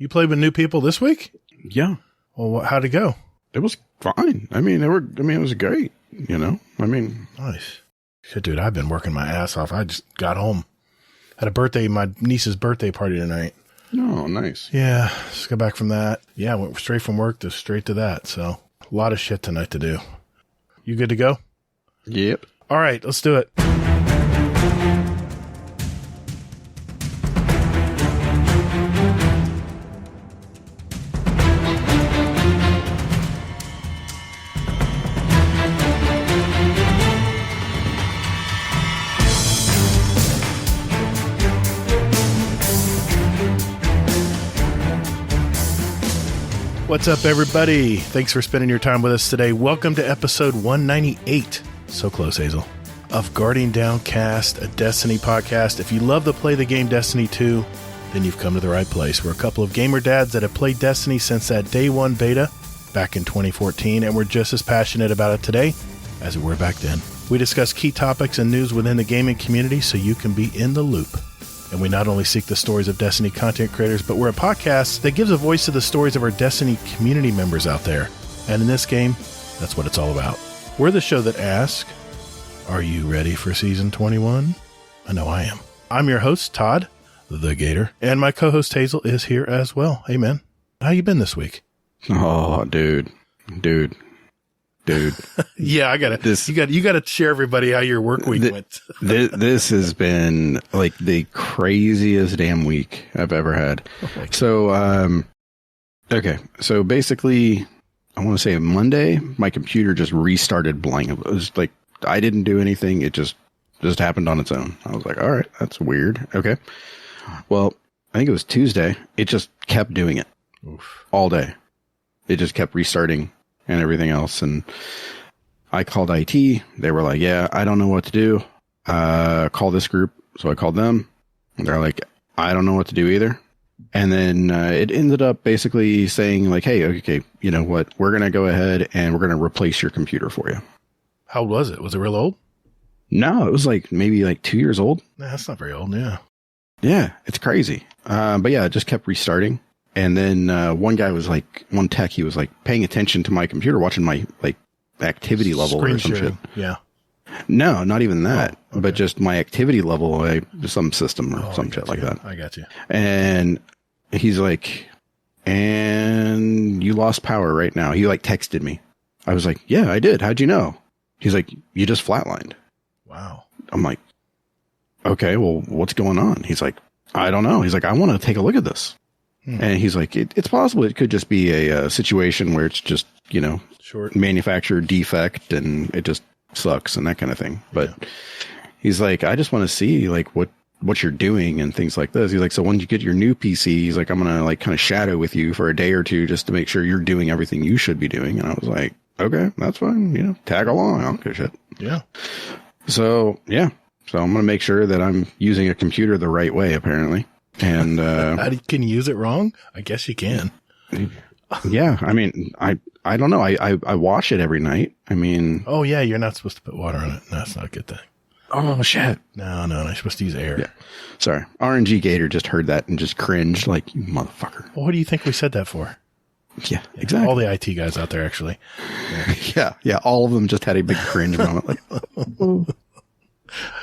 You played with new people this week? Yeah. Well, how'd it go? It was fine. I mean, it was great, you know? I mean. Nice. Shit, dude, I've been working my ass off. I just got home. Had my niece's birthday party tonight. Oh, nice. Yeah, just got back from that. Yeah, went straight from work to straight to that. So a lot of shit tonight to do. You good to go? Yep. All right, let's do it. What's up, everybody? Thanks for spending your time with us today. Welcome to episode 198. So close, Hazel. Of Guarding Downcast, a Destiny podcast. If you love to play the game Destiny 2, then you've come to the right place. We're a couple of gamer dads that have played Destiny since that day one beta back in 2014, and we're just as passionate about it today as we were back then. We discuss key topics and news within the gaming community so you can be in the loop. And we not only seek the stories of Destiny content creators, but we're a podcast that gives a voice to the stories of our Destiny community members out there. And in this game, that's what it's all about. We're the show that asks, are you ready for Season 21? I know I am. I'm your host, Todd, the Gator, and my co-host Hazel is here as well. Hey, man. How you been this week? Oh, dude. Yeah, I got to. You got to share everybody how your work week went. This has been like the craziest damn week I've ever had. Oh, so, okay. So basically, I want to say Monday, my computer just restarted blank. It was like, I didn't do anything. It just happened on its own. I was like, all right, that's weird. Okay. Well, I think it was Tuesday. It just kept doing it all day. It just kept restarting and everything else. And I called IT. They were like, yeah, I don't know what to do. Call this group. So I called them. They're like, I don't know what to do either. And then it ended up basically saying like, hey, okay, you know what? We're going to go ahead and we're going to replace your computer for you. How old was it? Was it real old? No, it was like maybe like 2 years old. Nah, that's not very old. Yeah. Yeah, it's crazy. But yeah, it just kept restarting. And then one tech, he was like paying attention to my computer, watching my like activity level Screen or some sharing. shit. Yeah. No, not even that, Oh, okay. but just my activity level, some system or some shit like that. I got you. And he's like, and you lost power right now. He like texted me. I was like, yeah, I did. How'd you know? He's like, you just flatlined. Wow. I'm like, okay, well, what's going on? He's like, I don't know. He's like, I want to take a look at this. And he's like, it's possible it could just be a situation where it's just, you know, short manufacturer defect and it just sucks and that kind of thing. But he's like, I just want to see like what you're doing and things like this. He's like, so when you get your new PC, he's like, I'm going to like kind of shadow with you for a day or two just to make sure you're doing everything you should be doing. And I was like, okay, that's fine. You know, tag along. I don't give a shit. Yeah. So, yeah. So I'm going to make sure that I'm using a computer the right way, apparently. And can you use it wrong? I guess you can. Yeah, I mean, I don't know. I wash it every night. I mean, oh yeah, you're not supposed to put water on it. No, that's not a good thing. Oh shit! No, you're supposed to use air. Yeah, sorry. RNG Gator just heard that and just cringed, like, you motherfucker. Well, what do you think we said that for? Yeah, exactly. All the IT guys out there, actually. Yeah. All of them just had a big cringe moment. Like,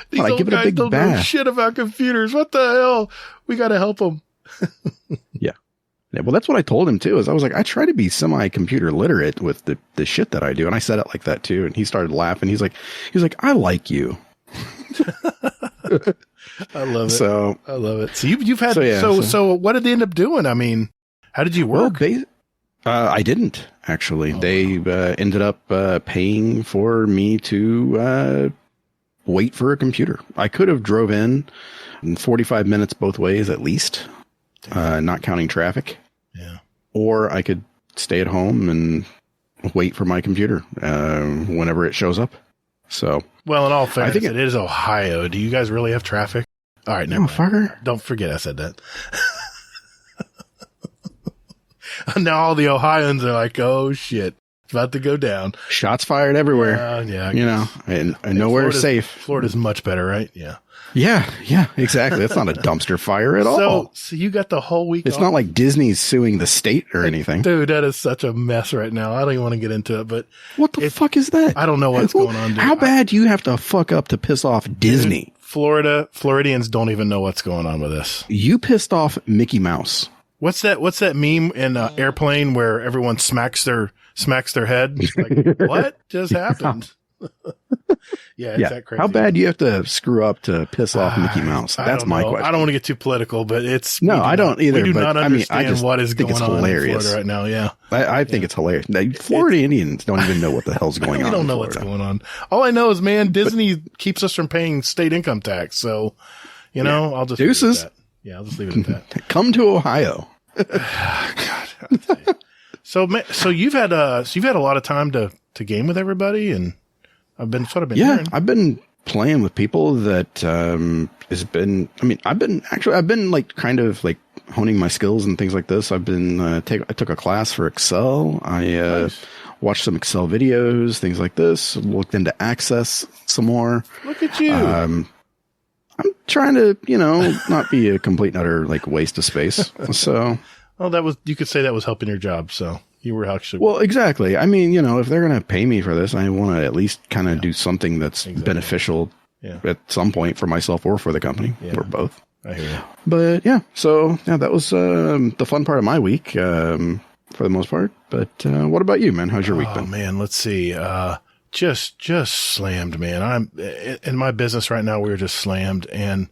these old guys don't know shit about computers. What the hell? We got to help them. Yeah. Well, that's what I told him too. Is I was like, I try to be semi-computer literate with the shit that I do, and I said it like that too. And he started laughing. He's like, I like you. I love it. So I love it. So you've had so what did they end up doing? I mean, how did you work? Well, I didn't actually. They ended up paying for me to wait for a computer. I could have drove in 45 minutes both ways at least, not counting traffic. Yeah. Or I could stay at home and wait for my computer whenever it shows up. So, well, in all fairness, I think it is Ohio. Do you guys really have traffic? All right, never mind. Don't forget I said that. Now all the Ohioans are like, oh shit. about to go down. Shots fired everywhere. Yeah. You know, and nowhere safe. Florida's much better, right? Yeah. Yeah, exactly. It's not a dumpster fire at all. So you got the whole week It's off. not like Disney's suing the state or anything. Dude, that is such a mess right now. I don't even want to get into it, but what the fuck is that? I don't know what's going on, dude. How bad do you have to fuck up to piss off Disney? Dude, Floridians don't even know what's going on with this. You pissed off Mickey Mouse. What's that meme in Airplane where everyone smacks their head? It's like, what just happened? Yeah, it's that crazy. How bad do you have to screw up to piss off Mickey Mouse? That's my question. I don't want to get too political, but I don't either. We do not understand I just what is think going it's on hilarious. in Florida right now. Yeah, I think it's hilarious. Florida Indians don't even know what the hell's going on. We don't know what's going on. All I know is, man, Disney keeps us from paying state income tax. So, I'll just deuces. Leave it at that. Yeah, I'll just leave it at that. Come to Ohio. God, I'll tell you. So you've had a lot of time to game with everybody, and I've been hearing. I've been playing with people that I've been like kind of like honing my skills and things like this. I've been I took a class for Excel. Nice. Watched some Excel videos, things like this. Looked into Access some more. Look at you. I'm trying to, not be a complete and utter like waste of space. So, well, you could say that was helping your job. So you were actually. Well, exactly. I mean, if they're going to pay me for this, I want to at least kind of do something that's beneficial at some point for myself or for the company or both. I hear you. But that was the fun part of my week for the most part. But what about you, man? How's your week been? Oh man, let's see. Just slammed, man. I'm in my business right now. We're just slammed, and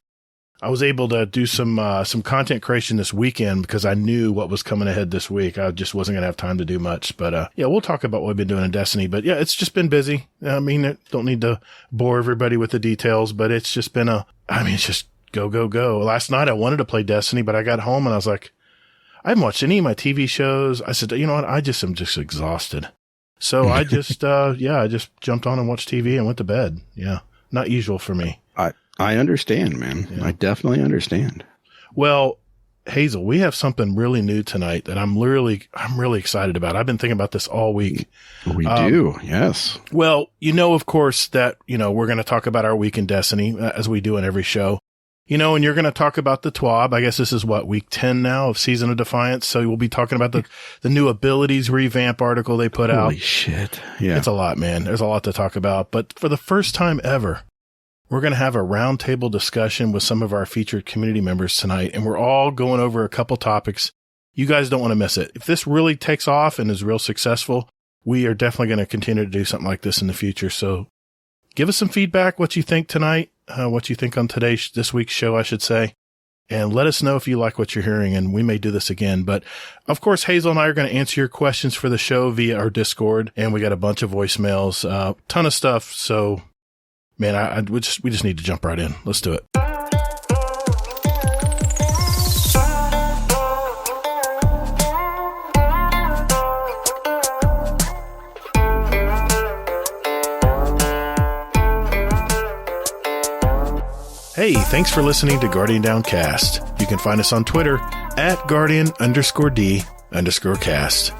I was able to do some content creation this weekend because I knew what was coming ahead this week. I just wasn't going to have time to do much, but we'll talk about what we've been doing in Destiny. But it's just been busy. I mean, don't need to bore everybody with the details, but it's just been it's just go, go, go. Last night I wanted to play Destiny, but I got home and I was like, I haven't watched any of my TV shows. I said, you know what? I'm just exhausted. So I just, I just jumped on and watched TV and went to bed. Yeah. Not usual for me. I understand, man. Yeah. I definitely understand. Well, Hazel, we have something really new tonight that I'm really excited about. I've been thinking about this all week. We do. Yes. Well, of course that, we're going to talk about our week in Destiny as we do in every show. And you're going to talk about the TWAB. I guess this is week 10 now of Season of Defiance. So we'll be talking about the new abilities revamp article they put out. Holy shit. Yeah. It's a lot, man. There's a lot to talk about. But for the first time ever, we're going to have a roundtable discussion with some of our featured community members tonight. And we're all going over a couple topics. You guys don't want to miss it. If this really takes off and is real successful, we are definitely going to continue to do something like this in the future. So give us some feedback, what you think tonight. What you think on this week's show, I should say, and let us know if you like what you're hearing, and we may do this again. But of course, Hazel and I are going to answer your questions for the show via our Discord, and we got a bunch of voicemails, ton of stuff. So, man, we just need to jump right in. Let's do it. Hey, thanks for listening to Guardian Downcast. You can find us on Twitter at Guardian_D_cast.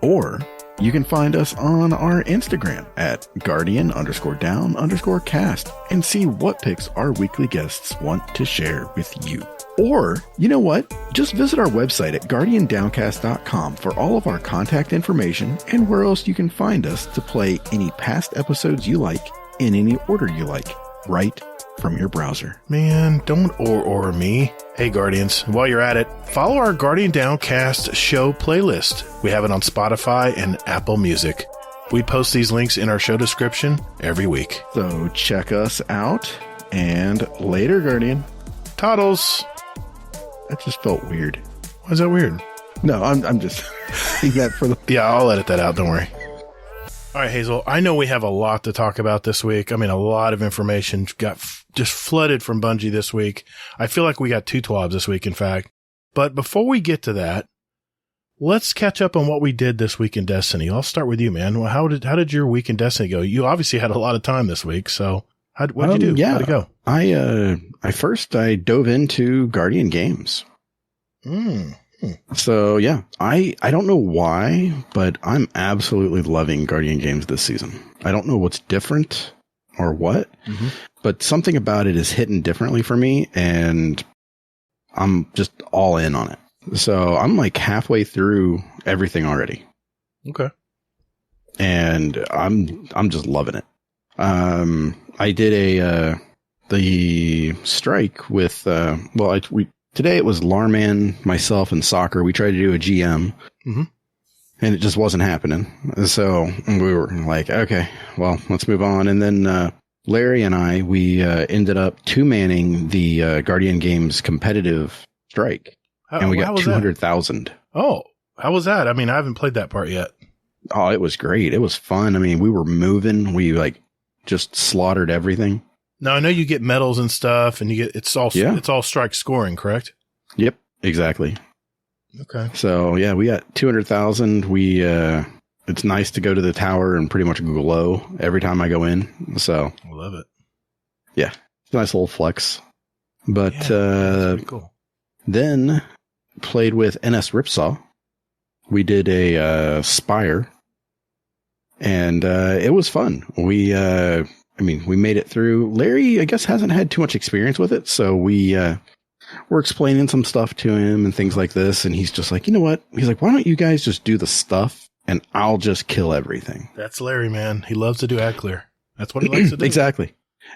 Or you can find us on our Instagram at Guardian_Down_cast and see what picks our weekly guests want to share with you. Or, you know what? Just visit our website at GuardianDowncast.com for all of our contact information and where else you can find us to play any past episodes you like in any order you like, right from your browser. Man, don't or me. Hey, Guardians, while you're at it, follow our Guardian Downcast show playlist. We have it on Spotify and Apple Music. We post these links in our show description every week. So check us out, and later, Guardian. Toddles. That just felt weird. Why is that weird? No, I'm just saying that for the... Yeah, I'll edit that out. Don't worry. All right, Hazel, I know we have a lot to talk about this week. I mean, a lot of information got just flooded from Bungie this week. I feel like we got 2 TWABs this week, in fact. But before we get to that, let's catch up on what we did this week in Destiny. I'll start with you, man. Well, how did your week in Destiny go? You obviously had a lot of time this week, so what'd you do? Yeah. How'd it go? I dove into Guardian Games. So yeah, I don't know why, but I'm absolutely loving Guardian games this season. I don't know what's different or what, but something about it is hitting differently for me, and I'm just all in on it. So I'm like halfway through everything already. Okay. And I'm just loving it. I did the strike with, today it was Larman, myself, and Soccer. We tried to do a GM, and it just wasn't happening. So we were like, okay, well, let's move on. And then Larry and I, we ended up two-manning the Guardian Games competitive strike, and we got 200,000. Oh, how was that? I mean, I haven't played that part yet. Oh, it was great. It was fun. I mean, we were moving. We just slaughtered everything. Now I know you get medals and stuff, and it's all strike scoring, correct? Yep, exactly. Okay. So yeah, we got 200,000. It's nice to go to the tower and pretty much glow every time I go in. So I love it. Yeah, it's a nice little flex. But that's cool. Then played with NS Ripsaw. We did a Spire, and it was fun. We made it through. Larry, I guess, hasn't had too much experience with it, so we're explaining some stuff to him and things like this, and he's just like, you know what? He's like, why don't you guys just do the stuff, and I'll just kill everything. That's Larry, man. He loves to do ad clear. That's what he likes to do.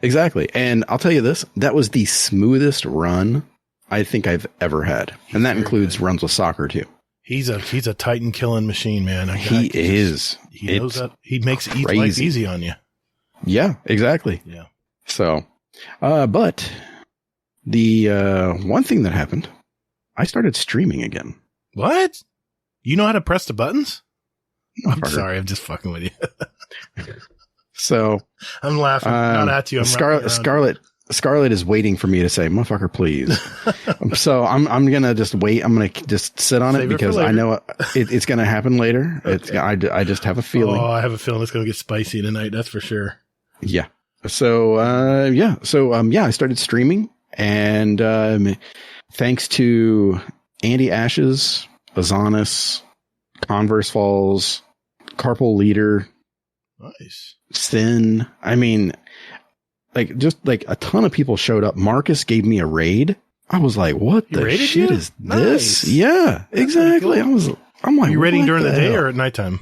Exactly. And I'll tell you this, that was the smoothest run I think I've ever had, and that includes runs with Soccer too. He's a Titan killing machine, man. He is. He knows that. He makes life easy on you. Yeah, exactly. Yeah. So, but the one thing that happened, I started streaming again. What? You know how to press the buttons? I'm sorry, I'm just fucking with you. So I'm laughing, not at you. Scarlett is waiting for me to say, "Motherfucker, please." So I'm gonna just wait. I'm gonna just sit on it because I know it's gonna happen later. Okay. I just have a feeling. Oh, I have a feeling it's gonna get spicy tonight. That's for sure. Yeah. So I started streaming, and thanks to Andy Ashes, Azanis, Converse Falls, Carpal Leader, nice, Sin. I mean, just a ton of people showed up. Marcus gave me a raid. I was like, what the shit is this? Yeah, exactly. Cool. I'm like, you raiding during the day or at nighttime?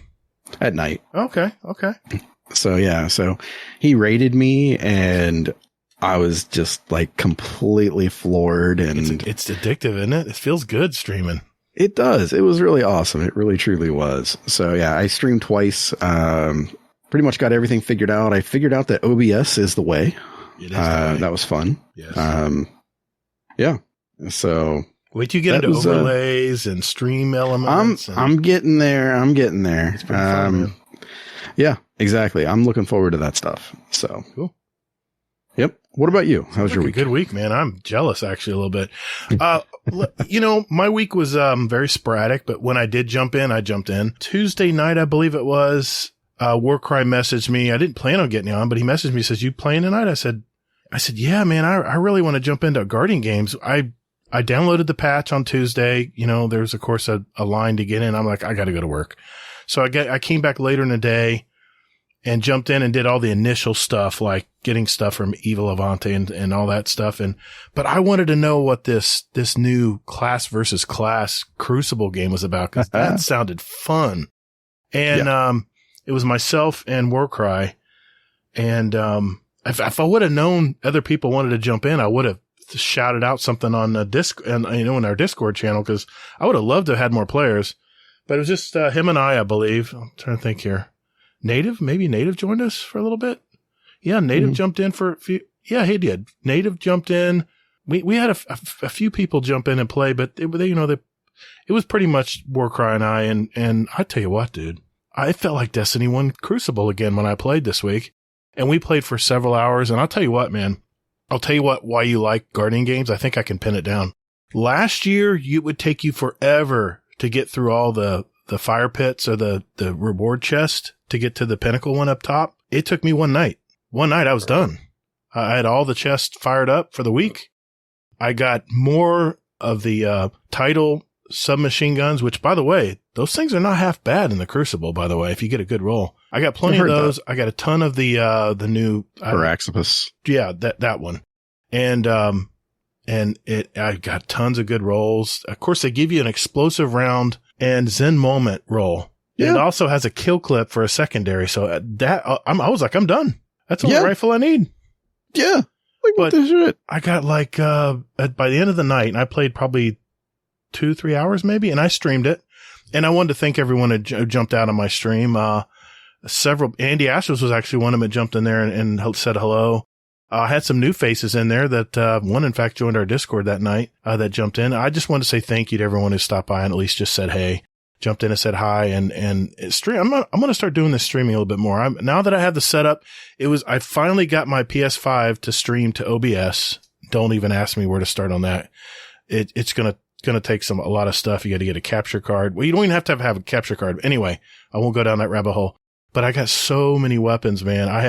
At night. Okay. So yeah, so he raided me, and I was just completely floored. And it's addictive, isn't it? It feels good streaming. It does. It was really awesome. It really truly was. So yeah, I streamed twice. Pretty much got everything figured out. I figured out that OBS is the way. It is the way. That was fun. Yes. Yeah. So wait till you get into overlays and stream elements. I'm getting there. It's pretty fun, man. Yeah, exactly. I'm looking forward to that stuff. So cool. Yep. What about you? How was your week? A good week, man. I'm jealous actually a little bit. My week was very sporadic, but when I did jump in, I jumped in. Tuesday night, I believe it was. Warcry messaged me. I didn't plan on getting on, but he messaged me, says, "You playing tonight?" I said, yeah, man, I really want to jump into Guardian games. I downloaded the patch on Tuesday. There's of course a line to get in. I'm like, I got to go to work. So I came back later in the day and jumped in and did all the initial stuff, like getting stuff from Evil Avante and all that stuff. But I wanted to know what this new class versus class Crucible game was about, because that sounded fun. And, it was myself and Warcry. And, if I would have known other people wanted to jump in, I would have shouted out something on in our Discord channel, because I would have loved to have had more players. But it was just him and I believe. I'm trying to think here. Maybe Native joined us for a little bit. Yeah, Native jumped in for a few. Yeah, he did. Native jumped in. We had a few people jump in and play, but it was pretty much Warcry and I. And I tell you what, dude, I felt like Destiny 1 Crucible again when I played this week. And we played for several hours. And I'll tell you what, man. Why you like Guardian games. I think I can pin it down. Last year, it would take you forever to get through all the fire pits or the reward chest to get to the pinnacle one up top. It took me one night. One night I was done. I had all the chests fired up for the week. I got more of the title submachine guns, which, by the way, those things are not half bad in the Crucible, by the way, if you get a good roll. I got plenty of those. I got a ton of the new Paraxipus. Yeah, that one. And I got tons of good rolls. Of course, they give you an explosive round and Zen moment roll. Yeah. It also has a kill clip for a secondary. So I was like, I'm done. That's all the rifle I need. Yeah. But I got by the end of the night, and I played probably 2-3 hours maybe, and I streamed it. And I wanted to thank everyone who jumped out on my stream. Andy Ashes was actually one of them that jumped in there and said hello. I had some new faces in there that, one in fact joined our Discord that night, that jumped in. I just wanted to say thank you to everyone who stopped by and at least just said, hey, jumped in and said hi and stream. I'm going to start doing this streaming a little bit more. Now that I have the setup, I finally got my PS5 to stream to OBS. Don't even ask me where to start on that. It's going to take a lot of stuff. You got to get a capture card. Well, you don't even have to have a capture card. Anyway, I won't go down that rabbit hole, but I got so many weapons, man. I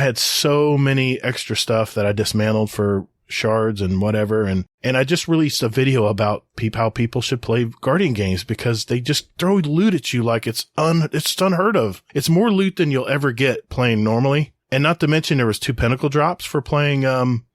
had so many extra stuff that I dismantled for shards and whatever. And I just released a video about how people should play Guardian games because they just throw loot at you like it's unheard of. It's more loot than you'll ever get playing normally. And not to mention there was 2 pinnacle drops for playing,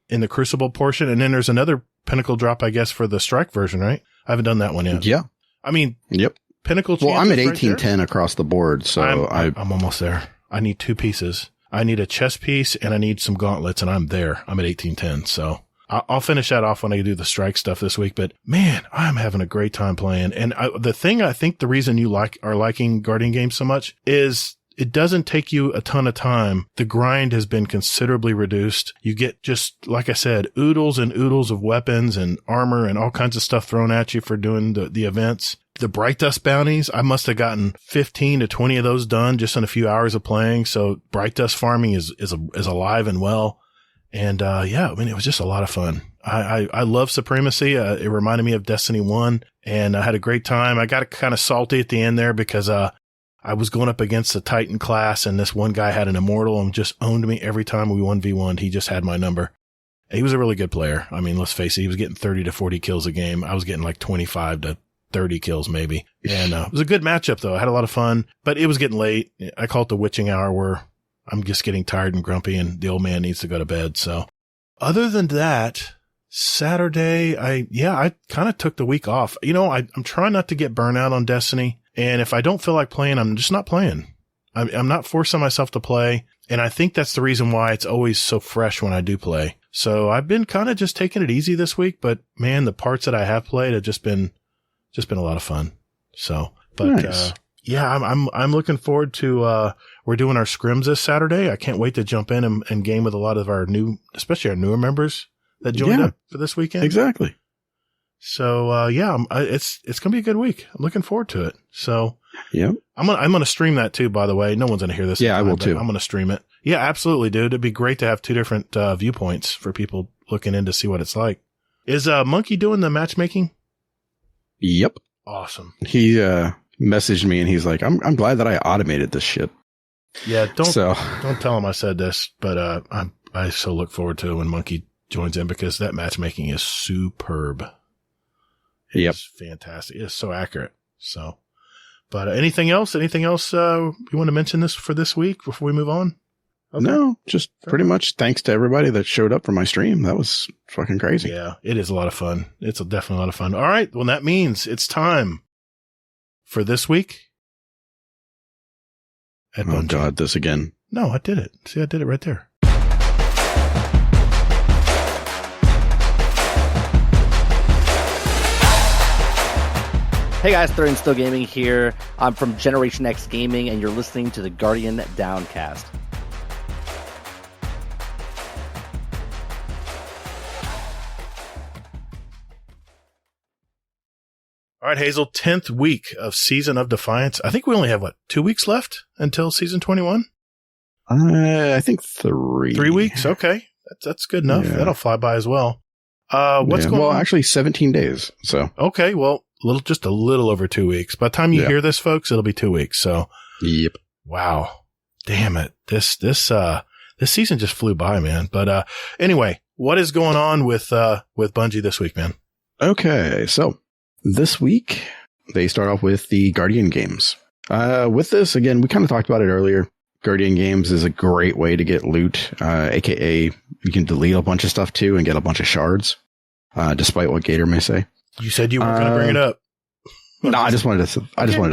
in the Crucible portion. And then there's another pinnacle drop, I guess, for the Strike version, right? I haven't done that one yet. Yeah. I mean, yep. Pinnacle. Well, I'm at 1810 across the board. So I'm almost there. I need 2 pieces. I need a chest piece and I need some gauntlets and I'm there. I'm at 1810. So I'll finish that off when I do the Strike stuff this week. But man, I'm having a great time playing. And the reason you are liking Guardian games so much is it doesn't take you a ton of time. The grind has been considerably reduced. You get just, like I said, oodles and oodles of weapons and armor and all kinds of stuff thrown at you for doing the events. The Bright Dust bounties, I must have gotten 15 to 20 of those done just in a few hours of playing. So Bright Dust farming is alive and well. And, it was just a lot of fun. I love Supremacy. It reminded me of Destiny 1 and I had a great time. I got kind of salty at the end there because, I was going up against the Titan class and this one guy had an immortal and just owned me every time we 1v1. He just had my number. He was a really good player. I mean, let's face it. He was getting 30 to 40 kills a game. I was getting like 25 to 30 kills maybe. And, it was a good matchup though. I had a lot of fun, but it was getting late. I call it the witching hour where I'm just getting tired and grumpy and the old man needs to go to bed. So other than that, Saturday, I kind of took the week off. I'm trying not to get burnout on Destiny. And if I don't feel like playing, I'm just not playing. I'm not forcing myself to play. And I think that's the reason why it's always so fresh when I do play. So I've been kind of just taking it easy this week, but man, the parts that I have played have just been a lot of fun. So, but, nice. I'm looking forward to, we're doing our scrims this Saturday. I can't wait to jump in and game with a lot of especially our newer members that joined up for this weekend. Exactly. So, it's going to be a good week. I'm looking forward to it. So, yeah, I'm going to stream that too, by the way. No one's going to hear this. Yeah, I will too. I'm going to stream it. Yeah, absolutely, dude. It'd be great to have 2 different, viewpoints for people looking in to see what it's like. Is, Monkey doing the matchmaking? Yep. Awesome. He, messaged me and he's like, I'm glad that I automated this shit. Yeah. Don't tell him I said this, but, I so look forward to when Monkey joins in because that matchmaking is superb. It's fantastic. It's so accurate. So, but anything else you want to mention for this week before we move on? Okay. No, just pretty much thanks to everybody that showed up for my stream. That was fucking crazy. Yeah, it is a lot of fun. It's definitely a lot of fun. All right. Well, that means it's time for this week. Oh God, this again. No, I did it. See, I did it right there. Hey guys, thru and Still Gaming here. I'm from Generation X Gaming, and you're listening to the Guardian Downcast. All right, Hazel, 10th week of Season of Defiance. I think we only have, 2 weeks left until Season 21? I think 3. 3 weeks? Okay. That's good enough. Yeah. That'll fly by as well. What's going on? Well, actually 17 days. So. Okay, well, just a little over 2 weeks. By the time you hear this, folks, it'll be 2 weeks. So. Yep. Wow. Damn it. This season just flew by, man. But, anyway, what is going on with Bungie this week, man? Okay. So this week, they start off with the Guardian games. With this, again, we kind of talked about it earlier. Guardian games is a great way to get loot, aka you can delete a bunch of stuff too and get a bunch of shards, despite what Gator may say. You said you weren't going to bring it up. No, I just wanted to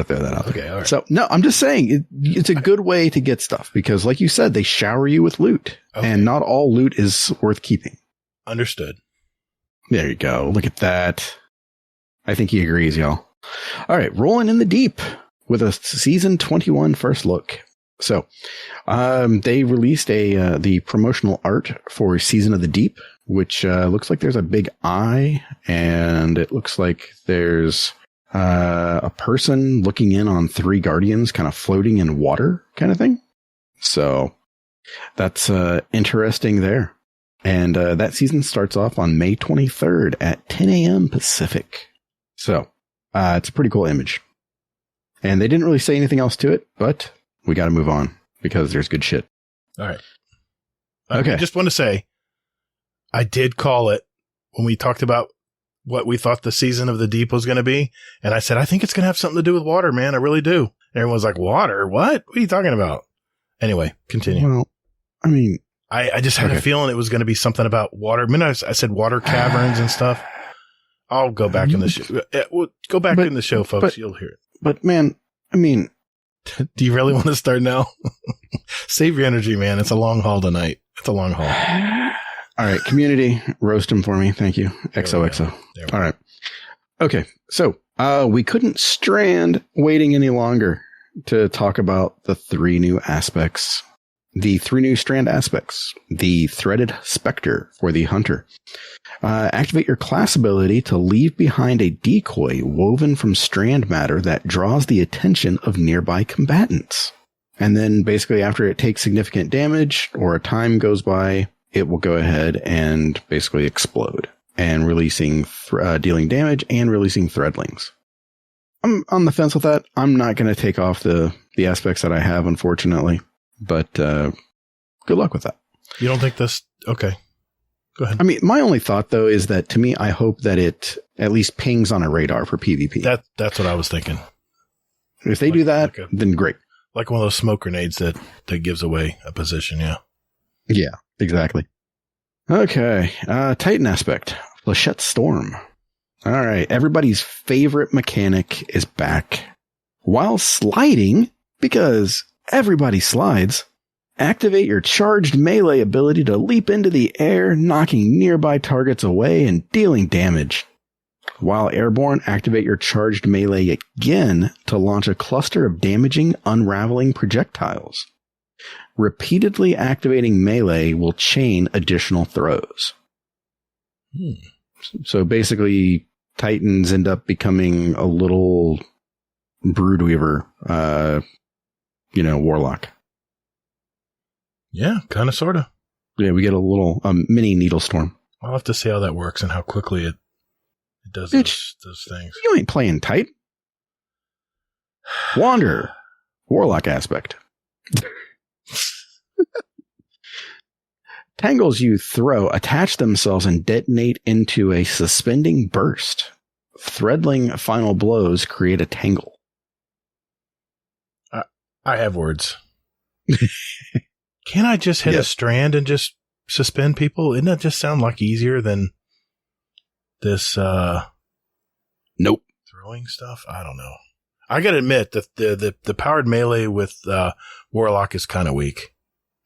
throw that out. Okay, all right. So no, I'm just saying it's a good way to get stuff because, like you said, they shower you with loot, and not all loot is worth keeping. Understood. There you go. Look at that. I think he agrees, y'all. All right, rolling in the deep with a season 21 first look. So, they released the promotional art for Season of the Deep, which looks like there's a big eye, and it looks like there's a person looking in on 3 guardians kind of floating in water kind of thing. So that's interesting there. And that season starts off on May 23rd at 10 a.m. Pacific. So it's a pretty cool image. And they didn't really say anything else to it, but we got to move on because there's good shit. All right. Okay. I just want to say, I did call it when we talked about what we thought the Season of the Deep was going to be. And I said, I think it's going to have something to do with water, man. I really do. Everyone's like, water? What? What are you talking about? Anyway, continue. Well, I mean, I just had a feeling it was going to be something about water. I mean, I said water caverns and stuff. I'll go back in the show. Go back in the show, folks. You'll hear it. But man, I mean, do you really want to start now? Save your energy, man. It's a long haul tonight. It's a long haul. All right, community, roast him for me. Thank you. XOXO. All right. Okay, so we couldn't stand waiting any longer to talk about the 3 new aspects. The 3 new strand aspects. The Threaded Spectre for the Hunter. Activate your class ability to leave behind a decoy woven from strand matter that draws the attention of nearby combatants. And then basically after it takes significant damage or a time goes by, it will go ahead and basically explode and releasing, dealing damage and releasing threadlings. I'm on the fence with that. I'm not going to take off the aspects that I have, unfortunately, but good luck with that. You don't think this? Okay. Go ahead. I mean, my only thought though is that to me, I hope that it at least pings on a radar for PvP. That's what I was thinking. If they do that, then great. Like one of those smoke grenades that gives away a position. Yeah. Yeah, exactly. Okay. Titan aspect. Flechette Storm. All right. Everybody's favorite mechanic is back. While sliding, because everybody slides, activate your charged melee ability to leap into the air, knocking nearby targets away and dealing damage. While airborne, activate your charged melee again to launch a cluster of damaging, unraveling projectiles. Repeatedly activating melee will chain additional throws. So basically, Titans end up becoming a little Broodweaver, Warlock. Yeah, kind of, sort of. Yeah, we get a little mini Needle Storm. I'll have to see how that works and how quickly it does those things. You ain't playing Titan. Wanderer. Warlock aspect. Tangles you throw attach themselves and detonate into a suspending burst. Threadling final blows create a tangle. I have words. Can't I just hit a strand and just suspend people? Doesn't that just sound like easier than this Nope. Throwing stuff? I don't know. I gotta admit that the powered melee with Warlock is kind of weak.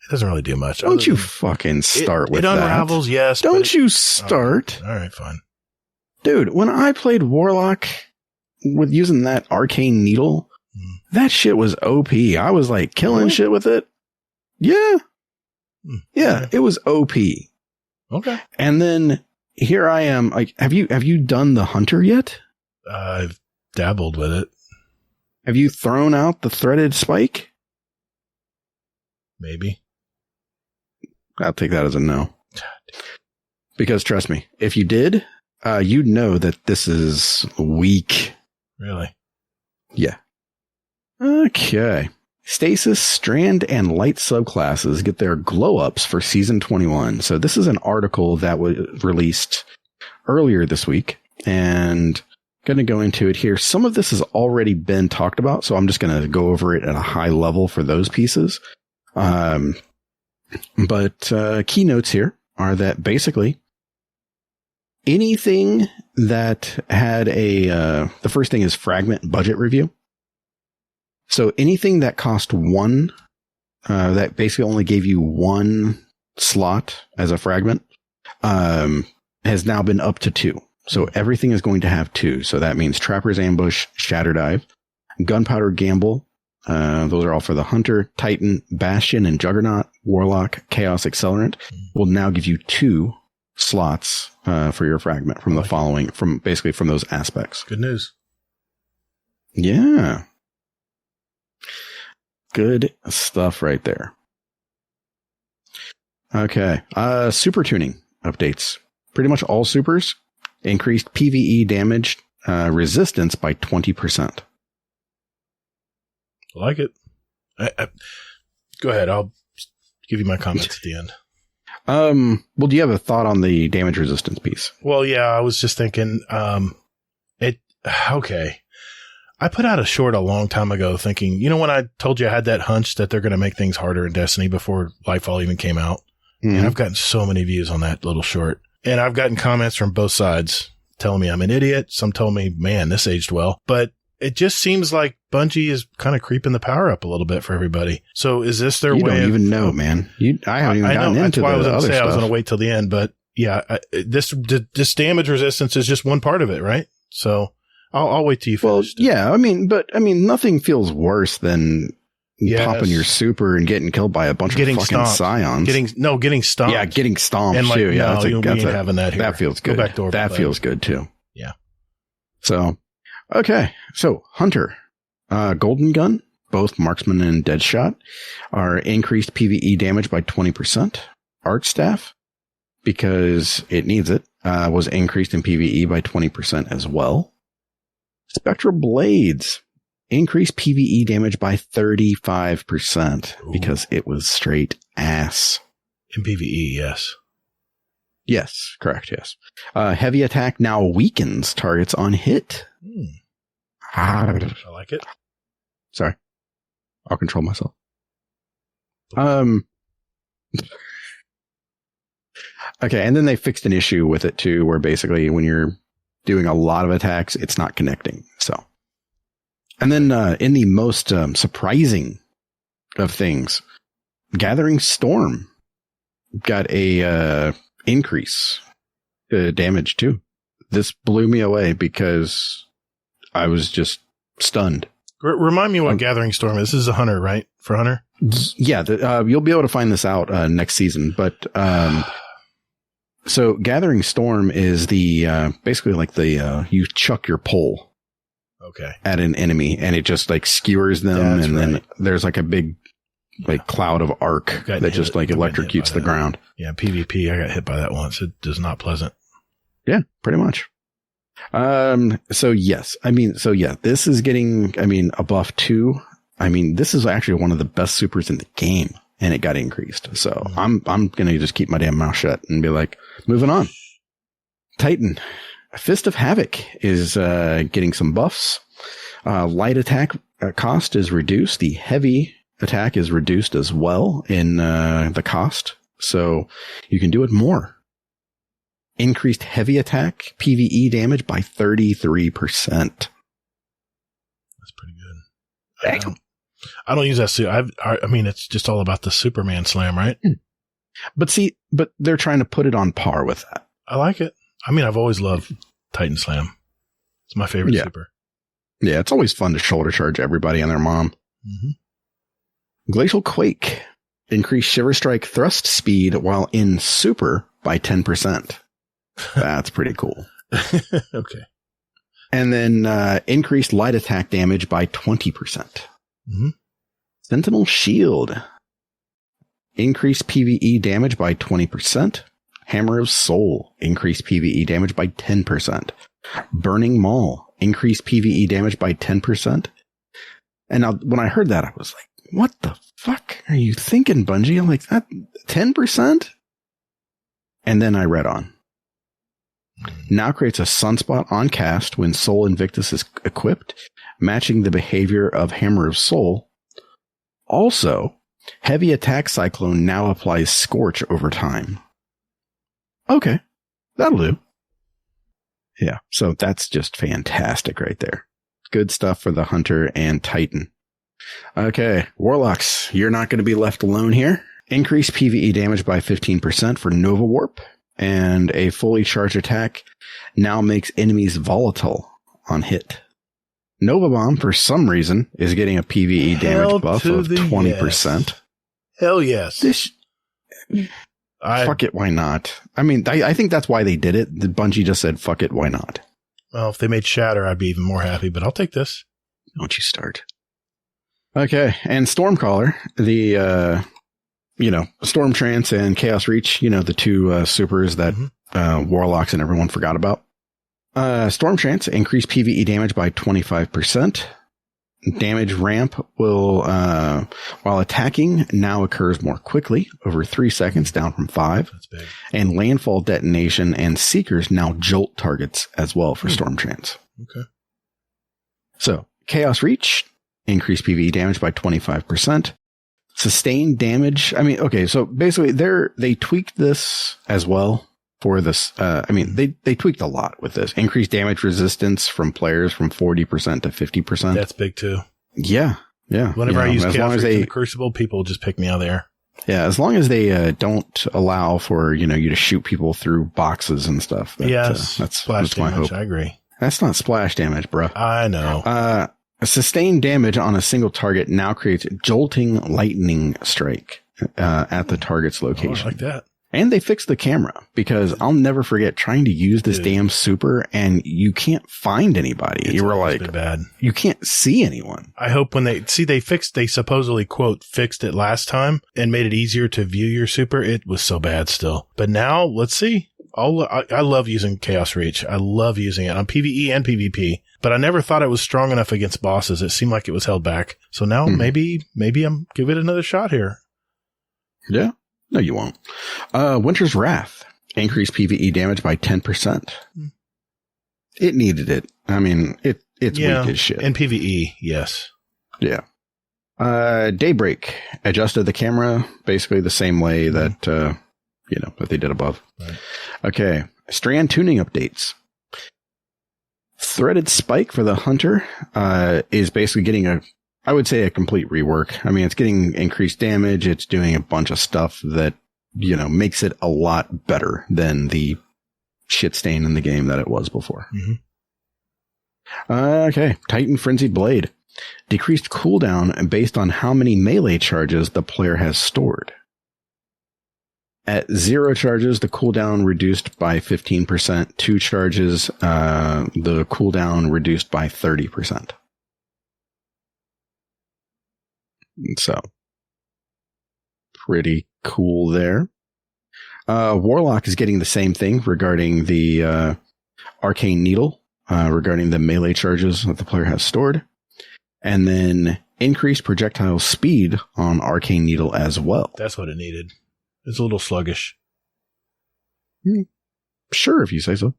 It doesn't really do much. Don't you fucking start with that. It unravels, yes. Don't you start. All right, fine. Dude, when I played Warlock with using that arcane needle, that shit was OP. I was like killing shit with it. Yeah. Yeah, it was OP. Okay. And then here I am. Like, have you done the Hunter yet? I've dabbled with it. Have you thrown out the threaded spike? Maybe. I'll take that as a no. Because trust me, if you did, you'd know that this is weak. Really? Yeah. Okay. Stasis, Strand, and Light subclasses get their glow-ups for Season 21. So this is an article that was released earlier this week and going to go into it here. Some of this has already been talked about, so I'm just going to go over it at a high level for those pieces. But key notes here are that basically anything that had the first thing is fragment budget review. So anything that cost one, that basically only gave you one slot as a fragment, has now been up to 2. So everything is going to have 2. So that means Trapper's Ambush, Shatter Dive, Gunpowder Gamble. Those are all for the Hunter, Titan, Bastion, and Juggernaut. Warlock, Chaos Accelerant will now give you 2 slots for your fragment from the following, from those aspects. Good news. Yeah. Good stuff right there. Okay. Super tuning updates. Pretty much all supers increased PvE damage resistance by 20%. I like it. Go ahead. I'll give you my comments at the end. Well, do you have a thought on the damage resistance piece? Well, yeah, I was just thinking, okay. I put out a short a long time ago thinking, when I told you I had that hunch that they're going to make things harder in Destiny before Lightfall even came out. Mm-hmm. And I've gotten so many views on that little short. And I've gotten comments from both sides telling me I'm an idiot. Some told me, man, this aged well. But it just seems like Bungie is kind of creeping the power up a little bit for everybody. So is this their way? You don't even know, man. I haven't even gotten into the other stuff. I was going to wait till the end. But yeah, this damage resistance is just one part of it, right? So I'll wait till you finish. Well, yeah, nothing feels worse than popping your super and getting killed by a bunch of fucking scions. Getting stomped. Yeah, getting stomped too. Yeah, we ain't having that here. That feels good. Go back door. That feels good too. Yeah. So, okay. So Hunter, Golden Gun, both Marksman and Deadshot are increased PvE damage by 20%. Arch Staff, because it needs it, was increased in PvE by 20% as well. Spectral Blades increased PvE damage by 35% because it was straight ass. In PvE, yes. Yes, correct, yes. Heavy Attack now weakens targets on hit. I like it. Sorry. I'll control myself. Okay, and then they fixed an issue with it too, where basically when you're doing a lot of attacks, it's not connecting. So, and then in the most surprising of things, Gathering Storm got a increase damage too. This blew me away because I was just stunned. Remind me what Gathering Storm is. This is a Hunter, right? For Hunter? Yeah, you'll be able to find this out next season, but so Gathering Storm is the basically like the you chuck your pole at an enemy and it just like skewers them. That's then there's like a big like cloud of arc that just like electrocutes the ground. Yeah, PvP, I got hit by that once. It is not pleasant. Yeah, pretty much. So yes, this is getting a buff too. This is actually one of the best supers in the game. And it got increased. So I'm going to just keep my damn mouth shut and be like, moving on. Titan, Fist of Havoc is getting some buffs. Light attack cost is reduced. The heavy attack is reduced as well in the cost. So you can do it more. Increased heavy attack PvE damage by 33%. That's pretty good. I don't use that suit. It's just all about the Superman slam, right? But they're trying to put it on par with that. I like it. I've always loved Titan Slam. It's my favorite super. Yeah, it's always fun to shoulder charge everybody and their mom. Mm-hmm. Glacial Quake. Increased Shiver Strike thrust speed while in super by 10%. That's pretty cool. Okay. And then increased light attack damage by 20%. Mm-hmm. Sentinel Shield. Increased PvE damage by 20%. Hammer of Soul. Increased PvE damage by 10%. Burning Maul. Increased PvE damage by 10%. And now, when I heard that, I was like, what the fuck are you thinking, Bungie? I'm like, that 10%? And then I read on. Now creates a sunspot on cast when Soul Invictus is equipped, matching the behavior of Hammer of Soul. Also, Heavy Attack Cyclone now applies Scorch over time. Okay, that'll do. Yeah, so that's just fantastic right there. Good stuff for the Hunter and Titan. Okay, Warlocks, you're not going to be left alone here. Increase PvE damage by 15% for Nova Warp, and a fully charged attack now makes enemies volatile on hit. Nova Bomb, for some reason, is getting a PvE damage buff of 20%. Yes. Hell yes. Fuck it, why not? I mean, I think that's why they did it. The Bungie just said, fuck it, why not? Well, if they made Shatter, I'd be even more happy, but I'll take this. Don't you start. Okay, and Stormcaller, the, Storm Trance and Chaos Reach, the two supers that Warlocks and everyone forgot about. Storm Trance increased PvE damage by 25%. Damage ramp will, while attacking, now occurs more quickly, over 3 seconds, down from 5. That's big. And landfall detonation and seekers now jolt targets as well for Storm Trance. Okay. So, Chaos Reach, increased PvE damage by 25%. Sustained damage. I mean, okay, so basically they tweaked this as well for this. They tweaked a lot with this. Increased damage resistance from players from 40% to 50%. That's big too. Yeah. Yeah. Whenever I use Chaos Reach in the Crucible, people just pick me out of the air. Yeah. As long as they don't allow for, you to shoot people through boxes and stuff. Yes. That's splash that's my damage. hope. I agree. That's not splash damage, bro. I know. Sustained damage on a single target now creates jolting lightning strike at the target's location. I like that. And they fixed the camera, because I'll never forget trying to use this damn super and you can't find anybody. You were like, bad. You can't see anyone. I hope when they supposedly quote fixed it last time and made it easier to view your super. It was so bad still. But now let's see. I love using Chaos Reach. I love using it on PvE and PvP, but I never thought it was strong enough against bosses. It seemed like it was held back. So now maybe I'm give it another shot here. Yeah. No, you won't. Winter's Wrath. Increased PvE damage by 10%. It needed it. I mean, it's weak as shit. And PvE, yes. Yeah. Daybreak adjusted the camera basically the same way that, that they did above. Right. Okay. Strand tuning updates. Threaded Spike for the Hunter is basically getting a complete rework. I mean, it's getting increased damage. It's doing a bunch of stuff that, makes it a lot better than the shit stain in the game that it was before. Okay. Titan Frenzied Blade. Decreased cooldown based on how many melee charges the player has stored. At 0 charges, the cooldown reduced by 15%. 2 charges, the cooldown reduced by 30%. So, pretty cool there. Warlock is getting the same thing regarding the Arcane Needle, regarding the melee charges that the player has stored. And then increased projectile speed on Arcane Needle as well. That's what it needed. It's a little sluggish. Sure, if you say so.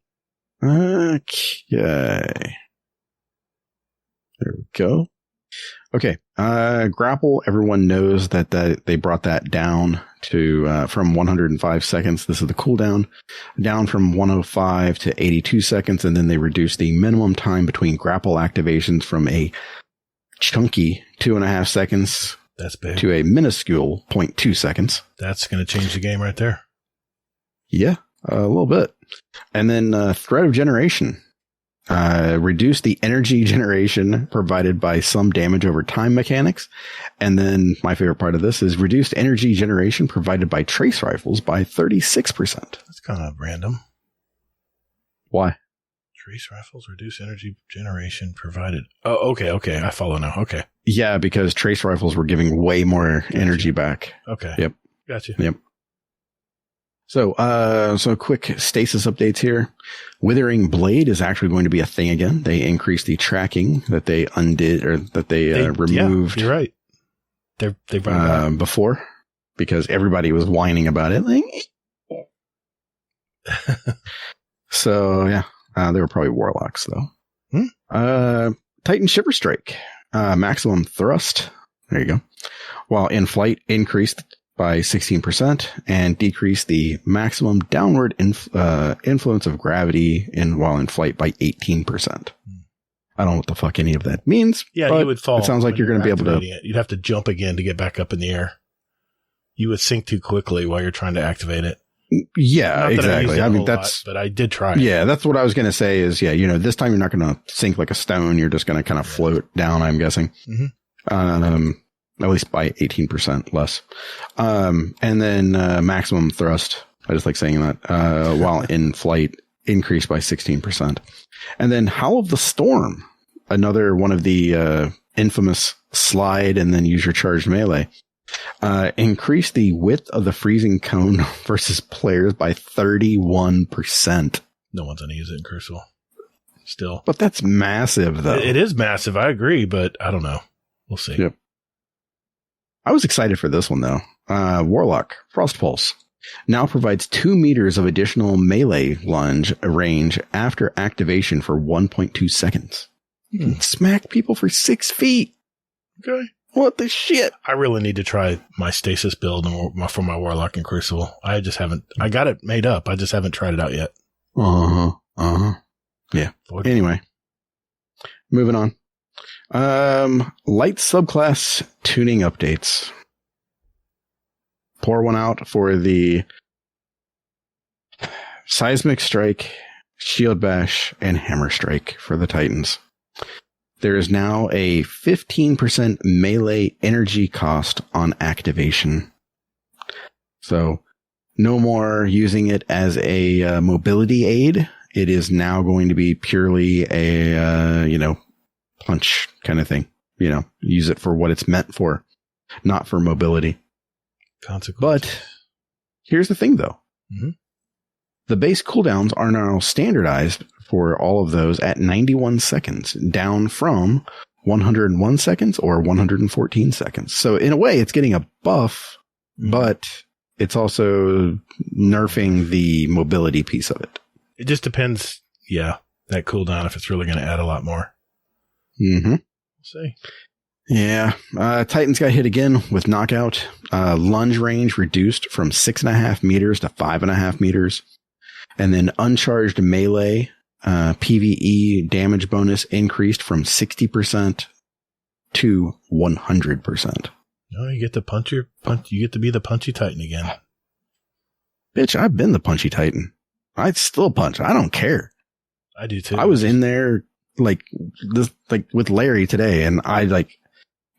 Okay. There we go. Okay. Grapple, everyone knows that they brought that down to from 105 seconds. This is the cooldown. Down from 105 to 82 seconds, and then they reduced the minimum time between grapple activations from a chunky 2.5 seconds. That's big. To a minuscule 0.2 seconds. That's going to change the game right there. Yeah, a little bit. And then Thread of Generation. Reduce the energy generation provided by some damage over time mechanics. And then my favorite part of this is reduced energy generation provided by trace rifles by 36%. That's kind of random. Why? Trace rifles reduce energy generation provided. Oh, okay. I follow now. Okay. Yeah, because trace rifles were giving way more energy back. Okay. Yep. Gotcha. Yep. So quick stasis updates here. Withering Blade is actually going to be a thing again. They increased the tracking that they undid, or that they removed. Yeah, you're right. They brought it before, because everybody was whining about it. Like, So, yeah, they were probably warlocks, though. Titan Shiver Strike. Maximum thrust. There you go. While in flight, increased by 16% and decreased the maximum downward influence of gravity while in flight by 18%. I don't know what the fuck any of that means. Yeah, you would fall. It sounds like you're going to be able to. You'd have to jump again to get back up in the air. You would sink too quickly while you're trying to activate it. Yeah, exactly. I mean, but I did try it. Yeah, that's what I was going to say is, this time you're not going to sink like a stone. You're just going to kind of float down, I'm guessing. Mm-hmm. At least by 18% less. And then maximum thrust. I just like saying that. While in flight, increased by 16%. And then Howl of the Storm, another one of the infamous slide and then use your charged melee. Increase the width of the freezing cone versus players by 31%. No one's going to use it in Crucible. Still. But that's massive, though. It is massive. I agree, but I don't know. We'll see. Yep. I was excited for this one, though. Warlock, Frost Pulse. Now provides 2 meters of additional melee lunge range after activation for 1.2 seconds. You can smack people for 6 feet. Okay. What the shit? I really need to try my stasis build for my Warlock and Crucible. I just haven't. I got it made up. I just haven't tried it out yet. Yeah. Anyway, moving on. Light subclass tuning updates. Pour one out for the Seismic Strike, Shield Bash, and Hammer Strike for the Titans. There is now a 15% melee energy cost on activation. So no more using it as a mobility aid. It is now going to be purely a, punch kind of thing. Use it for what it's meant for, not for mobility. Consequences. But here's the thing, though. Mm-hmm. The base cooldowns are now standardized for all of those at 91 seconds, down from 101 seconds or 114 seconds. So in a way, it's getting a buff, but it's also nerfing the mobility piece of it. It just depends, that cooldown, if it's really going to add a lot more. Mm-hmm. We'll see. Yeah. Titans got hit again with knockout. Lunge range reduced from 6.5 meters to 5.5 meters. And then uncharged melee PvE damage bonus increased from 60% to 100%. No, you get to punch. You get to be the punchy Titan again. Bitch, I've been the punchy Titan. I still punch. I don't care. I do too. I was in there with Larry today, and I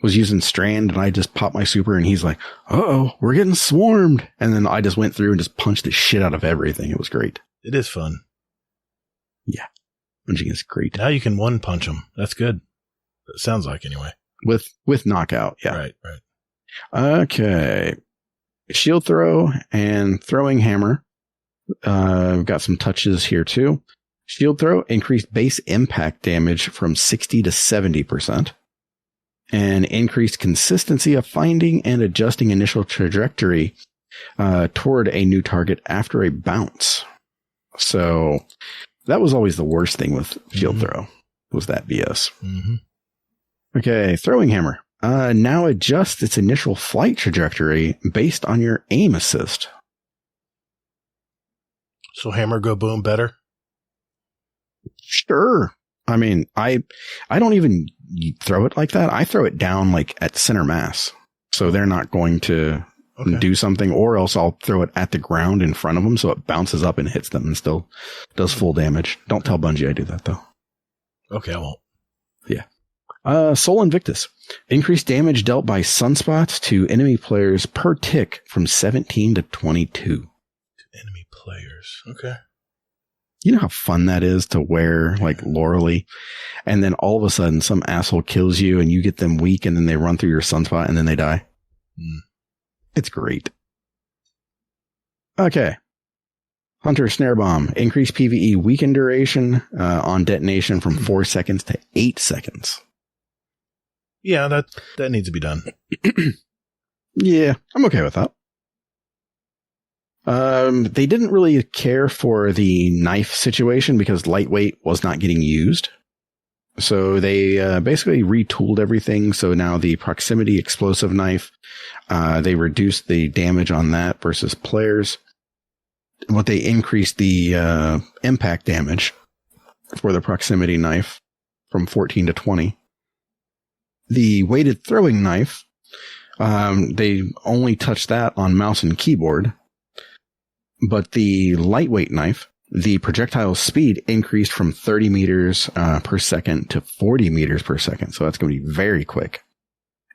was using Strand, and I just popped my super, and he's like, "Uh-oh, we're getting swarmed." And then I just went through and just punched the shit out of everything. It was great. It is fun. Yeah. Punching is great. Now you can one punch them. That's good. It sounds like, anyway. With knockout. Yeah. Right. Okay. Shield throw and throwing hammer. We've got some touches here too. Shield throw increased base impact damage from 60 to 70%. And increased consistency of finding and adjusting initial trajectory toward a new target after a bounce. So that was always the worst thing with shield throw, was that BS. Mm-hmm. Okay, throwing hammer. Now adjusts its initial flight trajectory based on your aim assist. So hammer go boom better? Sure. I mean, I don't even throw it like that. I throw it down at center mass. So they're not going to do something, or else I'll throw it at the ground in front of them so it bounces up and hits them and still does full damage. Don't tell Bungie I do that, though. Okay, I won't. Yeah. Soul Invictus. Increased damage dealt by sunspots to enemy players per tick from 17 to 22. To enemy players. Okay. You know how fun that is to wear Loreley, and then all of a sudden some asshole kills you and you get them weak and then they run through your sunspot and then they die. It's great. Okay. Hunter Snare Bomb. Increased PvE weaken duration on detonation from 4 seconds to 8 seconds. Yeah, that needs to be done. Yeah, I'm okay with that. They didn't really care for the knife situation because lightweight was not getting used. So they basically retooled everything. So now the proximity explosive knife, they reduced the damage on that versus players. But they increased the impact damage for the proximity knife from 14 to 20. The weighted throwing knife, they only touched that on mouse and keyboard. But the lightweight knife, the projectile speed increased from 30 meters per second to 40 meters per second. So that's going to be very quick.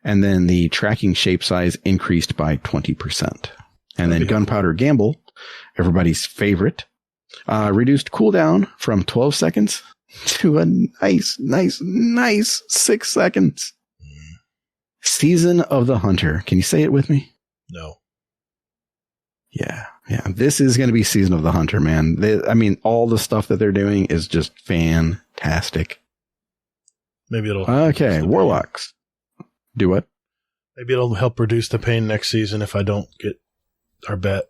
And then the tracking shape size increased by 20%. And then gunpowder gamble, everybody's favorite, reduced cooldown from 12 seconds to a nice 6 seconds. Season of the Hunter. Can you say it with me? No. Yeah. This is going to be Season of the Hunter, man. All the stuff that they're doing is just fantastic. Maybe it'll. Okay, Warlocks. Do what? Maybe it'll help reduce the pain next season if I don't get our bet.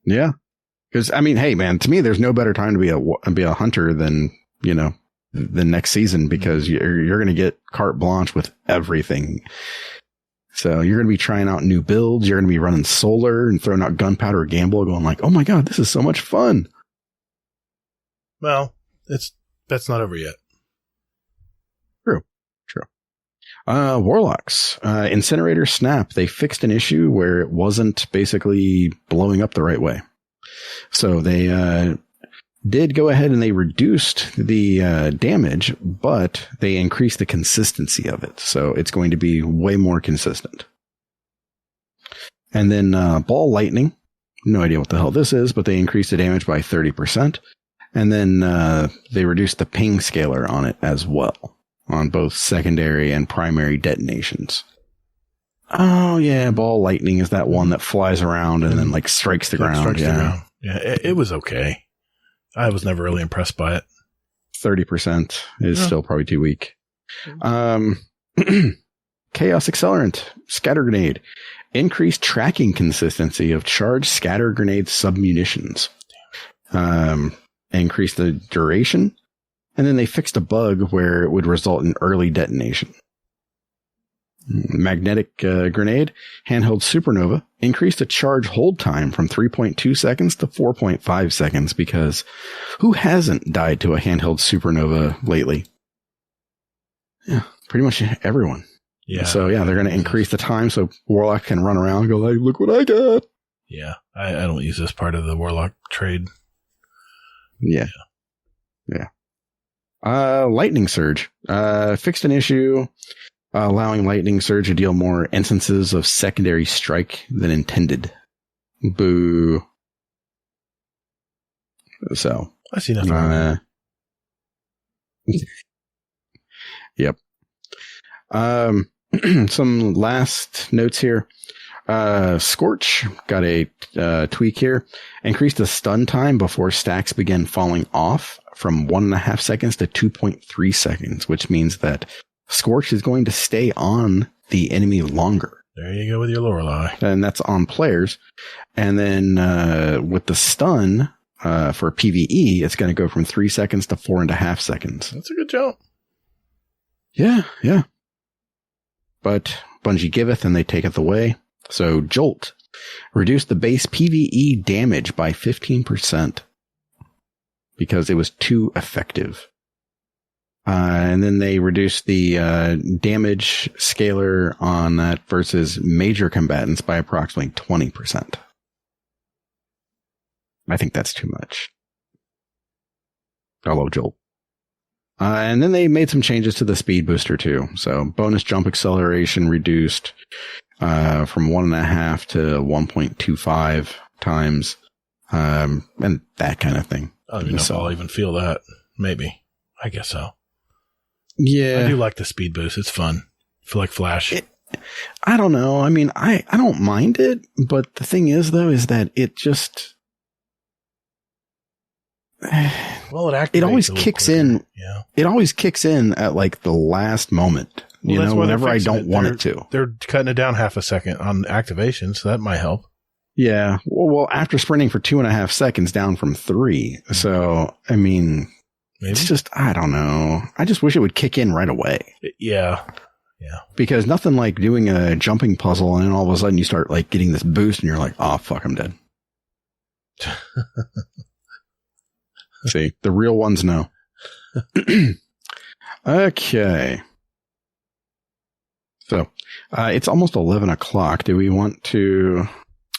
Yeah. Because, hey, man, to me, there's no better time to be a hunter than, the next season because you're going to get carte blanche with everything. So you're going to be trying out new builds. You're going to be running solar and throwing out gunpowder gamble going like, oh my God, this is so much fun. Well, that's not over yet. True. Warlocks, Incinerator Snap. They fixed an issue where it wasn't basically blowing up the right way. So they, did go ahead and they reduced the damage, but they increased the consistency of it. So it's going to be way more consistent. And then Ball Lightning. No idea what the hell this is, but they increased the damage by 30%. And then they reduced the ping scaler on it as well, on both secondary and primary detonations. Oh, yeah, Ball Lightning is that one that flies around and then strikes the ground. Yeah, it was okay. I was never really impressed by it. 30% is still probably too weak. Chaos Accelerant, Scatter Grenade. Increased tracking consistency of charged scatter grenade submunitions. Increased the duration. And then they fixed a bug where it would result in early detonation. Magnetic Grenade, Handheld Supernova, increased the charge hold time from 3.2 seconds to 4.5 seconds because who hasn't died to a Handheld Supernova lately? Yeah, pretty much everyone. Yeah. So yeah, they're going to increase the time so Warlock can run around and go like, look what I got. Yeah, I don't use this part of the Warlock trade. Yeah. Lightning Surge, fixed an issue. Allowing Lightning Surge to deal more instances of secondary strike than intended. Boo. So. I see nothing wrong. Yep. Some last notes here. Scorch got a tweak here. Increased the stun time before stacks begin falling off from 1.5 seconds to 2.3 seconds, which means that Scorch is going to stay on the enemy longer. There you go with your Lorelei. And that's on players. And then with the stun for PvE, it's going to go from 3 seconds to 4.5 seconds. That's a good jump. Yeah. But Bungie giveth and they taketh away. So Jolt reduced the base PvE damage by 15% because it was too effective. And then they reduced the damage scaler on that versus major combatants by approximately 20%. I think that's too much. Hello, Joel. And then they made some changes to the speed booster too. So bonus jump acceleration reduced from 1.5 to 1.25 times, and that kind of thing. I don't even know if I'll even feel that. Maybe. I guess so. Yeah. I do like the speed boost. It's fun. I feel like Flash. I don't know. I mean, I don't mind it, but the thing is, though, is that it just... Well, it always kicks in. Yeah. It always kicks in at the last moment. Whenever I don't want it to. They're cutting it down half a second on activation, so that might help. Yeah. Well, after sprinting for 2.5 seconds down from 3. So, I mean, Maybe? it's just, I don't know. I just wish it would kick in right away. Yeah. Yeah. Because nothing like doing a jumping puzzle and then all of a sudden you start like getting this boost and you're like, oh, fuck, I'm dead. See, the real ones know. Okay. So, it's almost 11 o'clock. Do we want to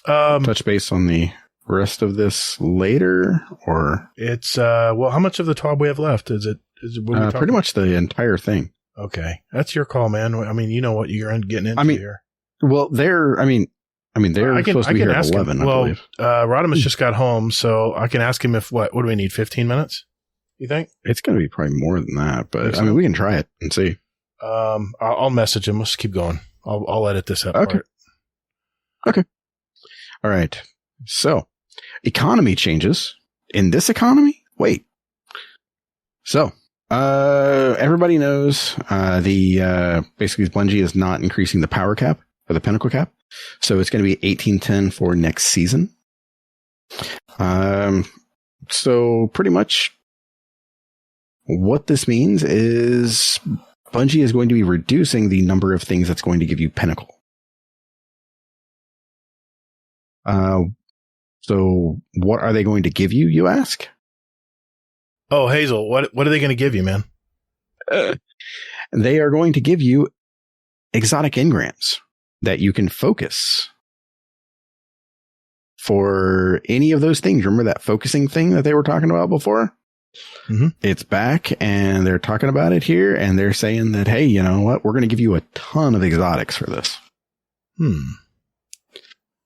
touch base on the rest of this later, or it's well, how much of the TWAB we have left? Is it what are we pretty much the entire thing? Okay, that's your call, man. I mean, you know what you're getting into here. Well, they're supposed to be here at 11. Well, I believe. Rodimus just got home, so I can ask him if what do we need? 15 minutes? You think It's going to be probably more than that, but I mean, we can try it and see. I'll message him. Let's keep going. I'll edit this out. Okay. Okay. All right. So, economy changes in this economy. Wait. So, everybody knows basically Bungie is not increasing the power cap or the pinnacle cap, so it's going to be 1810 for next season. So pretty much what this means is Bungie is going to be reducing the number of things that's going to give you pinnacle. So what are they going to give you, you ask? Oh, Hazel, what are they going to give you, man? They are going to give you exotic engrams that you can focus for any of those things. Remember that focusing thing that they were talking about before? Mm-hmm. It's back, and they're talking about it here, and they're saying that, hey, you know what? We're going to give you a ton of exotics for this.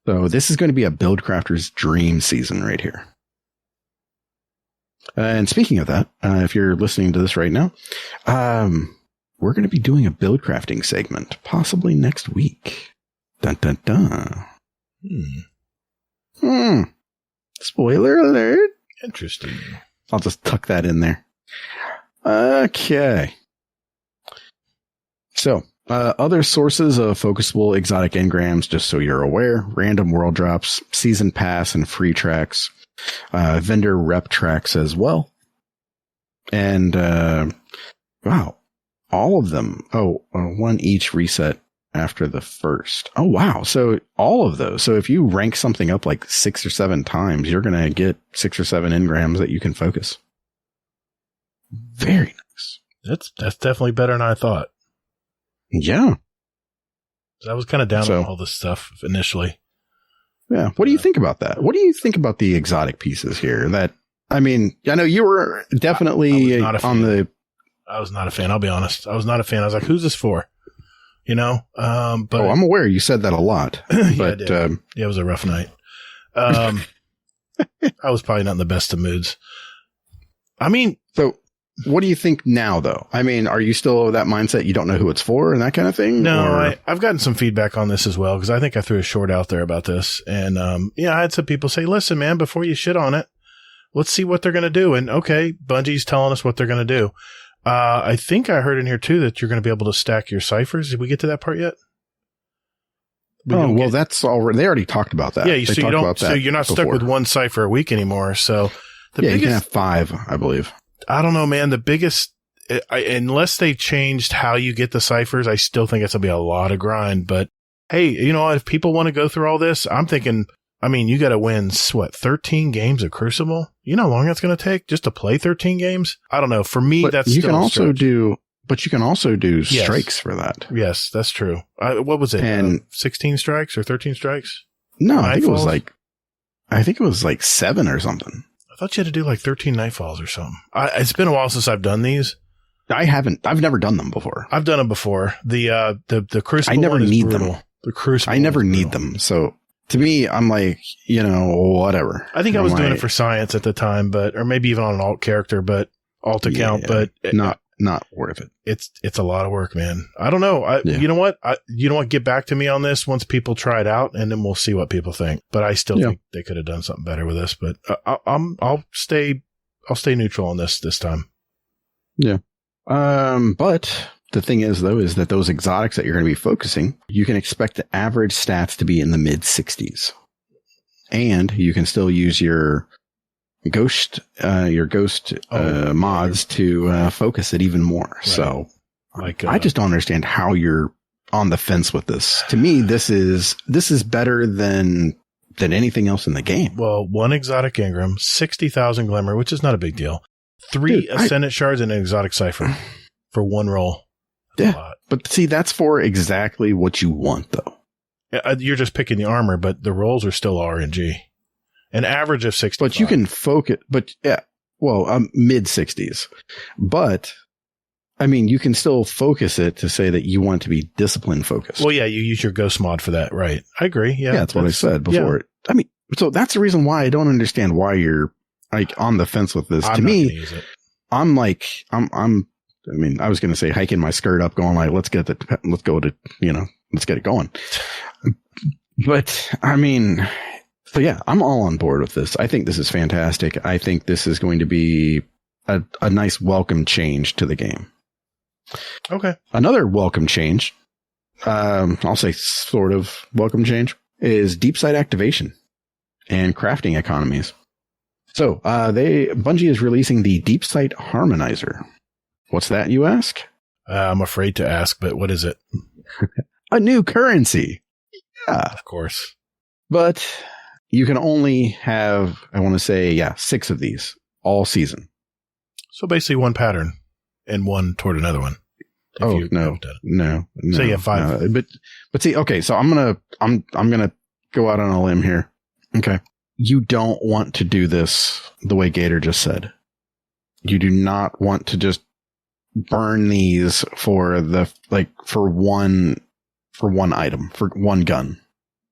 So this is going to be a build crafter's dream season right here. And speaking of that, if you're listening to this right now, we're going to be doing a build crafting segment, possibly next week. Dun, dun, dun. Spoiler alert. Interesting. I'll just tuck that in there. Okay. So, other sources of focusable exotic engrams, just so you're aware: random world drops, season pass, and free tracks, vendor rep tracks as well. And, wow, all of them. One each reset after the first. Oh, wow. So all of those. So if you rank something up like 6 or 7 times, you're going to get 6 or 7 engrams that you can focus. Very nice. That's definitely better than I thought. Yeah. I was kind of down on all this stuff initially. Yeah. What do you think about that? What do you think about the exotic pieces here? I know you were definitely on the... I was not a fan. I'll be honest. I was not a fan. I was like, who's this for? You know? But I'm aware you said that a lot. But yeah, it was a rough night. I was probably not in the best of moods. So what do you think now, though? Are you still of that mindset you don't know who it's for and that kind of thing? No, I've gotten some feedback on this as well, because I think I threw a short out there about this. And I had some people say, listen, man, before you shit on it, let's see what they're going to do. And okay, Bungie's telling us what they're going to do. I think I heard in here too that you're going to be able to stack your ciphers. Did we get to that part yet? That's already, they already talked about that. Yeah, so you're not stuck with one cipher a week anymore. So you can have 5, I believe. I don't know, man. The biggest, unless they changed how you get the ciphers, I still think it's going to be a lot of grind. But hey, you know what? If people want to go through all this, I'm thinking, you got to win, 13 games of Crucible? You know how long that's going to take just to play 13 games? I don't know. For me, that's you still can also do, but you can also do strikes for that. Yes, that's true. What was it? And 16 strikes or 13 strikes? No, I think it was like 7 or something. I thought you had to do like 13 nightfalls or something. It's been a while since I've done these. I've never done them before. I've done them before. The Crucible I never one is need brutal. them. The Crucible. I never need them. So to me, I'm like, whatever. I think I was doing it for science at the time, or maybe even on an alt character, but alt account, but not worth it. It's a lot of work, man. I don't know. You know what? Get back to me on this once people try it out, and then we'll see what people think. But I still think they could have done something better with this. But I'll stay neutral on this time. Yeah. But the thing is, though, is that those exotics that you're going to be focusing, you can expect the average stats to be in the mid 60s. and you can still use your ghost mods to focus it even more. Right. So I just don't understand how you're on the fence with this. To me, this is better than anything else in the game. Well, 1 exotic Ingram, 60,000 Glimmer, which is not a big deal. 3 Ascendant Shards and an exotic Cipher for 1 roll. That's a lot. But see, that's for exactly what you want, though. You're just picking the armor, but the rolls are still RNG. An average of 60. But you can focus, mid 60s. But, I mean, you can still focus it to say that you want to be discipline focused. Well, yeah, you use your ghost mod for that, right? I agree. Yeah, that's what I said before. Yeah. I mean, so that's the reason why I don't understand why you're like on the fence with this. To me, I'm like, I was going to say hiking my skirt up, going like, let's get it going. But I mean, so yeah, I'm all on board with this. I think this is fantastic. I think this is going to be a nice welcome change to the game. Okay. Another welcome change, I'll say sort of welcome change, is deep sight activation and crafting economies. So Bungie is releasing the Deep Sight Harmonizer. What's that, you ask? I'm afraid to ask, but what is it? A new currency. Yeah. Of course. But you can only have, 6 of these all season. So basically 1 pattern and 1 toward another one. No. So you have 5. But see, okay, so I'm gonna go out on a limb here. Okay. You don't want to do this the way Gator just said. You do not want to just burn these for one item, for 1 gun.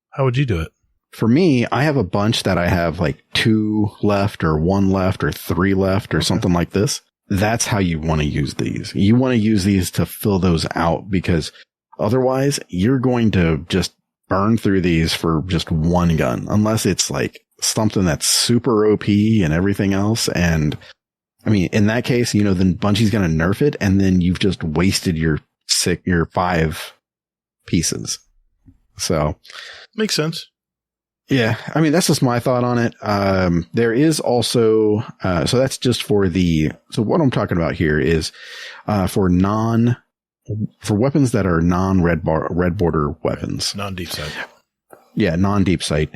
How would you do it? For me, I have a bunch that I have like 2 left or 1 left or 3 left or something like this. That's how you want to use these. You want to use these to fill those out, because otherwise you're going to just burn through these for just 1 gun, unless it's like something that's super OP and everything else. And I mean, in that case, then Bungie's going to nerf it, and then you've just wasted your 5 pieces. So makes sense. Yeah. I mean, that's just my thought on it. There is also, so that's just for so what I'm talking about here is, for weapons that are non-red border weapons. Non-deep sight. Yeah. Non-deep sight.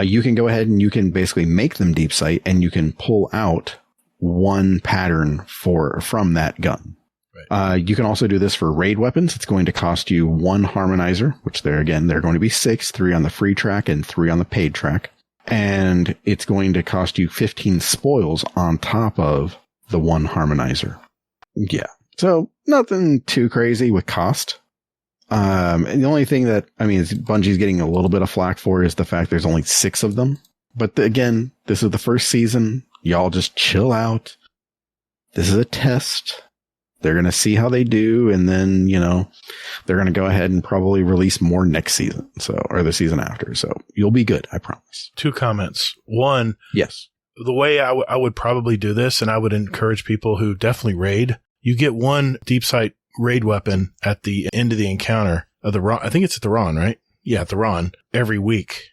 You can go ahead and you can basically make them deep sight, and you can pull out 1 pattern from that gun. Right. You can also do this for raid weapons. It's going to cost you 1 harmonizer, which they're going to be 6, 3 on the free track and 3 on the paid track. And it's going to cost you 15 spoils on top of the 1 harmonizer. Yeah. So nothing too crazy with cost. And the only thing that, Bungie's getting a little bit of flack for is the fact there's only 6 of them. But again, this is the first season. Y'all just chill out. This is a test. They're going to see how they do, and then, they're going to go ahead and probably release more next season, or the season after. So you'll be good, I promise. 2 comments. 1, yes, the way I would probably do this, and I would encourage people who definitely raid, you get 1 deep sight raid weapon at the end of the encounter of I think it's at the Ron, right? Yeah, at the Ron every week.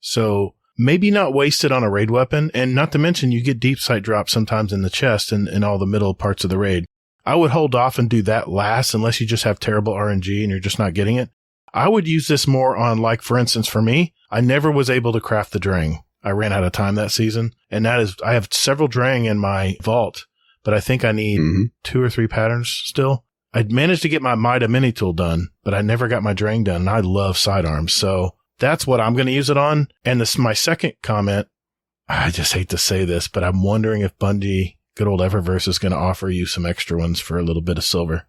So maybe not waste it on a raid weapon, and not to mention you get deep sight drops sometimes in the chest and in all the middle parts of the raid. I would hold off and do that last, unless you just have terrible RNG and you're just not getting it. I would use this more on, like, for instance, for me, I never was able to craft the Drang. I ran out of time that season, and I have several Drang in my vault, but I think I need 2 or 3 patterns still. I'd managed to get my Mida mini tool done, but I never got my Drang done, and I love sidearms, so that's what I'm going to use it on. And my second comment, I just hate to say this, but I'm wondering if Bungie, good old Eververse, is going to offer you some extra ones for a little bit of silver.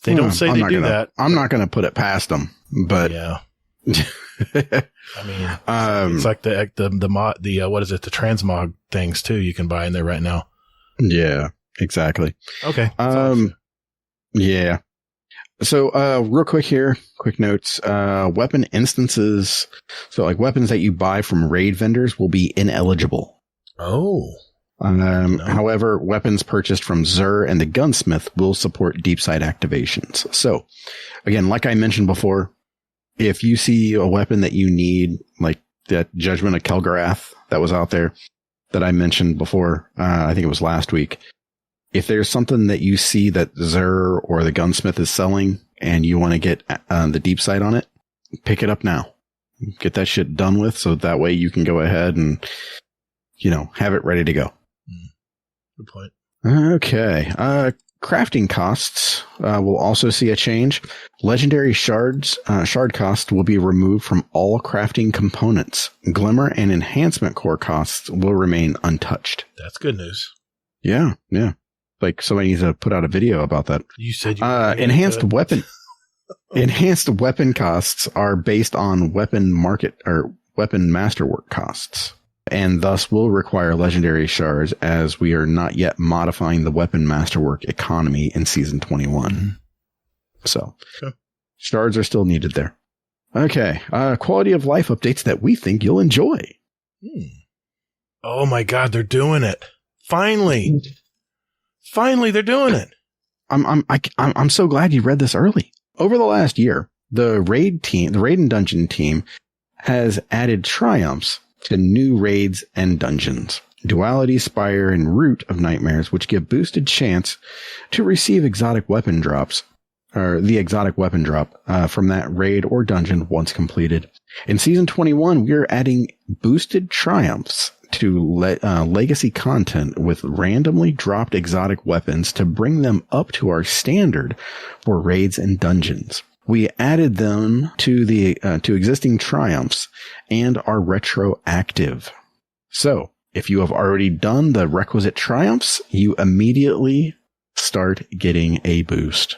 They don't say they do that. I'm not going to put it past them, but yeah. It's like the mod, what is it? The transmog things too. You can buy in there right now. Yeah, exactly. Okay. Yeah. So, real quick here, quick notes, weapon instances. So like weapons that you buy from raid vendors will be ineligible. Oh. However, weapons purchased from Xur and the gunsmith will support deep sight activations. So again, like I mentioned before, if you see a weapon that you need, like that Judgment of Kelgarath that was out there that I mentioned before. I think it was last week. If there's something that you see that Xur or the gunsmith is selling and you want to get the deep sight on it, pick it up now. Get that shit done with so that way you can go ahead and, have it ready to go. Good point. Okay. Crafting costs will also see a change. Legendary shard cost will be removed from all crafting components. Glimmer and enhancement core costs will remain untouched. That's good news. Yeah. Like somebody needs to put out a video about that. You said you enhanced weapon costs are based on weapon market or weapon masterwork costs, and thus will require legendary shards as we are not yet modifying the weapon masterwork economy in season 21. Mm-hmm. So shards are still needed there. Okay. Quality of life updates that we think you'll enjoy. Oh my God, they're doing it. Finally, they're doing it. I'm so glad you read this early. Over the last year, the raid and dungeon team has added triumphs to new raids and dungeons. Duality, Spire, and Root of Nightmares, which give boosted chance to receive exotic weapon drops, or the exotic weapon drop from that raid or dungeon once completed. In season 21, we are adding boosted triumphs to legacy content with randomly dropped exotic weapons to bring them up to our standard for raids and dungeons. We added them to the to existing triumphs and are retroactive. So, if you have already done the requisite triumphs, you immediately start getting a boost.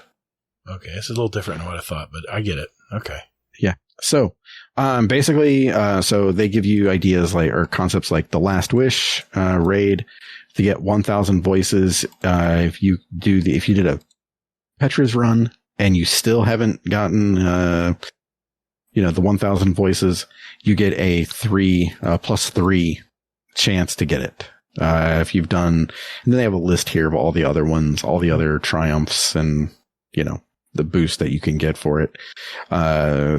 Okay, it's a little different than what I thought, but I get it. Okay. Yeah. So, basically, so they give you ideas or concepts like the Last Wish raid to get 1,000 voices. If you did a Petra's run and you still haven't gotten, the 1,000 voices, you get a +3 chance to get it. If you've done, and then they have a list here of all the other ones, all the other triumphs and, the boost that you can get for it.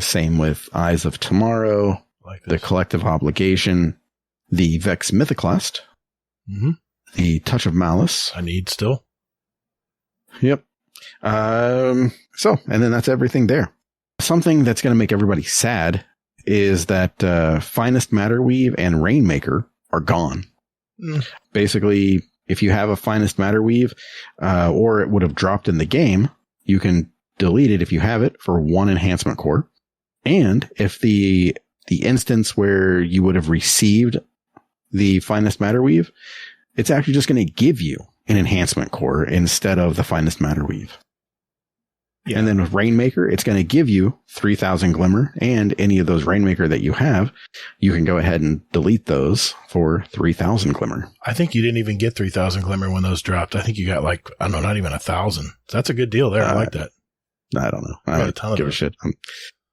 Same with Eyes of Tomorrow, the Collective Obligation, the Vex Mythoclast, the Touch of Malice. I need still. Yep. And then that's everything there. Something that's going to make everybody sad is that Finest Matterweave and Rainmaker are gone. Basically, if you have a Finest Matterweave, or it would have dropped in the game, you can delete it if you have it for 1 enhancement core. And if the instance where you would have received the Finest Matterweave, it's actually just going to give you an enhancement core instead of the Finest Matterweave. Yeah. And then with Rainmaker, it's going to give you 3,000 Glimmer, and any of those Rainmaker that you have, you can go ahead and delete those for 3,000 Glimmer. I think you didn't even get 3,000 Glimmer when those dropped. I think you got not even 1,000. That's a good deal there. I like that. I don't know. I don't give a shit.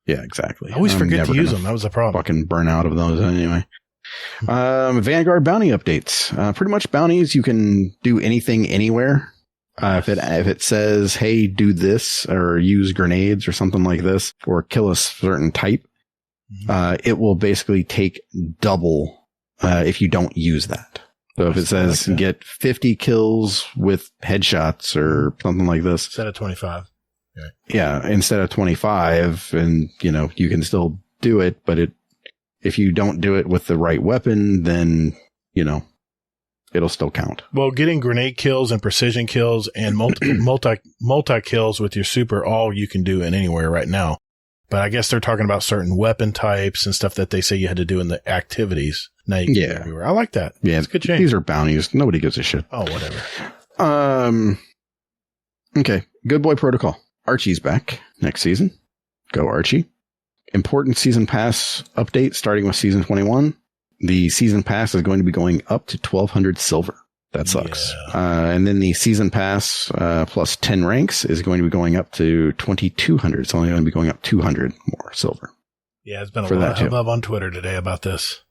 Yeah, exactly. I always forget to use them. That was the problem. Fucking burn out of those anyway. Vanguard bounty updates. Pretty much bounties, you can do anything anywhere. If it says, hey, do this or use grenades or something like this or kill a certain type, it will basically take double if you don't use that. So if it says get 50 kills with headshots or something like this. Instead of 25. Right. Yeah, instead of 25, and you can still do it, but if you don't do it with the right weapon, then it'll still count. Well, getting grenade kills and precision kills and multi kills with your super, all you can do in anywhere right now. But I guess they're talking about certain weapon types and stuff that they say you had to do in the activities. Now you can do everywhere. I like that. Yeah, it's a good change. These are bounties. Nobody gives a shit. Oh, whatever. Okay. Good Boy Protocol. Archie's back next season. Go Archie. Important season pass update starting with season 21. The season pass is going to be going up to 1,200 silver. That sucks. Yeah. And then the season pass plus 10 ranks is going to be going up to 2,200. It's only going to be going up 200 more silver. Yeah, there's been a lot of hubbub on Twitter today about this.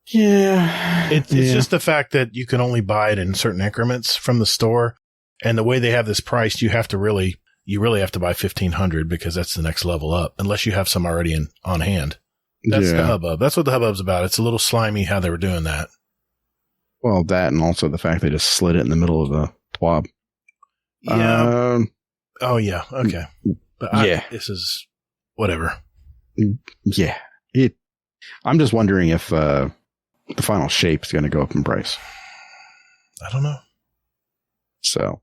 Yeah. It's just the fact that you can only buy it in certain increments from the store. And the way they have this priced, you really have to buy 1,500 because that's the next level up, unless you have some already on hand. That's the hubbub. That's what the hubbub's about. It's a little slimy how they were doing that. Well, that and also the fact they just slid it in the middle of the twab. Yeah. Oh, yeah. Okay. But this is whatever. Yeah. I'm just wondering if the final shape is going to go up in price. I don't know. So,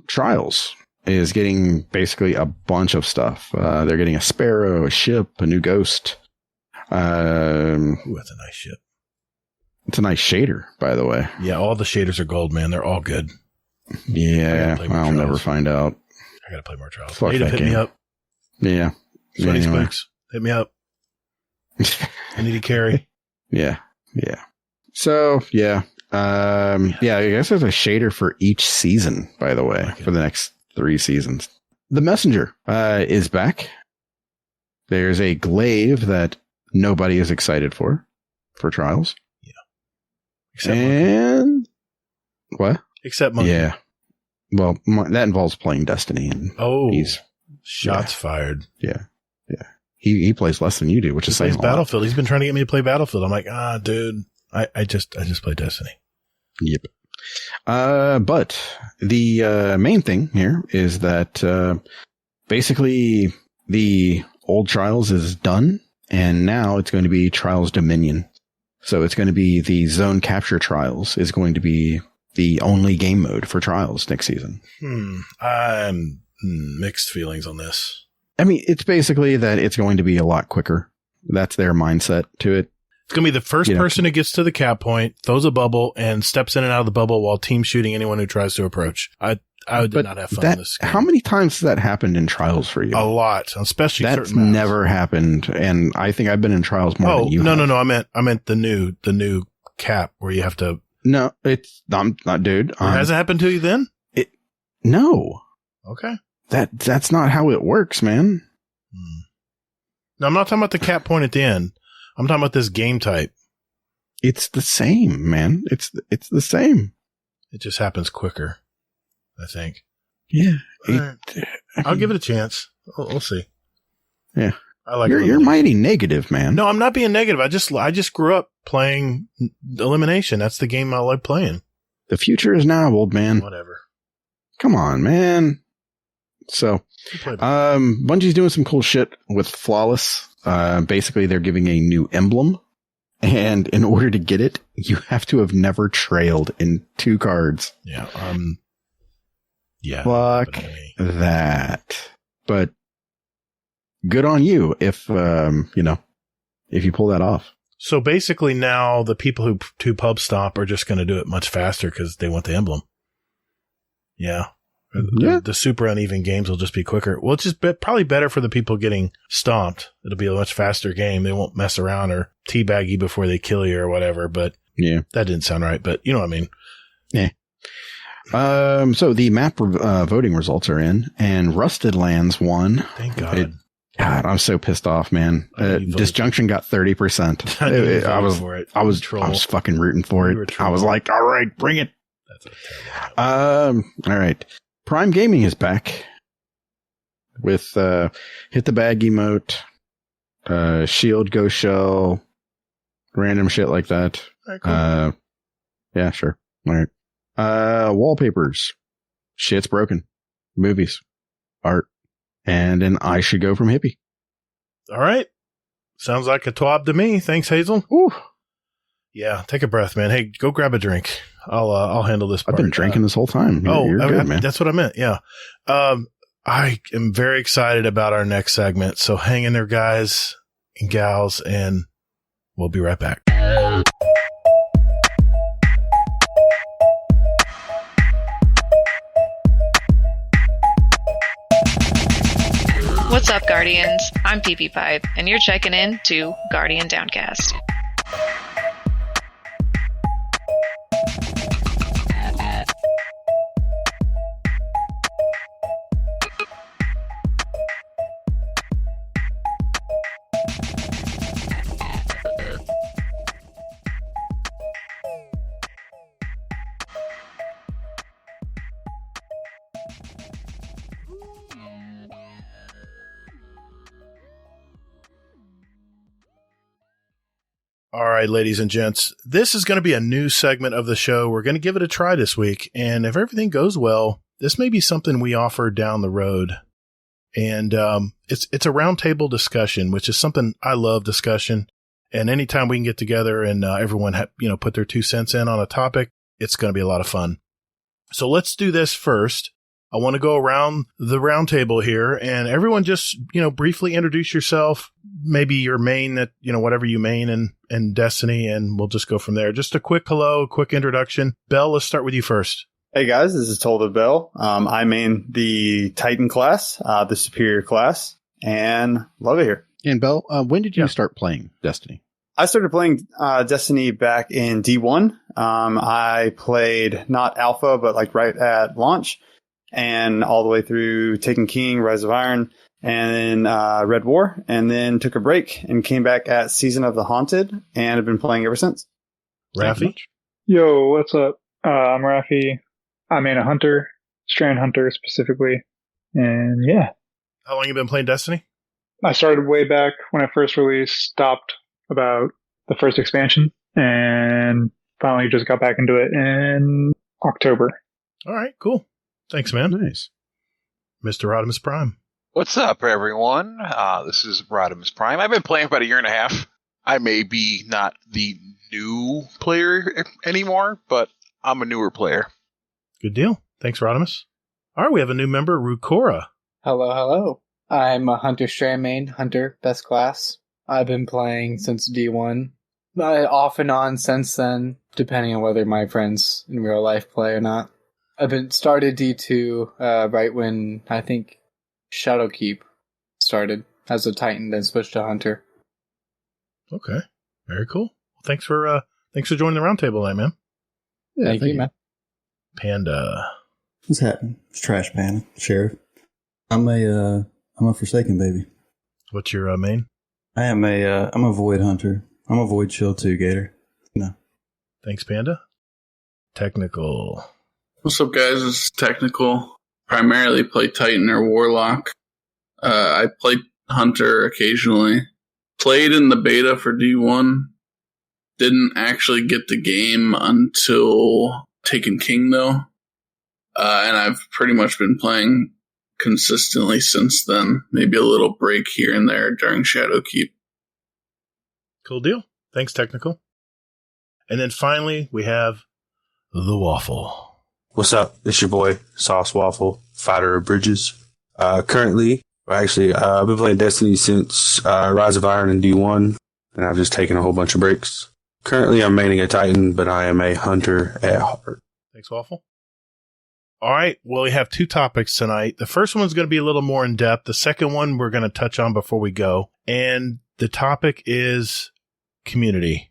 Trials is getting basically a bunch of stuff. They're getting a Sparrow, a ship, a new Ghost. Ooh, that's a nice ship. It's a nice shader, by the way. Yeah, all the shaders are gold, man. They're all good. Yeah, I'll never find out. I gotta play more Trials. Fuck Native, that hit game. me up. Yeah. Sweaty Anyway. Spooks, hit me up. I need a carry. Yeah. So, yeah. I guess there's a shader for each season, by the way, for the next 3 seasons. The Messenger is back. There's a glaive that nobody is excited for Trials. Yeah. Except and what? Except Monkey. Yeah. Well, that involves playing Destiny, and shots fired. Yeah. He plays less than you do, which is saying plays Battlefield. He's been trying to get me to play Battlefield. I'm like, dude, I just play Destiny. Yep. But the main thing here is that basically the old Trials is done, and now it's going to be Trials Dominion. So it's going to be the Zone Capture Trials is going to be the only game mode for Trials next season. I'm mixed feelings on this. I mean, it's basically that it's going to be a lot quicker. That's their mindset to it. It's going to be the first person who gets to the cap point, throws a bubble, and steps in and out of the bubble while team shooting anyone who tries to approach. I did not have fun in this game. How many times has that happened in Trials for you? A lot, especially that's certain maps. Never happened, and I think I've been in Trials more than you. No. I meant the new cap where you have to. No, it's not, dude. It hasn't happened to you then? No. Okay. That's not how it works, man. No, I'm not talking about the cap point at the end. I'm talking about this game type. It's the same, man. It's the same. It just happens quicker, I think. Yeah. I'll give it a chance. We'll see. Yeah. I like you're mighty negative, man. No, I'm not being negative. I just grew up playing Elimination. That's the game I like playing. The future is now, old man. Whatever. Come on, man. So, Bungie's doing some cool shit with Flawless. Basically, they're giving a new emblem. And in order to get it, you have to have never trailed in 2 cards. Yeah. Fuck that. But good on you if you pull that off. So basically now the people who pub stomp are just going to do it much faster because they want the emblem. Yeah. The super uneven games will just be quicker. Well, it's just probably better for the people getting stomped. It'll be a much faster game. They won't mess around or teabag you before they kill you or whatever. But that didn't sound right. But you know what I mean? Yeah. So the map voting results are in, and Rusted Lands won. Thank God. God, I'm so pissed off, man. Disjunction got 30%. I was fucking rooting for it. I was like, all right, bring it. That's a terrible. All right. Prime Gaming is back with hit the bag emote, shield go shell, random shit like that. Right, cool. Yeah, sure. All right. Wallpapers, shit's broken, movies, art, and an I should go from hippie. All right. Sounds like a twab to me. Thanks, Hazel. Ooh. Yeah, take a breath, man. Hey, go grab a drink. I'll handle this part. I've been drinking this whole time. You're good, man. That's what I meant. Yeah. I am very excited about our next segment. So hang in there, guys and gals, and we'll be right back. What's up, Guardians? I'm PP Pipe, and you're checking in to Guardian Downcast. All right, ladies and gents, this is going to be a new segment of the show. We're going to give it a try this week. And if everything goes well, this may be something we offer down the road. And it's a roundtable discussion, which is something I love discussion. And anytime we can get together and everyone put their 2 cents in on a topic, it's going to be a lot of fun. So let's do this first. I want to go around the roundtable here, and everyone just briefly introduce yourself. Maybe your main that whatever you main in Destiny, and we'll just go from there. Just a quick hello, quick introduction. Bell, let's start with you first. Hey guys, this is Tolda Bell. I main the Titan class, the Superior class, and love it here. And Bell, when did you start playing Destiny? I started playing Destiny back in D1. I played not Alpha, but like right at launch, and all the way through Taken King, Rise of Iron, and then Red War, and then took a break and came back at Season of the Haunted, and have been playing ever since. Rafi? Yo, what's up? I'm Rafi. I main a hunter, Strand Hunter specifically, and yeah. How long you been playing Destiny? I started way back when I first released, stopped about the first expansion, and finally just got back into it in October. All right, cool. Thanks, man. Nice. Mr. Rodimus Prime. What's up, everyone? This is Rodimus Prime. I've been playing for about a year and a half. I may be not the new player anymore, but I'm a newer player. Good deal. Thanks, Rodimus. All right, we have a new member, Rukora. Hello. I'm a Hunter Strand main, Hunter, best class. I've been playing since D1. Off and on since then, depending on whether my friends in real life play or not. I've been started D2 right when I think Shadowkeep started as a Titan, then switched to Hunter. Okay, very cool. Well, thanks for joining the roundtable, man. Yeah, thank you, man. Panda. What's happening? It's Trash Panda, Sheriff. I'm a Forsaken baby. What's your main? I'm a Void Hunter. I'm a Void Shield 2 Gator. No. Thanks, Panda. Technical. What's up, guys? This is Technical. Primarily play Titan or Warlock. I play Hunter occasionally. Played in the beta for D1. Didn't actually get the game until Taken King, though. And I've pretty much been playing consistently since then. Maybe a little break here and there during Shadowkeep. Cool deal. Thanks, Technical. And then finally, we have the Waffle. What's up? It's your boy, Sauce Waffle, Fighter of Bridges. I've been playing Destiny since Rise of Iron and D1, and I've just taken a whole bunch of breaks. Currently, I'm maining a Titan, but I am a Hunter at heart. Thanks, Waffle. All right. Well, we have 2 topics tonight. The first one's going to be a little more in depth. The second one we're going to touch on before we go. And the topic is community.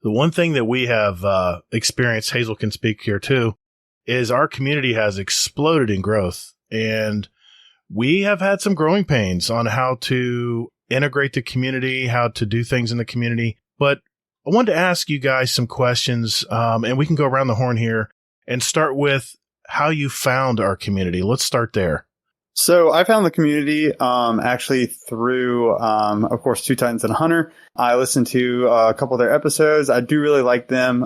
The one thing that we have experienced, Hazel can speak here too, is our community has exploded in growth. And we have had some growing pains on how to integrate the community, how to do things in the community. But I wanted to ask you guys some questions, and we can go around the horn here and start with how you found our community. Let's start there. So I found the community actually through, of course, Two Titans and a Hunter. I listened to a couple of their episodes. I do really like them.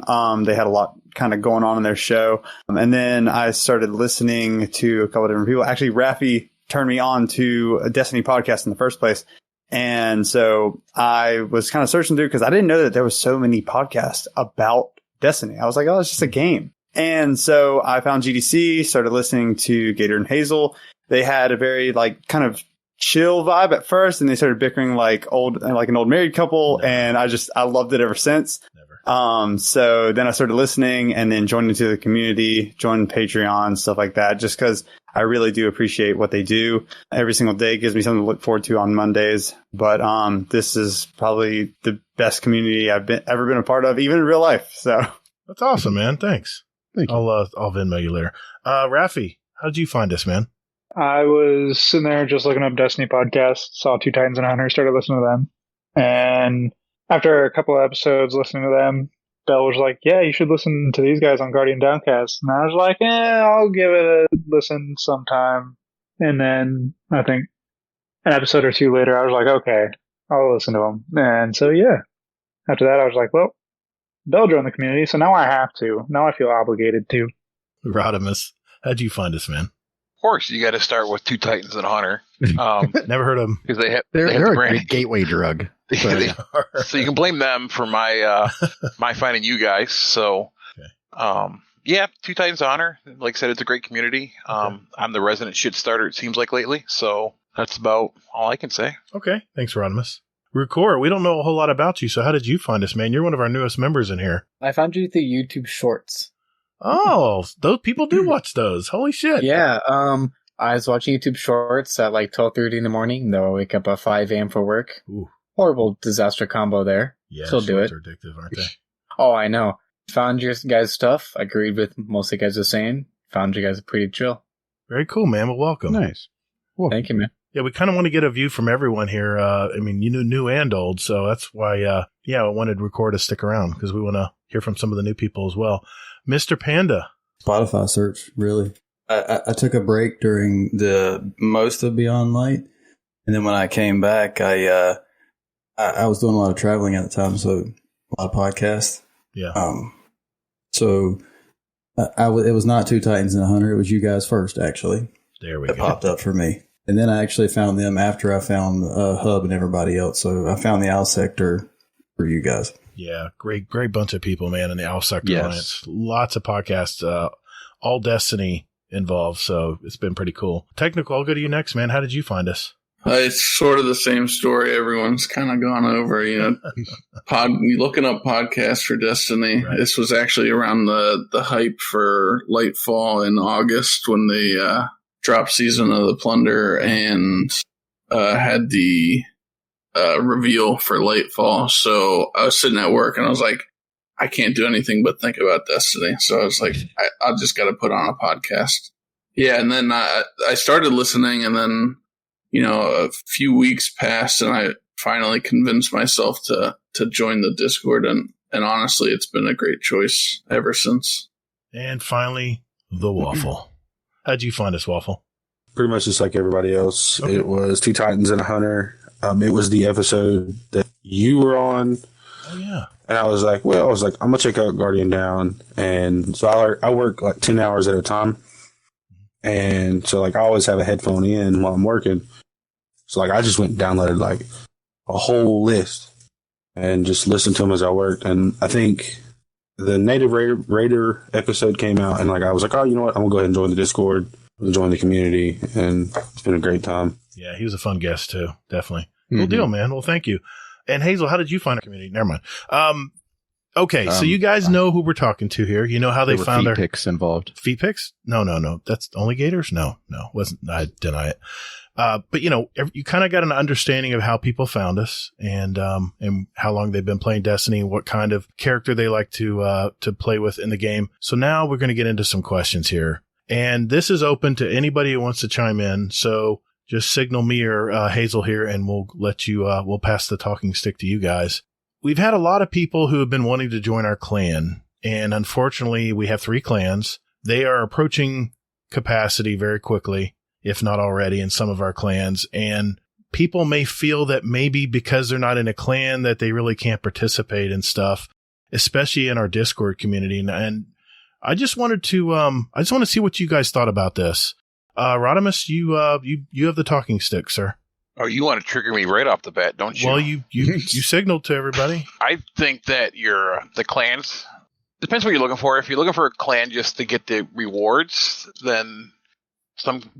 They had a lot kind of going on in their show. And then I started listening to a couple of different people. Actually, Rafi turned me on to a Destiny podcast in the first place. And so I was kind of searching through because I didn't know that there was so many podcasts about Destiny. I was like, oh, it's just a game. And so I found GDC, started listening to Gator and Hazel. They had a very kind of chill vibe at first, and they started bickering like an old married couple. Never. And I loved it ever since. Never. So then I started listening and then joined into the community, joined Patreon, stuff like that, just because I really do appreciate what they do. Every single day gives me something to look forward to on Mondays. But this is probably the best community I've ever been a part of, even in real life. So that's awesome, man. Thanks. Thank you. I'll Venmo you later. Rafi, how did you find us, man? I was sitting there just looking up Destiny podcasts, saw Two Titans and a Hunter, started listening to them. And after a couple of episodes listening to them, Bell was like, yeah, you should listen to these guys on Guardian Downcast. And I was like, I'll give it a listen sometime. And then I think an episode or two later, I was like, okay, I'll listen to them. And so, yeah. after that, I was like, well, Bell joined the community, so now I have to. Now I feel obligated to. Rodimus, how'd you find us, man? Of course, you got to start with Two Titans and a Hunter. Never heard of them. Because they're the a brand. great gateway drug. So you can blame them for my finding you guys. So, yeah, Two Titans and a Hunter. Like I said, it's a great community. I'm the resident shit starter, it seems like, lately. So that's about all I can say. Okay. Thanks, Rodimus. Rukor, we don't know a whole lot about you, so how did you find us, man? You're one of our newest members in here. I found you through YouTube Shorts. Oh, those people do watch those. Holy shit. Yeah, I was watching YouTube Shorts at like 12:30 in the morning, though I wake up at 5 a.m. for work. Ooh. Horrible disaster combo there. Yeah, still do it. Shorts are addictive, aren't they? Oh, I know. Found your guys' stuff. Agreed with most of you guys are saying. Found you guys pretty chill. Very cool, man. Well, welcome. Nice. Thank you, man. Yeah, we kind of want to get a view from everyone here. I mean, you know, new and old. So that's why, I wanted Record to stick around because we want to hear from some of the new people as well. Mr. Panda. Spotify search, really. I took a break during the most of Beyond Light. And then when I came back, I was doing a lot of traveling at the time. So a lot of podcasts. Yeah. So it was not Two Titans and a Hunter. It was you guys first, actually. There we go. It popped up for me. And then I actually found them after I found Hub and everybody else. So I found the Owl Sector for you guys. Yeah, great bunch of people, man, in the Owl Sector Yes. Alliance. Lots of podcasts, all Destiny involved, so it's been pretty cool. Technical, I'll go to you next, man. How did you find us? It's sort of the same story everyone's kind of gone over, looking up podcasts for Destiny. Right. This was actually around the hype for Lightfall in August when they dropped Season of the Plunder and had the reveal for Lightfall. So I was sitting at work and I was like, I can't do anything but think about Destiny. So I was like, I just got to put on a podcast. Yeah, and then I started listening, and then a few weeks passed, and I finally convinced myself to join the Discord, and honestly, it's been a great choice ever since. And finally, the Waffle. How'd you find us, Waffle? Pretty much just like everybody else. Okay. It was Two Titans and a Hunter. It was the episode that you were on. Oh, yeah. And I was like, I'm going to check out Guardian Down. And so I work like 10 hours at a time. And so like I always have a headphone in while I'm working. So like I just went and downloaded like a whole list and just listened to them as I worked. And I think the Native Raider episode came out, and like I was like, oh, you know what? I'm going to go ahead and join the Discord, join the community. And it's been a great time. Yeah, he was a fun guest too. Definitely. Cool deal, man. Well, thank you. And Hazel, how did you find our community? Never mind. Okay, so you guys know who we're talking to here. You know how they found feet our pics involved. feet pics? No. That's only Gators? No, wasn't. I deny it. But you kind of got an understanding of how people found us and how long they've been playing Destiny, what kind of character they like to play with in the game. So now we're going to get into some questions here, and this is open to anybody who wants to chime in. So just signal me or Hazel here, and we'll let you. We'll pass the talking stick to you guys. We've had a lot of people who have been wanting to join our clan, and unfortunately, we have 3 clans. They are approaching capacity very quickly, if not already, in some of our clans. And people may feel that maybe because they're not in a clan that they really can't participate in stuff, especially in our Discord community. And I just wanted to, see what you guys thought about this. Rodimus, you have the talking stick, sir. Oh, you want to trigger me right off the bat, don't you? Well, you signaled to everybody. I think that the clans, depends what you're looking for. If you're looking for a clan just to get the rewards, then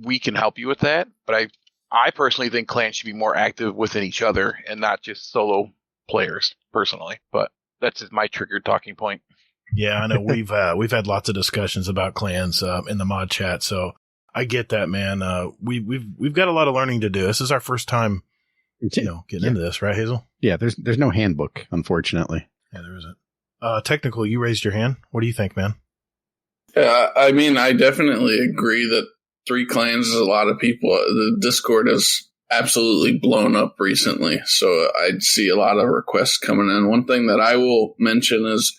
we can help you with that. But I personally think clans should be more active within each other and not just solo players, personally. But that's just my triggered talking point. Yeah, I know we've had lots of discussions about clans in the mod chat, so I get that, man. We've got a lot of learning to do. This is our first time, getting into this, right, Hazel? Yeah, there's no handbook, unfortunately. Yeah, there isn't. Technical, you raised your hand. What do you think, man? I mean, I definitely agree that 3 clans is a lot of people. The Discord has absolutely blown up recently, so I'd see a lot of requests coming in. One thing that I will mention is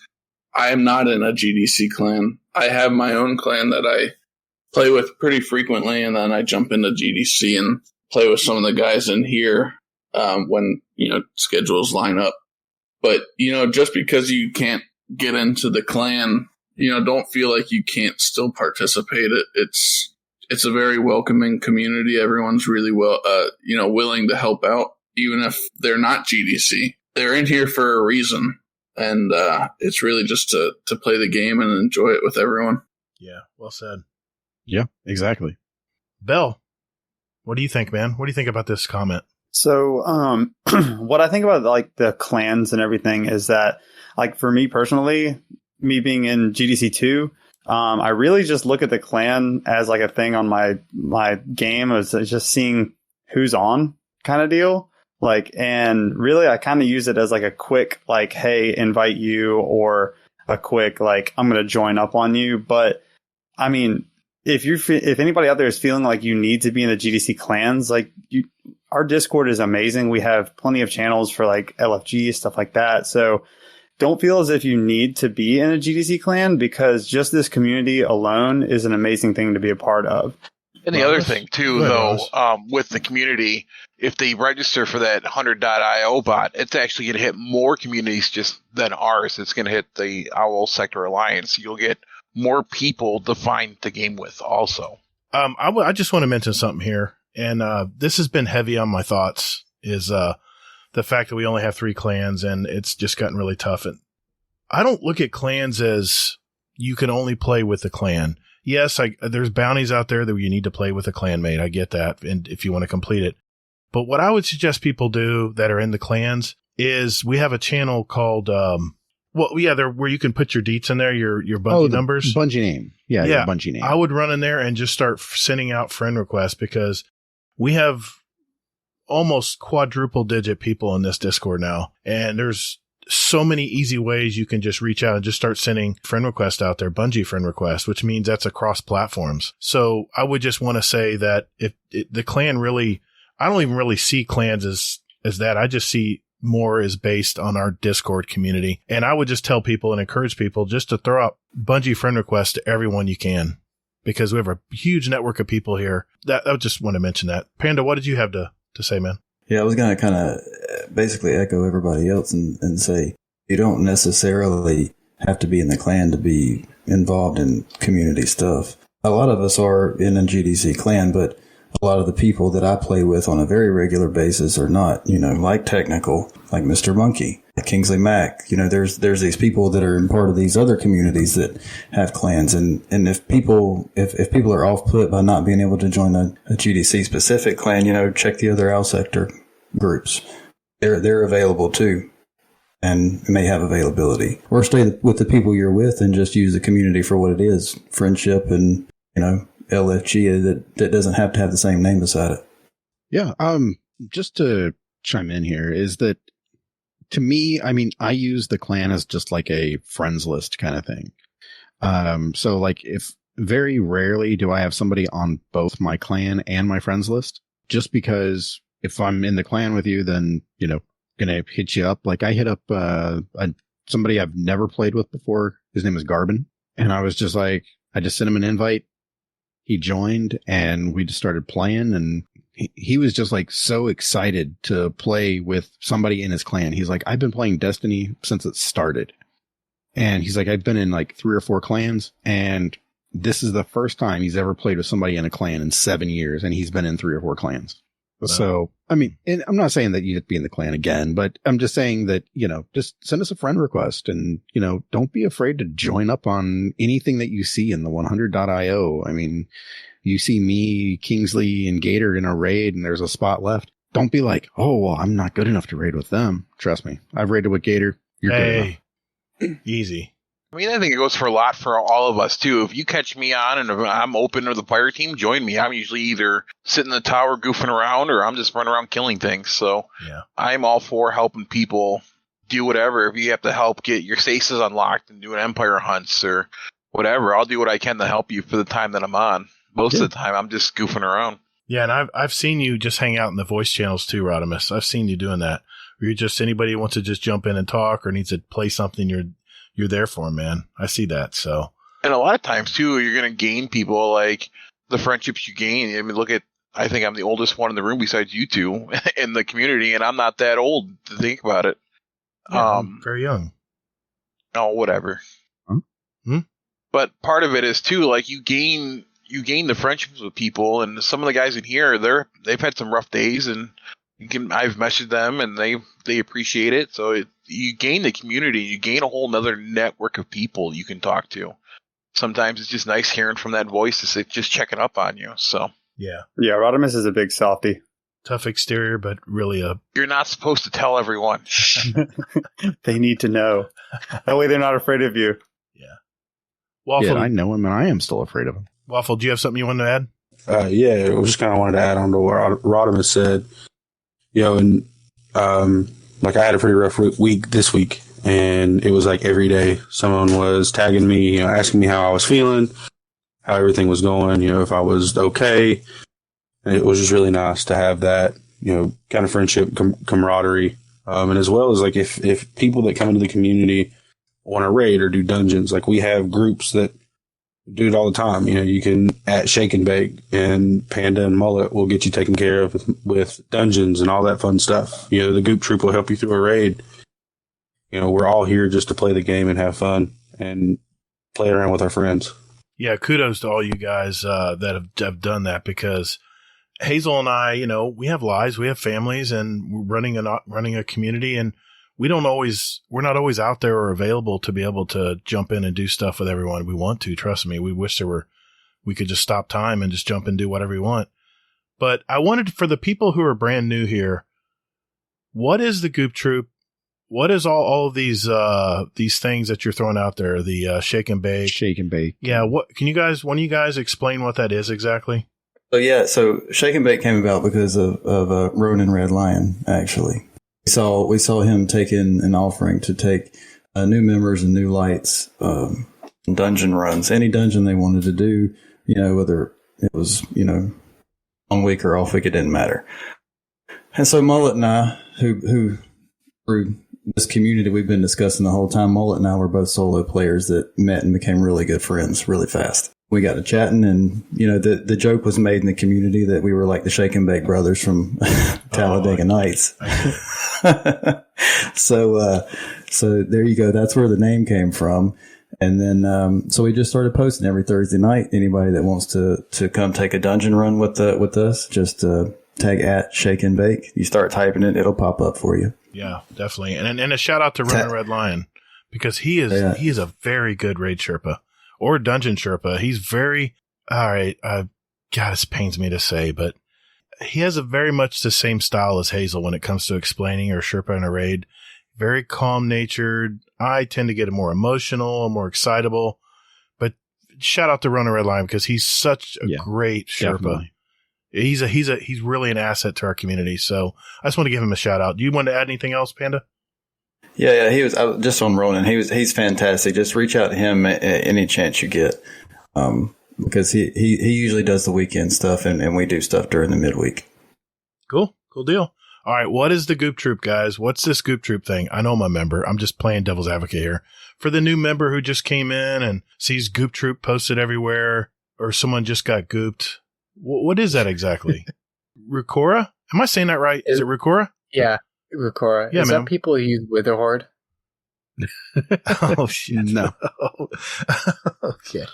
I am not in a GDC clan. I have my own clan that I play with pretty frequently, and then I jump into GDC and play with some of the guys in here when schedules line up. But, just because you can't get into the clan, don't feel like you can't still participate. It's a very welcoming community. Everyone's really willing to help out, even if they're not GDC. They're in here for a reason. And it's really just to play the game and enjoy it with everyone. Yeah, well said. Yeah, exactly. Bell, what do you think, man? What do you think about this comment? So, what I think about like the clans and everything is that, like, for me personally, me being in GDC 2, I really just look at the clan as like a thing on my game as just seeing who's on kind of deal. Like, and really I kind of use it as like a quick, like, hey, invite you, or a quick, like, I'm going to join up on you. But I mean, if anybody out there is feeling like you need to be in the GDC clans, like, our Discord is amazing. We have plenty of channels for like LFG, stuff like that. So don't feel as if you need to be in a GDC clan, because just this community alone is an amazing thing to be a part of. And the other thing too, though, with the community, if they register for that 100.io bot, it's actually going to hit more communities just than ours. It's going to hit the Owl Sector Alliance. You'll get more people to find the game with also. I just want to mention something here. And this has been heavy on my thoughts, is the fact that we only have 3 clans and it's just gotten really tough. And I don't look at clans as you can only play with the clan. Yes, there's bounties out there that you need to play with a clanmate. I get that, and if you want to complete it. But what I would suggest people do that are in the clans is we have a channel called, where you can put your deets in there, your Bungie numbers. Bungie name. Yeah, your Bungie name. I would run in there and just start sending out friend requests, because we have almost quadruple digit people in this Discord now. And there's so many easy ways you can just reach out and just start sending friend requests out there, Bungie friend requests, which means that's across platforms. So I would just want to say that if the clan really, I don't even really see clans as that. I just see more is based on our Discord community. And I would just tell people and encourage people just to throw out Bungie friend requests to everyone you can, because we have a huge network of people here. I just want to mention that. Panda, what did you have to say, man? Yeah, I was going to kind of basically echo everybody else and say you don't necessarily have to be in the clan to be involved in community stuff. A lot of us are in a GDC clan, but a lot of the people that I play with on a very regular basis are not, like Technical, like Mr. Monkey, like Kingsley Mac. There's these people that are in part of these other communities that have clans. And if people are off put by not being able to join a GDC specific clan, check the other Owl Sector groups. They're available too, and may have availability. Or stay with the people you're with and just use the community for what it is, friendship and, LFG that doesn't have to have the same name beside it. Yeah. Just to chime in here is that, to me, I mean, I use the clan as just like a friends list kind of thing. So like, if very rarely do I have somebody on both my clan and my friends list, just because if I'm in the clan with you, then, gonna hit you up. Like, I hit up, somebody I've never played with before. His name is Garbin. And I was just like, I just sent him an invite. He joined and we just started playing, and he was just like so excited to play with somebody in his clan. He's like, I've been playing Destiny since it started. And he's like, I've been in like 3 or 4 clans, and this is the first time he's ever played with somebody in a clan in 7 years. And he's been in 3 or 4 clans. Wow. So, I mean, and I'm not saying that you have to be in the clan again, but I'm just saying that, just send us a friend request, and, don't be afraid to join up on anything that you see in the 100.io. I mean, you see me, Kingsley, and Gator in a raid and there's a spot left. Don't be like, oh, well, I'm not good enough to raid with them. Trust me. I've raided with Gator. You're good enough. Easy. I mean, I think it goes for a lot for all of us, too. If you catch me on and if I'm open to the fire team, join me. I'm usually either sitting in the tower goofing around or I'm just running around killing things. So yeah. I'm all for helping people do whatever. If you have to help get your stasis unlocked and doing empire hunts or whatever, I'll do what I can to help you for the time that I'm on. Most of the time, I'm just goofing around. Yeah, and I've seen you just hang out in the voice channels, too, Rodimus. I've seen you doing that. Or you're just anybody who wants to just jump in and talk or needs to play something, you're there for them, man. I see that. So, and a lot of times too, you're going to gain people, like the friendships you gain. I mean, I think I'm the oldest one in the room besides you two in the community, and I'm not that old to think about it. Yeah, I'm very young. Oh, whatever. But part of it is too, like you gain the friendships with people, and some of the guys in here, they've had some rough days, and I've messaged them, and they appreciate it. So you gain the community, you gain a whole nother network of people you can talk to. Sometimes it's just nice hearing from that voice that's just checking up on you. So yeah, Rodimus is a big softie. Tough exterior, but really you're not supposed to tell everyone. They need to know. That way they're not afraid of you. Yeah. Waffle, I know him, and I am still afraid of him. Waffle, do you have something you want to add? Yeah, I just kind of wanted to add on to what Rodimus said. And like I had a pretty rough week this week, and it was like every day someone was tagging me, asking me how I was feeling, how everything was going, if I was okay. And it was just really nice to have that, kind of friendship, camaraderie. And as well as like if people that come into the community want to raid or do dungeons, like we have groups that do it all the time. You can at Shake and Bake, and Panda and Mullet will get you taken care of with dungeons and all that fun stuff. The Goop Troop will help you through a raid. We're all here just to play the game and have fun and play around with our friends. Yeah, kudos to all you guys that have done that, because Hazel and I, we have lives, we have families, and we're running a community, and we're not always out there or available to be able to jump in and do stuff with everyone we want to. Trust me, we wish we could just stop time and just jump and do whatever we want. But I wanted, for the people who are brand new here, what is the Goop Troop? What is all of these things that you're throwing out there? The Shake and Bake. Shake and Bake. Yeah. One of you guys explain what that is exactly? So Shake and Bake came about because of Ronin Red Lion, actually. We saw him take in an offering to take new members and new lights, dungeon runs, any dungeon they wanted to do, whether it was, on week or off week, it didn't matter. And so Mullet and I, who through this community we've been discussing the whole time, Mullet and I were both solo players that met and became really good friends really fast. We got to chatting, and the joke was made in the community that we were like the Shake and Bake brothers from Talladega Nights. So there you go. That's where the name came from. And then so we just started posting every Thursday night. Anybody that wants to come take a dungeon run with us, just tag at Shake and Bake. You start typing it, it'll pop up for you. Yeah, definitely. And a shout out to Ronin Red Lion, because he is a very good raid Sherpa. Or Dungeon Sherpa. He's very, all right, God, this pains me to say, but he has a very much the same style as Hazel when it comes to explaining or Sherpa in a raid. Very calm-natured. I tend to get more emotional, more excitable. But shout out to Ronin Red Lion, because he's such a great Sherpa. Definitely. He's really an asset to our community. So I just want to give him a shout out. Do you want to add anything else, Panda? Yeah, he was just on Ronin. He's fantastic. Just reach out to him at any chance you get, because he usually does the weekend stuff, and we do stuff during the midweek. Cool deal. All right, what is the Goop Troop, guys? What's this Goop Troop thing? I know I'm a member. I'm just playing devil's advocate here. For the new member who just came in and sees Goop Troop posted everywhere, or someone just got gooped, what is that exactly? Rukora? Am I saying that right? Is it Rukora? Yeah. Rukora. Yeah, is man. that people who use Witherhoard? Oh, shit. No. Okay.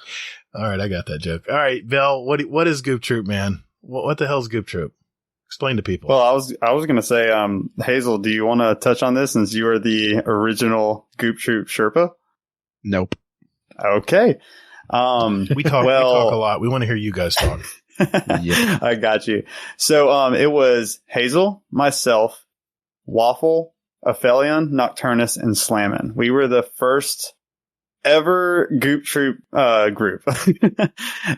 All right, I got that joke. All right, Vel, what is Goop Troop, man? What the hell is Goop Troop? Explain to people. Well, I was going to say, Hazel, do you want to touch on this since you are the original Goop Troop Sherpa? Nope. Okay. We talk a lot. We want to hear you guys talk. Yeah. I got you. So it was Hazel, myself, Waffle, Aphelion, Nocturnus, and Slammin. We were the first ever Goop Troop group.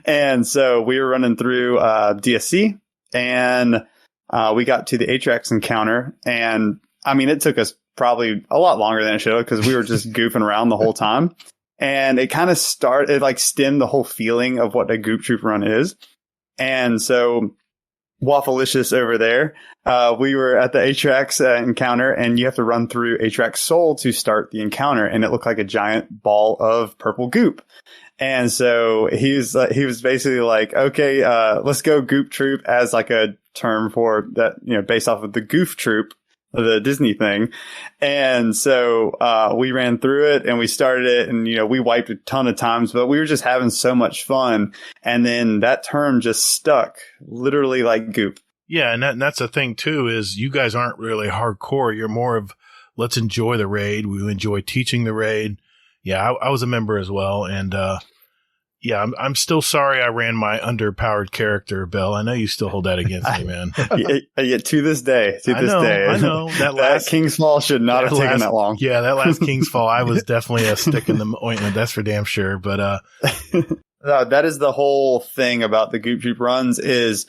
And so we were running through DSC, and we got to the Atrax encounter. And I mean, it took us probably a lot longer than it should have, because we were just goofing around the whole time. And it kind of stemmed the whole feeling of what a Goop Troop run is. And so Waffleicious over there, we were at the Atrax encounter, and you have to run through Atrax Soul to start the encounter, and it looked like a giant ball of purple goop. And so he was basically like, okay, let's go Goop Troop as like a term for that, based off of the Goof Troop, the Disney thing. And so, we ran through it and we started it and, we wiped a ton of times, but we were just having so much fun. And then that term just stuck literally like goop. Yeah. And that's the thing too, is you guys aren't really hardcore. You're more of let's enjoy the raid. We enjoy teaching the raid. Yeah. I was a member as well. And, yeah, I'm still sorry I ran my underpowered character, Bill. I know you still hold that against me, man. Yeah, to this day. I know. That King's Fall should not have taken that long. Yeah, that last King's Fall, I was definitely a stick in the ointment. That's for damn sure. But no, that is the whole thing about the Goop Troop runs is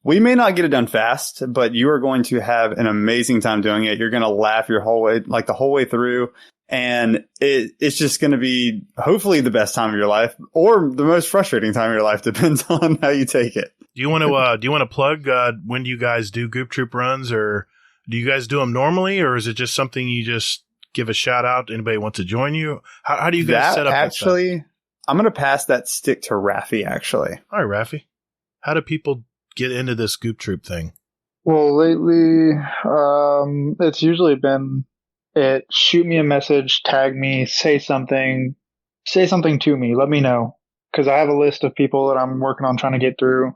we may not get it done fast, but you are going to have an amazing time doing it. You're going to laugh the whole way through. And it's just going to be hopefully the best time of your life or the most frustrating time of your life. Depends on how you take it. Do you want to plug, when do you guys do Goop Troop runs, or do you guys do them normally, or is it just something you just give a shout out? Anybody wants to join you? How do you guys set up? Actually, I'm going to pass that stick to Raffi, actually. All right, Raffi. How do people get into this Goop Troop thing? Well, lately, it's usually been shoot me a message, tag me, say something to me, let me know. Because I have a list of people that I'm working on trying to get through.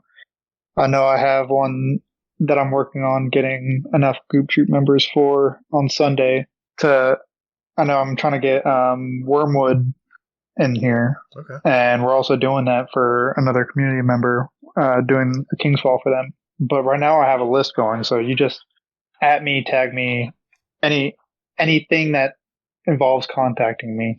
I know I have one that I'm working on getting enough Goop Troop members for on Sunday I know I'm trying to get Wormwood in here. Okay. And we're also doing that for another community member, doing a King's Fall for them. But right now I have a list going, so you just at me, tag me, anything that involves contacting me,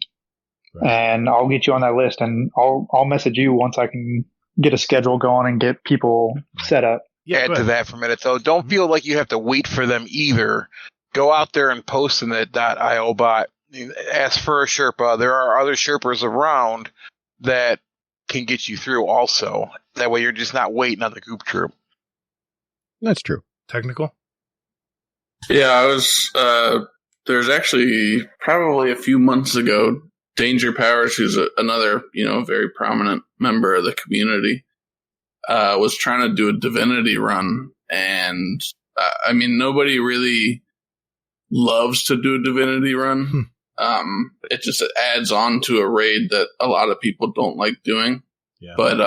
right, and I'll get you on that list, and I'll message you once I can get a schedule going and get people set up. Yeah, add to that for a minute. So don't feel like you have to wait for them either. Go out there and post in the .io bot. Ask for a Sherpa. There are other Sherpas around that can get you through also. That way you're just not waiting on the Goop Troop. That's true. Technical? Yeah, I was... there's actually probably a few months ago, Danger Powers, who's another, very prominent member of the community, was trying to do a Divinity run. And, nobody really loves to do a Divinity run. It just adds on to a raid that a lot of people don't like doing. Yeah. But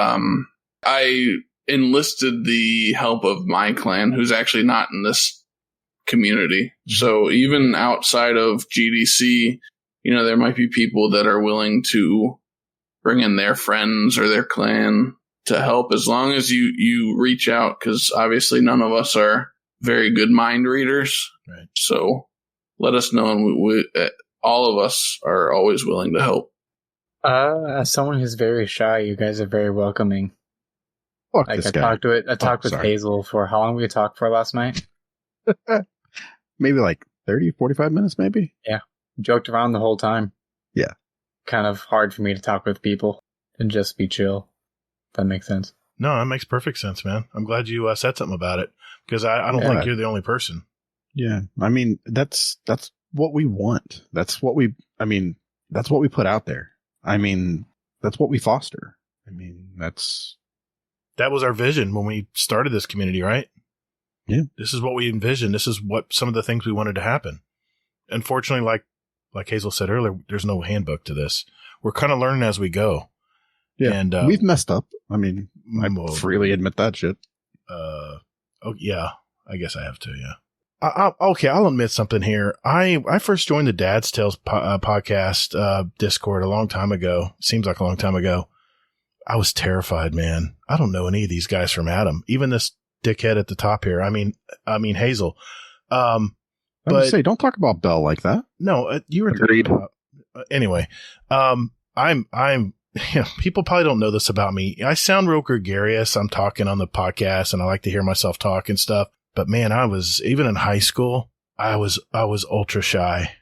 I enlisted the help of my clan, who's actually not in this community. So even outside of GDC, there might be people that are willing to bring in their friends or their clan to help, as long as you reach out, because obviously none of us are very good mind readers. Right. So let us know, and we all of us are always willing to help. As someone who's very shy, you guys are very welcoming. Fuck like this I guy. talked with Hazel for how long we talked for last night? Maybe like 30, 45 minutes, maybe? Yeah. Joked around the whole time. Yeah. Kind of hard for me to talk with people and just be chill. If that makes sense. No, that makes perfect sense, man. I'm glad you said something about it, because I don't think you're the only person. Yeah. That's what we want. That's what we put out there. That's what we foster. That was our vision when we started this community, right? Yeah. This is what we envisioned. This is what some of the things we wanted to happen. Unfortunately, like Hazel said earlier, there's no handbook to this. We're kind of learning as we go. Yeah. And we've messed up. I freely admit that shit. Oh yeah. I guess I have to. Yeah. I'll admit something here. I first joined the Dad's Tales podcast Discord a long time ago. Seems like a long time ago. I was terrified, man. I don't know any of these guys from Adam. Even this dickhead at the top here. I mean Hazel. But say, don't talk about Bell like that. No, you were agreed. Anyway, people probably don't know this about me. I sound real gregarious. I'm talking on the podcast and I like to hear myself talk and stuff. But man, I was, even in high school, I was ultra shy.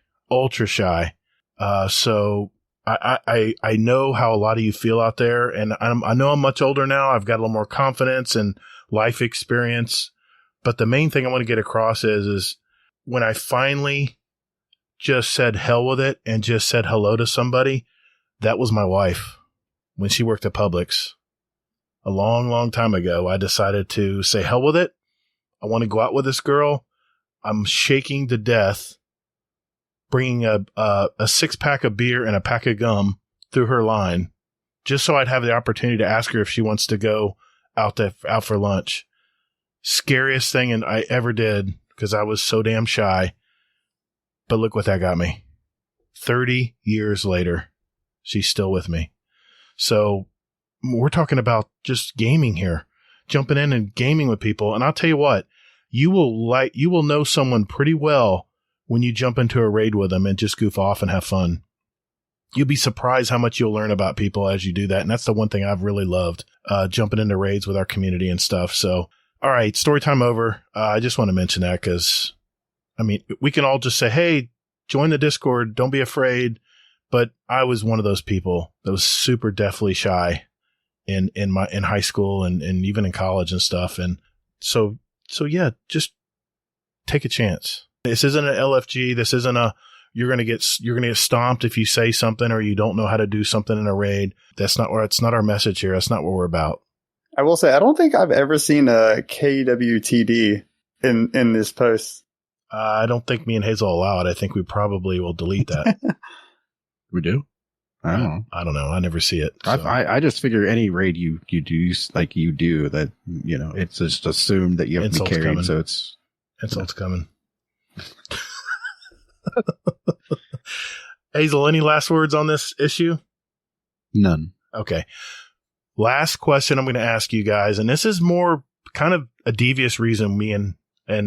So I know how a lot of you feel out there, and I know I'm much older now. I've got a little more confidence and life experience. But the main thing I want to get across is when I finally just said hell with it and just said hello to somebody, that was my wife. When she worked at Publix a long, long time ago, I decided to say hell with it. I want to go out with this girl. I'm shaking to death, bringing a 6-pack of beer and a pack of gum through her line, just so I'd have the opportunity to ask her if she wants to go out for lunch. Scariest thing I ever did, because I was so damn shy. But look what that got me. 30 years later, she's still with me. So we're talking about just gaming here, jumping in and gaming with people. And I'll tell you what, you will know someone pretty well when you jump into a raid with them and just goof off and have fun. You'll be surprised how much you'll learn about people as you do that. And that's the one thing I've really loved, jumping into raids with our community and stuff. So, all right, story time over. I just want to mention that because, I mean, we can all just say, hey, join the Discord. Don't be afraid. But I was one of those people that was super deathly shy in high school and even in college and stuff. And so yeah, just take a chance. This isn't an LFG. This isn't you're going to get stomped if you say something or you don't know how to do something in a raid. It's not our message here. That's not what we're about. I will say, I don't think I've ever seen a KWTD in this post. I don't think me and Hazel allow it. I think we probably will delete that. We do? I don't know. I don't know. I never see it. So. I just figure any raid you do like you do that, it's just assumed that you have Insults to be carried. Coming. So it's insults coming. Hazel, any last words on this issue? None. Okay. Last question I'm going to ask you guys, and this is more kind of a devious reason me and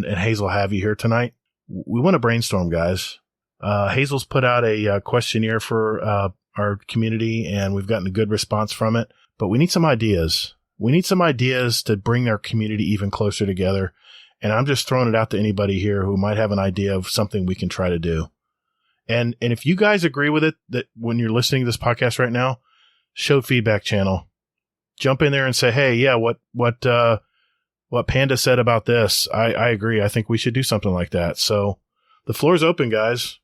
Hazel have you here tonight. We want to brainstorm, guys. Hazel's put out a questionnaire for our community, and we've gotten a good response from it. But we need some ideas. We need some ideas to bring our community even closer together. And I'm just throwing it out to anybody here who might have an idea of something we can try to do. And if you guys agree with it, that when you're listening to this podcast right now, show feedback channel. Jump in there and say, hey, yeah, what Panda said about this, I agree. I think we should do something like that. So the floor is open, guys.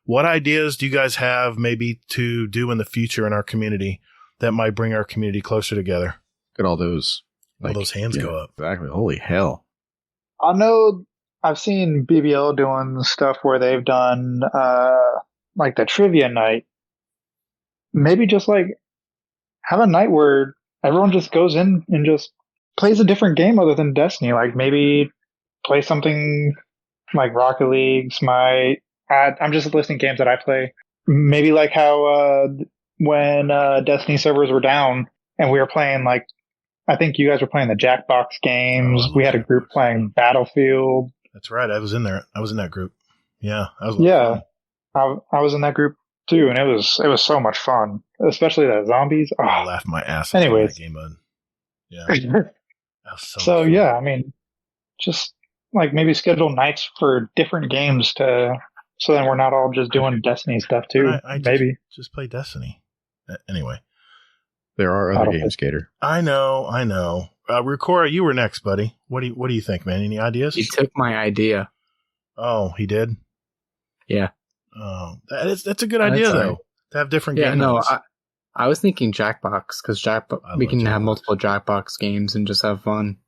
What ideas do you guys have maybe to do in the future in our community that might bring our community closer together? Look at all those. All those hands go up. Exactly. Holy hell. I know I've seen BBL doing stuff where they've done like the trivia night. Maybe just like have a night where everyone just goes in and just plays a different game other than Destiny. Like maybe play something like Rocket League, Smite. I'm just listing games that I play. Maybe like how when Destiny servers were down and we were playing like, I think you guys were playing the Jackbox games. We had a group playing Battlefield. That's right. I was in there. I was in that group. Yeah. I was in that group too, and it was so much fun, especially the zombies. Oh. I laughed my ass off Anyways. in that game mode. Yeah. That was so yeah, I mean, just like maybe schedule nights for different games so then we're not all just doing Destiny stuff too. Maybe just play Destiny. Anyway. There are other games, Gator. I know. Rukora, you were next, buddy. What do you think, man? Any ideas? He took my idea. Oh, he did? Yeah. Oh, that's a good idea, though. To have different games. Yeah, no, I was thinking Jackbox, because we can have multiple Jackbox games and just have fun.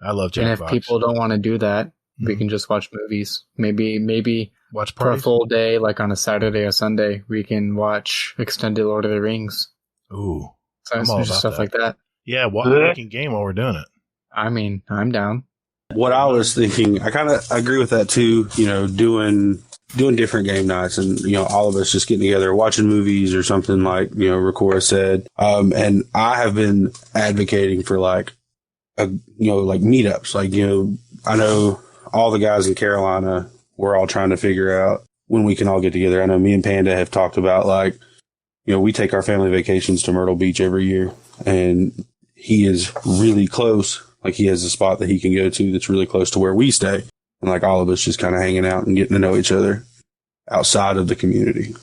I love Jackbox. And if people don't want to do that, we can just watch movies. Maybe watch for a full day, like on a Saturday or Sunday, we can watch extended Lord of the Rings. Ooh. So stuff like that. Yeah, we can game while we're doing it. I mean, I'm down. What I was thinking, I kind of agree with that too. Doing different game nights, and all of us just getting together, watching movies or something like Rukora said. And I have been advocating for like meetups. Like I know all the guys in Carolina. We're all trying to figure out when we can all get together. I know me and Panda have talked about like. We take our family vacations to Myrtle Beach every year, and he is really close. Like he has a spot that he can go to that's really close to where we stay. And like all of us just kind of hanging out and getting to know each other outside of the community.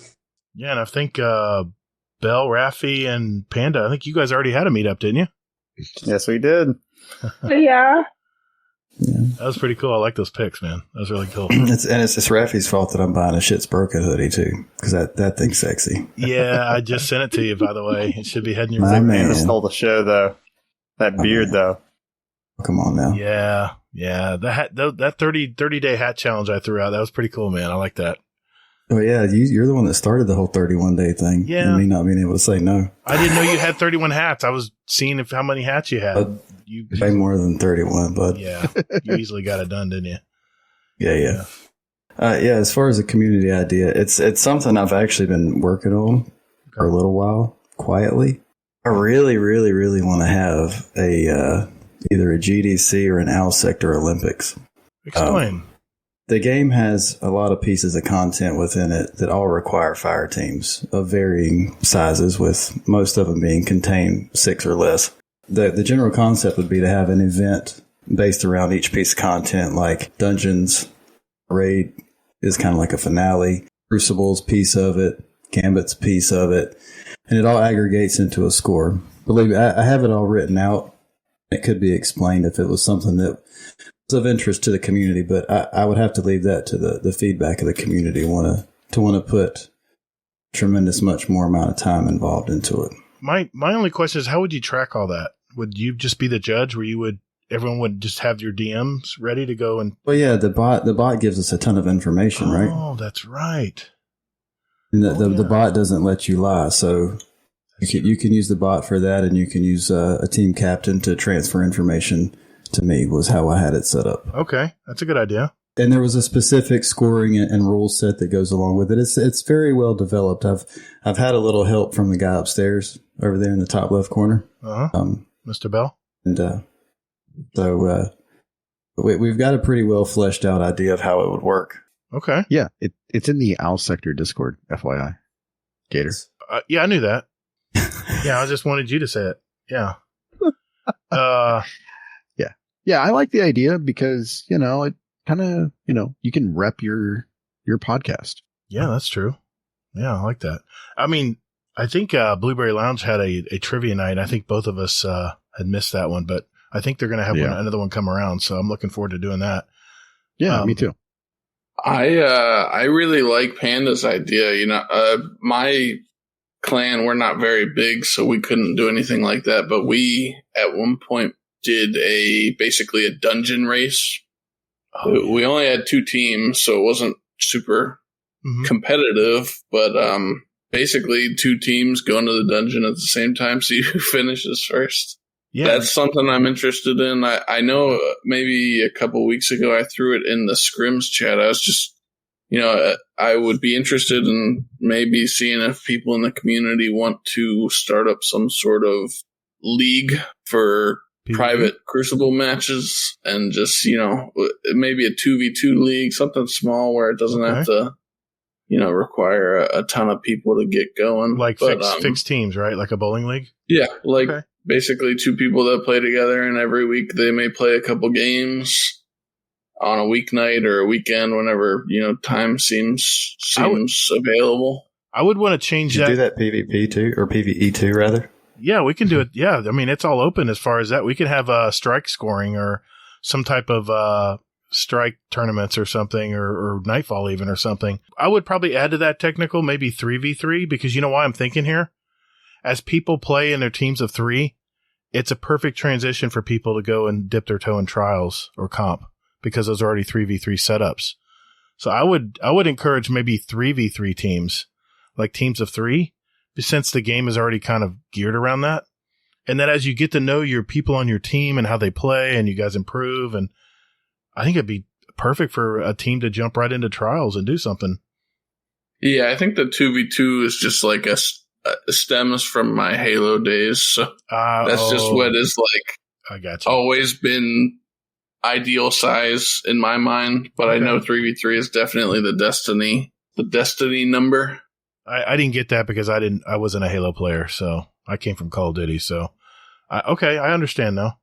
Yeah. And I think, Belle, Raffi, and Panda, I think you guys already had a meetup, didn't you? Yes, we did. Yeah. That was pretty cool. I like those pics, man. That was really cool. It's Raffi's fault that I'm buying a Shit's Broken hoodie too, because that thing's sexy. Yeah, I just sent it to you, by the way. It should be heading your My way. man Stole the show though. That beard though. Come on now. Yeah. Yeah, that 30 day hat challenge I threw out, that was pretty cool, man. I like that. Oh yeah, you're the one that started the whole 31 day thing. Yeah. And me not being able to say no. I didn't know you had 31 hats. I was seeing how many hats you had. Way more than 31, bud. Yeah, you easily got it done, didn't you? Yeah. As far as the community idea, it's something I've actually been working on for a little while, quietly. I really, really, really want to have either a GDC or an OWL Sector Olympics. Explain. The game has a lot of pieces of content within it that all require fire teams of varying sizes, with most of them being contained 6 or less. The general concept would be to have an event based around each piece of content, like Dungeons, Raid is kind of like a finale, Crucible's piece of it, Gambit's piece of it, and it all aggregates into a score. Believe me, I have it all written out. It could be explained if it was something that was of interest to the community, but I would have to leave that to the feedback of the community want to put tremendous much more amount of time involved into it. My only question is, how would you track all that? Would you just be the judge where everyone would just have your DMs ready to go? And well, yeah, the bot gives us a ton of information, right? Oh, that's right. And the bot doesn't let you lie, so you can use the bot for that, and you can use a team captain to transfer information to me, was how I had it set up. Okay, that's a good idea. And there was a specific scoring and rule set that goes along with it. It's very well developed. I've had a little help from the guy upstairs over there in the top left corner. Mr. Bell. And so we've got a pretty well fleshed out idea of how it would work. Okay. Yeah, it's in the OWL Sector Discord, FYI. Gator. Yeah, I knew that. Yeah, I just wanted you to say it. Yeah. Yeah, I like the idea because, it kind of, you can rep your podcast. Yeah, that's true. Yeah, I like that. I mean, I think Blueberry Lounge had a trivia night. I think both of us had missed that one, but I think they're going to have another one come around. So I'm looking forward to doing that. Yeah, me too. I really like Panda's idea. My clan, we're not very big, so we couldn't do anything like that. But we, at one point, did basically a dungeon race. We only had 2 teams, so it wasn't super competitive, but basically 2 teams going to the dungeon at the same time, see who finishes first. Yeah, that's something I'm interested in. I know maybe a couple weeks ago I threw it in the Scrims chat. I was just, I would be interested in maybe seeing if people in the community want to start up some sort of league for private Crucible matches, and just, maybe a 2v2 league, something small where it doesn't have to, require a ton of people to get going. Like fixed teams, right? Like a bowling league? Yeah, basically 2 people that play together, and every week they may play a couple games on a weeknight or a weekend whenever, time seems available. I would want to change that. Do that PvP too, or PvE too, rather. Yeah, we can do it. Yeah, I mean, it's all open as far as that. We can have strike scoring or some type of strike tournaments or something, or Nightfall even or something. I would probably add to that technical, maybe 3v3, because you know why I'm thinking here? As people play in their teams of 3, it's a perfect transition for people to go and dip their toe in trials or comp, because those are already 3v3 setups. So I would encourage maybe 3v3 teams, like teams of 3, since the game is already kind of geared around that. And that as you get to know your people on your team and how they play, and you guys improve, and I think it'd be perfect for a team to jump right into trials and do something. Yeah, I think the 2v2 is just like stems from my Halo days. So that's just what is I got you. Always been ideal size in my mind. But I know 3v3 is definitely the destiny number. I didn't get that because I wasn't a Halo player, so I came from Call of Duty. So, I understand now.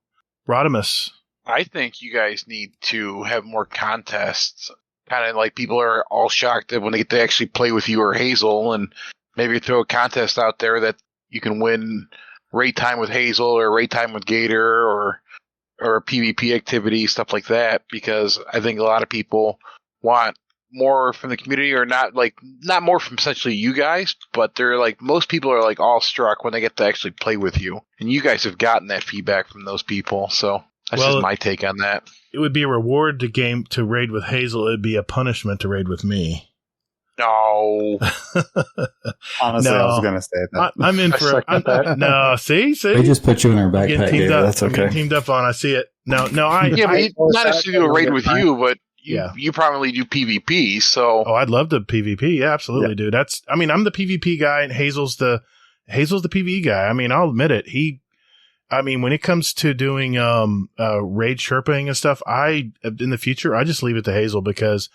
Rodimus. I think you guys need to have more contests. Kind of like people are all shocked that when they get to actually play with you or Hazel, and maybe throw a contest out there that you can win raid time with Hazel or raid time with Gator or a PvP activity, stuff like that, because I think a lot of people want more from the community, or not more from essentially you guys, but they're like, most people are like all struck when they get to actually play with you, and you guys have gotten that feedback from those people. So That's just my take on that. It would be a reward to raid with Hazel. It'd be a punishment to raid with me. No. Honestly, I was going to say that. I'm in for it. No, see? They just put you in our backpack, Gator. That's okay. Teamed up on. I see it. No, yeah, but not necessarily do a raid with you, but you probably do PvP, so. Oh, I'd love to PvP. Yeah, absolutely, dude. I'm the PvP guy, and Hazel's the PvE guy. I mean, I'll admit it. When it comes to doing raid Sherping and stuff, in the future, I just leave it to Hazel because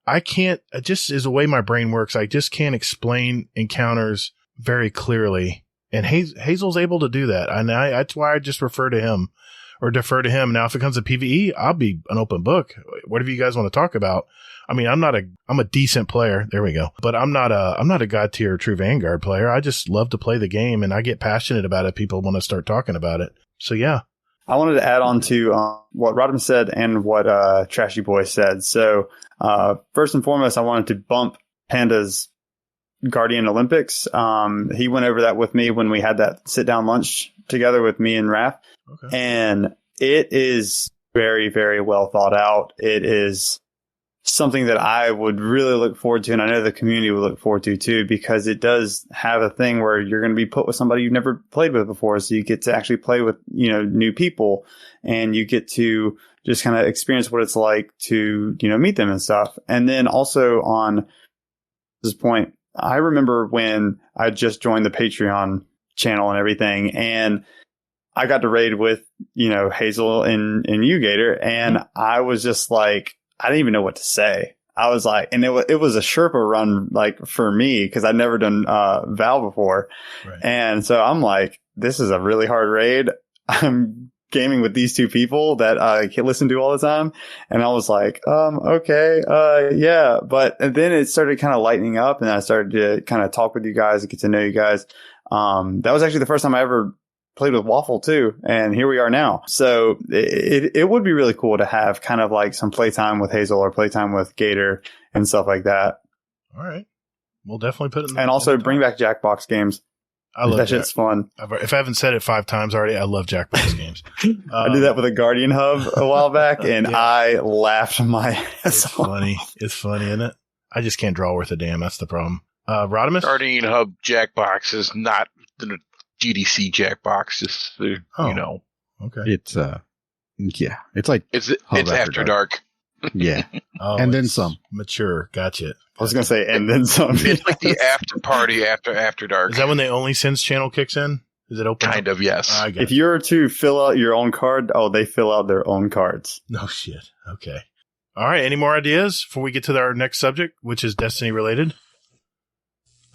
I can't, it just is the way my brain works. I just can't explain encounters very clearly. And Hazel's able to do that. And that's why I just refer to him or defer to him. Now, if it comes to PvE, I'll be an open book. Whatever you guys want to talk about. I mean, I'm a decent player. There we go. But I'm not a God tier true Vanguard player. I just love to play the game and I get passionate about it. People want to start talking about it. So yeah. I wanted to add on to what Rodham said and what Trashy Boy said. So first and foremost, I wanted to bump Panda's Guardian Olympics. He went over that with me when we had that sit down lunch together with me and Raph. Okay. And it is very, very well thought out. It is something that I would really look forward to, and I know the community would look forward to too, because it does have a thing where you're going to be put with somebody you've never played with before, so you get to actually play with new people, and you get to just kind of experience what it's like to meet them and stuff. And then also on this point, I remember when I just joined the Patreon channel and everything, and I got to raid with Hazel and you, Gator, and I was just like, I didn't even know what to say. I was like, and it was a Sherpa run, like, for me, because I'd never done Val before. Right. And so I'm like, this is a really hard raid. I'm gaming with these two people that I listen to all the time. And I was like, okay, yeah. But then it started kind of lightening up, and I started to kind of talk with you guys and get to know you guys. That was actually the first time I ever played with Waffle too, and here we are now. So it would be really cool to have kind of like some playtime with Hazel or playtime with Gator and stuff like that. All right, we'll definitely put it in and also bring back Jackbox games. I love that shit's fun. If I haven't said it 5 times already, I love Jackbox games. I did that with a Guardian Hub a while back, and I laughed my ass off. Funny. It's funny, isn't it? I just can't draw worth a damn. That's the problem. Rodimus? Guardian Hub Jackbox is not the GDC Jackbox, just okay. It's it's like it's after dark. Yeah, and then some. Mature, gotcha. I was gonna say, and then some. It's like the after party after dark. Is that when the Only Sins channel kicks in? Is it open? Kind of, yes. If you're to fill out your own card, they fill out their own cards. No shit. Okay. All right. Any more ideas before we get to our next subject, which is Destiny related?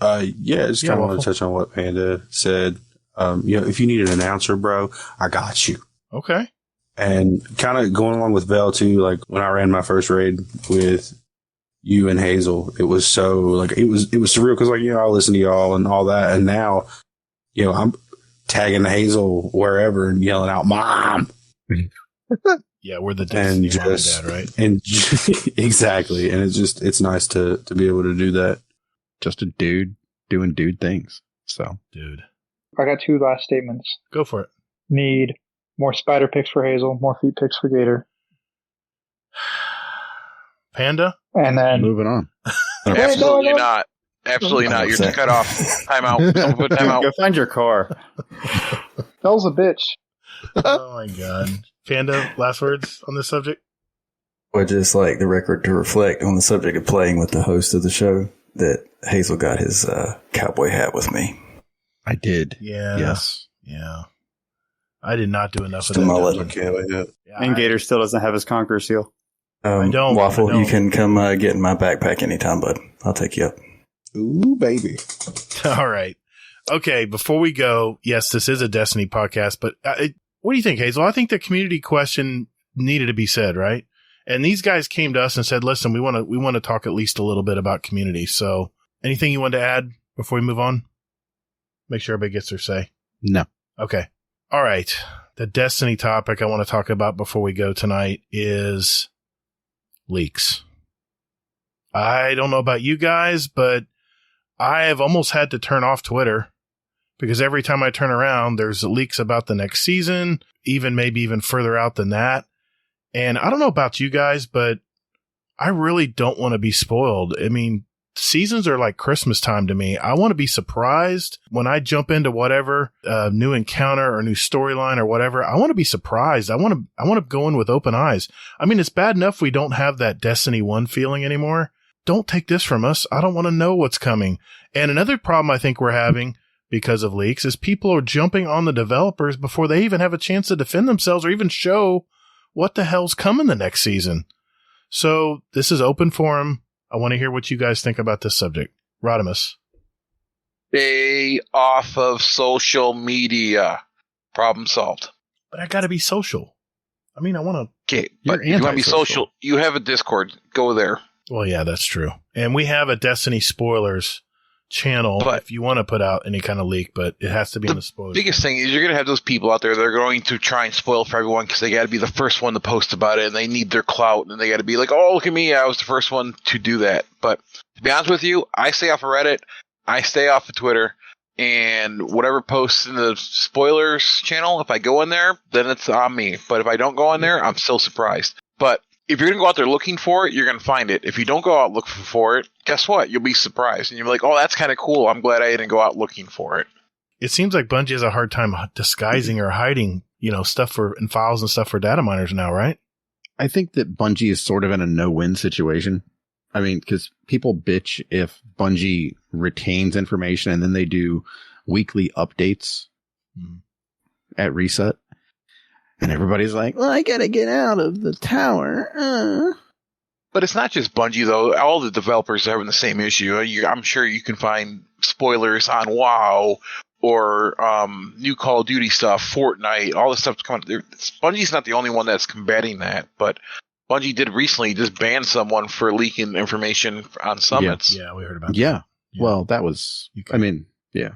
Just kind of want to touch on what Panda said. If you need an announcer, bro, I got you. Okay. And kind of going along with Vel too, like when I ran my first raid with you and Hazel, it was so like, it was surreal because I listen to y'all and all that. And now, I'm tagging Hazel wherever and yelling out, "Mom." Yeah, we're the Destiny mom and dad, right? And exactly. And it's nice to be able to do that. Just a dude doing dude things. So, dude. I got 2 last statements. Go for it. Need more spider picks for Hazel, more feet picks for Gator. Panda? And then moving on. Absolutely not. Absolutely not. You're cut off. Time out. Someone put time out. Go find your car. Bell's a bitch. Oh my god. Panda, last words on this subject? Or just like the record to reflect on the subject of playing with the host of the show, that Hazel got his cowboy hat with me. I did. Yeah. Yes. Yeah. I did not do enough just of that. Mullet. And Gator still doesn't have his Conqueror seal. I don't. Waffle, you can come get in my backpack anytime, bud. I'll take you up. Ooh, baby. All right. Okay, before we go, yes, this is a Destiny podcast, but what do you think, Hazel? I think the community question needed to be said, right? And these guys came to us and said, listen, we want to talk at least a little bit about community. So anything you want to add before we move on? Make sure everybody gets their say. No. Okay. All right. The Destiny topic I want to talk about before we go tonight is leaks. I don't know about you guys, but I have almost had to turn off Twitter because every time I turn around, there's leaks about the next season, maybe even further out than that. And I don't know about you guys, but I really don't want to be spoiled. I mean, seasons are like Christmas time to me. I want to be surprised when I jump into whatever new encounter or new storyline or whatever. I want to be surprised. I want to go in with open eyes. I mean, it's bad enough we don't have that Destiny 1 feeling anymore. Don't take this from us. I don't want to know what's coming. And another problem I think we're having because of leaks is people are jumping on the developers before they even have a chance to defend themselves or even show what the hell's coming the next season. So this is open forum. I want to hear what you guys think about this subject. Rodimus. Stay off of social media. Problem solved. But I got to be social. I mean, I want to. Okay, but if you want to be social, you have a Discord. Go there. Well, yeah, that's true. And we have a Destiny spoilers channel if you want to put out any kind of leak, but it has to be in the spoilers. The biggest thing is you're going to have those people out there that are going to try and spoil for everyone because they got to be the first one to post about it and they need their clout and they got to be like, oh, look at me, I was the first one to do that. But to be honest with you, I stay off of Reddit, I stay off of Twitter, and whatever posts in the spoilers channel, if I go in there, then it's on me. But if I don't go in there, I'm still surprised. But if you're going to go out there looking for it, you're going to find it. If you don't go out looking for it, guess what? You'll be surprised. And you'll be like, oh, that's kind of cool. I'm glad I didn't go out looking for it. It seems like Bungie has a hard time disguising or hiding, stuff and files and stuff for data miners now, right? I think that Bungie is sort of in a no-win situation. I mean, because people bitch if Bungie retains information and then they do weekly updates at reset. And everybody's like, well, I gotta get out of the tower. But it's not just Bungie, though. All the developers are having the same issue. I'm sure you can find spoilers on WoW or new Call of Duty stuff, Fortnite, all this stuff's coming. Bungie's not the only one that's combating that, but Bungie did recently just ban someone for leaking information on summits. Yeah, we heard about that. Yeah. Well, that was, yeah.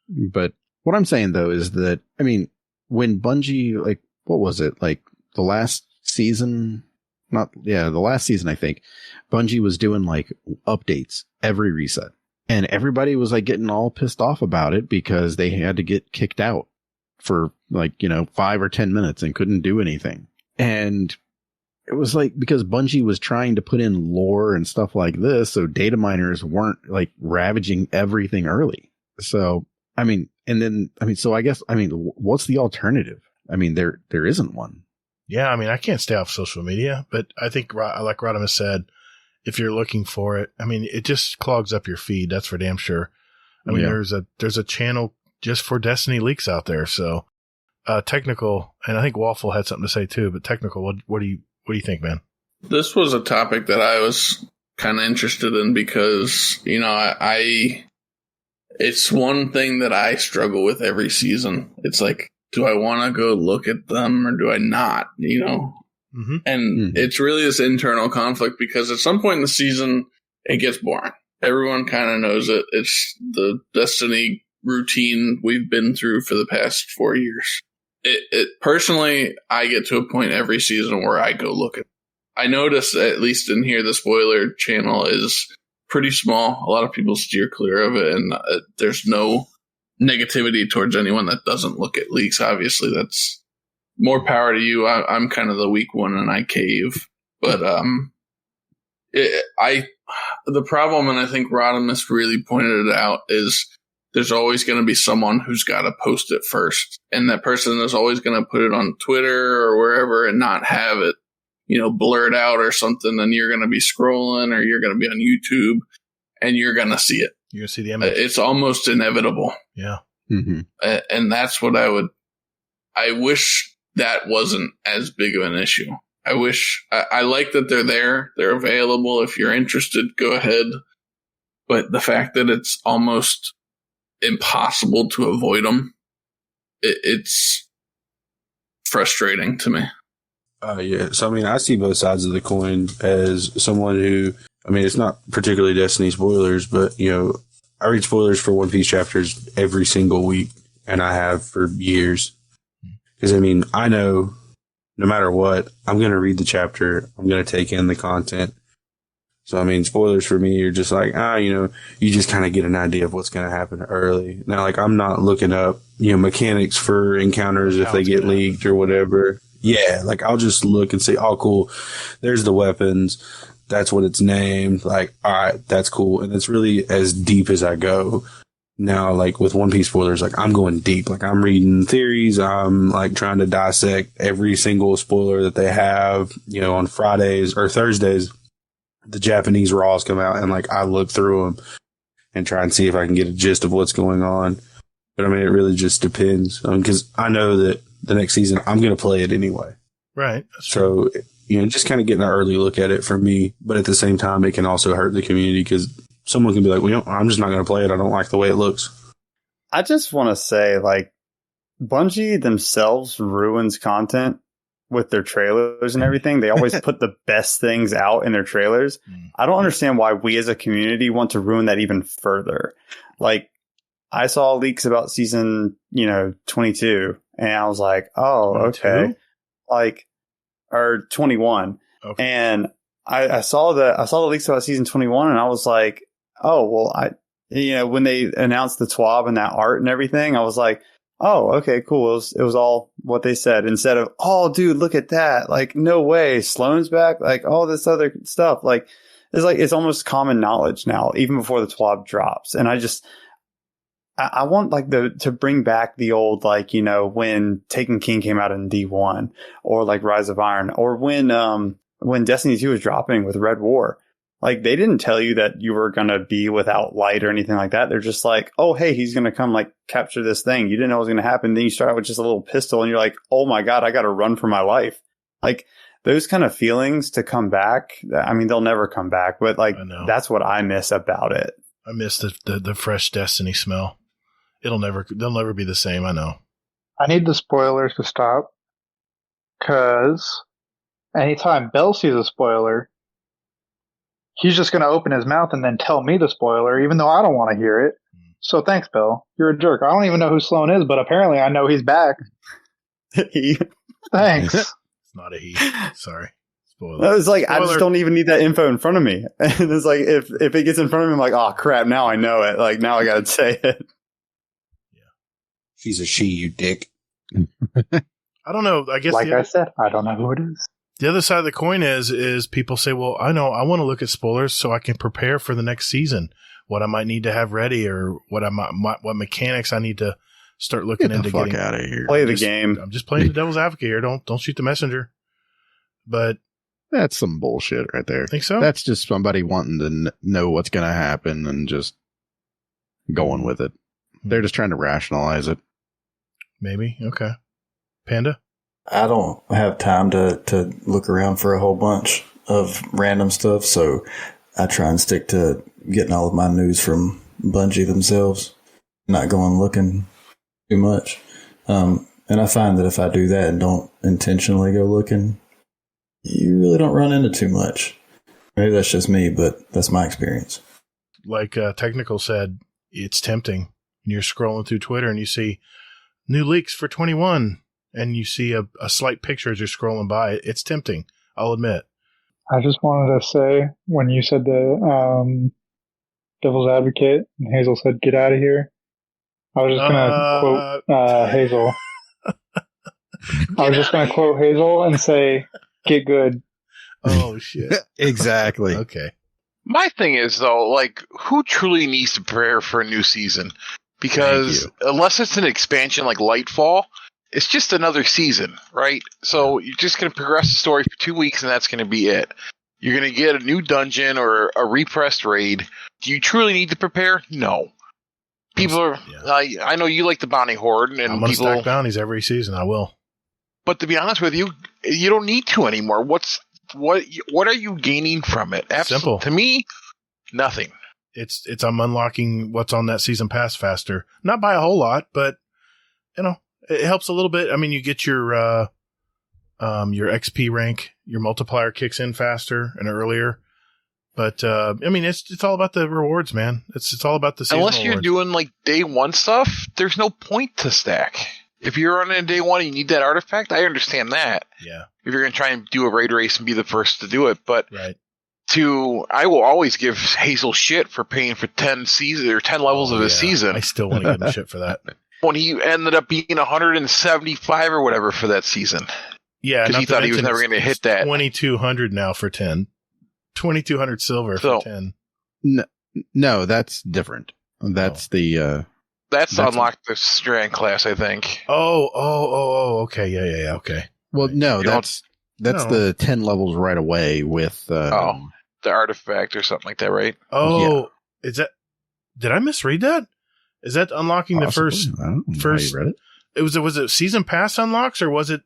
But what I'm saying, though, is that, when Bungie, what was it? Like the last season, the last season, I think Bungie was doing updates every reset and everybody was getting all pissed off about it because they had to get kicked out for 5 or 10 minutes and couldn't do anything. And it was because Bungie was trying to put in lore and stuff like this. So data miners weren't ravaging everything early. So, so I guess, what's the alternative? There isn't one. Yeah, I can't stay off social media, but I think, like Rodimus said, if you're looking for it, it just clogs up your feed. That's for damn sure. There's a channel just for Destiny leaks out there. So, Technical, and I think Waffle had something to say too. But Technical, what do you think, man? This was a topic that I was kind of interested in because it's one thing that I struggle with every season. It's do I want to go look at them or do I not, Mm-hmm. And it's really this internal conflict because at some point in the season, it gets boring. Everyone kind of knows it. It's the Destiny routine we've been through for the past 4 years. It personally, I get to a point every season where I go look at it. I notice, at least in here, the spoiler channel is pretty small. A lot of people steer clear of it, and there's no negativity towards anyone that doesn't look at leaks. Obviously, that's more power to you. I'm kind of the weak one and I cave. But the problem, and I think Rodimus really pointed it out, is there's always going to be someone who's got to post it first. And that person is always going to put it on Twitter or wherever and not have it, blurred out or something. And you're going to be scrolling or you're going to be on YouTube and you're going to see it. You're going to see the image. It's almost inevitable. Yeah. Mm-hmm. And that's what I wish that wasn't as big of an issue. I like that they're there. They're available. If you're interested, go ahead. But the fact that it's almost impossible to avoid them, it's frustrating to me. Yeah. So, I see both sides of the coin as someone who, it's not particularly Destiny spoilers, but, I read spoilers for One Piece chapters every single week, and I have for years. Because, I know no matter what, I'm going to read the chapter. I'm going to take in the content. So, I mean, spoilers for me are just like, you just kind of get an idea of what's going to happen early. Now, like, I'm not looking up, mechanics for encounters if they get leaked or whatever. Yeah, like, I'll just look and say, oh, cool, there's the weapons. That's what it's named. Like, all right, that's cool. And it's really as deep as I go. Now, like, with One Piece spoilers, like, I'm going deep. Like, I'm reading theories. I'm, like, trying to dissect every single spoiler that they have, on Fridays or Thursdays. The Japanese Raws come out, and, like, I look through them and try and see if I can get a gist of what's going on. But, I mean, it really just depends. Because I know that the next season, I'm going to play it anyway. Right. So, just kind of getting an early look at it for me. But at the same time, it can also hurt the community because someone can be like, well, I'm just not going to play it. I don't like the way it looks. I just want to say, like, Bungie themselves ruins content with their trailers and everything. They always put the best things out in their trailers. I don't understand why we as a community want to ruin that even further. Like, I saw leaks about season, 22, and I was like, oh, 22? okay. Like, or 21. Okay. And I saw the leaks about season 21, and I was like, oh, well, when they announced the TWAB and that art and everything, I was like, oh, okay, cool. It was all what they said instead of, oh, dude, look at that. Like, no way. Sloane's back. Like, all this other stuff. Like, it's almost common knowledge now, even before the TWAB drops. And I want like to bring back the old, like, when Taken King came out in D1 or like Rise of Iron or when Destiny 2 was dropping with Red War. Like, they didn't tell you that you were going to be without light or anything like that. They're just like, oh, hey, he's going to come, like, capture this thing. You didn't know what was going to happen. Then you start out with just a little pistol, and you're like, oh, my God, I got to run for my life. Like, those kind of feelings to come back, I mean, they'll never come back. But, like, that's what I miss about it. I miss the fresh Destiny smell. They'll never be the same, I know. I need the spoilers to stop, because anytime Bell sees a spoiler, he's just going to open his mouth and then tell me the spoiler, even though I don't want to hear it. So thanks, Bill. You're a jerk. I don't even know who Sloan is, but apparently I know he's back. Thanks. It's not a he. Sorry. Spoiler. It's like, spoiler. I just don't even need that info in front of me. And it's like, if it gets in front of me, I'm like, oh, crap, now I know it. Like, now I got to say it. Yeah. She's a she, you dick. I don't know. I guess, like I said, I don't know who it is. The other side of the coin is people say, well, I want to look at spoilers so I can prepare for the next season, what I might need to have ready or what what mechanics I need to start looking into. Get the fuck out of here. Play the game. I'm just playing the devil's advocate here. Don't shoot the messenger. But that's some bullshit right there. Think so? That's just somebody wanting to know what's going to happen and just going with it. They're just trying to rationalize it. Maybe. Okay. Panda? I don't have time to look around for a whole bunch of random stuff, so I try and stick to getting all of my news from Bungie themselves, not going looking too much. And I find that if I do that and don't intentionally go looking, you really don't run into too much. Maybe that's just me, but that's my experience. Like Technical said, it's tempting. You're scrolling through Twitter and you see new leaks for 21. And you see a slight picture as you're scrolling by. It's tempting, I'll admit. I just wanted to say, when you said the devil's advocate, and Hazel said, get out of here, I was just going to quote Hazel. I was just going to quote Hazel and say, get good. Oh, shit. Exactly. Okay. My thing is, though, like, who truly needs to prepare for a new season? Because unless it's an expansion like Lightfall, it's just another season, right? So you're just going to progress the story for 2 weeks, and that's going to be it. You're going to get a new dungeon or a repressed raid. Do you truly need to prepare? No. People are. Yeah. I know you like the bounty horde, and I'm going to stack bounties every season. I will. But to be honest with you, you don't need to anymore. What are you gaining from it? Simple. To me, nothing. It's I'm unlocking what's on that season pass faster. Not by a whole lot, but it helps a little bit. I mean, you get your XP rank, your multiplier kicks in faster and earlier. But I mean, it's all about the rewards, man. It's all about the seasonal unless you're rewards. Doing like day one stuff, there's no point to stack. If you're running a day one and you need that artifact, I understand that. Yeah. If you're going to try and do a raid race and be the first to do it, but right. I will always give Hazel shit for paying for 10 levels of his season. I still want to give him shit for that. When he ended up being 175 or whatever for that season. Yeah, because he thought he was never going to hit that. 2,200 now for 10. 2,200 silver for 10. No, that's different. That's that's unlocked the Strand class, I think. Oh, okay, yeah, okay. Well, no, that's the 10 levels right away with the artifact or something like that, right? Oh, yeah. Is that? Did I misread that? Is that unlocking Possibly. the I don't know first? how you read it. Was it season pass unlocks or was it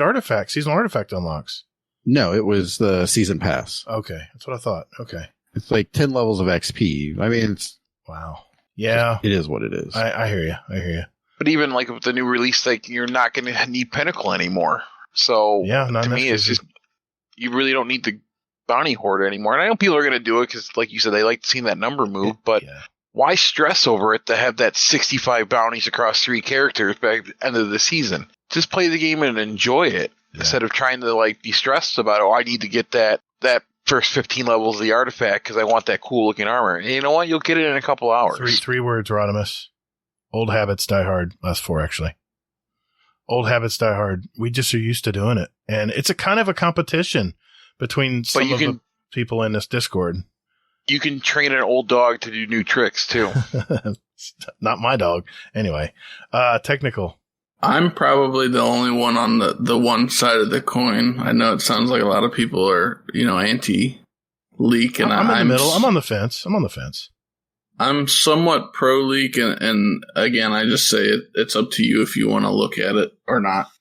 artifact seasonal artifact unlocks? No, it was the season pass. Okay, that's what I thought. Okay, it's like 10 levels of XP. I mean, it's wow. Yeah, it is what it is. I hear you. But even like with the new release, like you're not going to need Pinnacle anymore. So to me, it's just you really don't need the bounty horde anymore. And I know people are going to do it because, like you said, they like seeing that number move. But why stress over it to have that 65 bounties across 3 characters by the end of the season? Just play the game and enjoy it instead of trying to like be stressed about, I need to get that first 15 levels of the artifact because I want that cool looking armor. And you know what? You'll get it in a couple hours. Three words, Rodimus. Old habits die hard. Last 4, actually. Old habits die hard. We just are used to doing it. And it's a kind of a competition between some of the people in this Discord. You can train an old dog to do new tricks, too. Not my dog. Anyway, technical. I'm probably the only one on the one side of the coin. I know it sounds like a lot of people are, anti-leak. And I'm in the middle. I'm on the fence. I'm somewhat pro-leak. And again, I just say it's up to you if you want to look at it or not.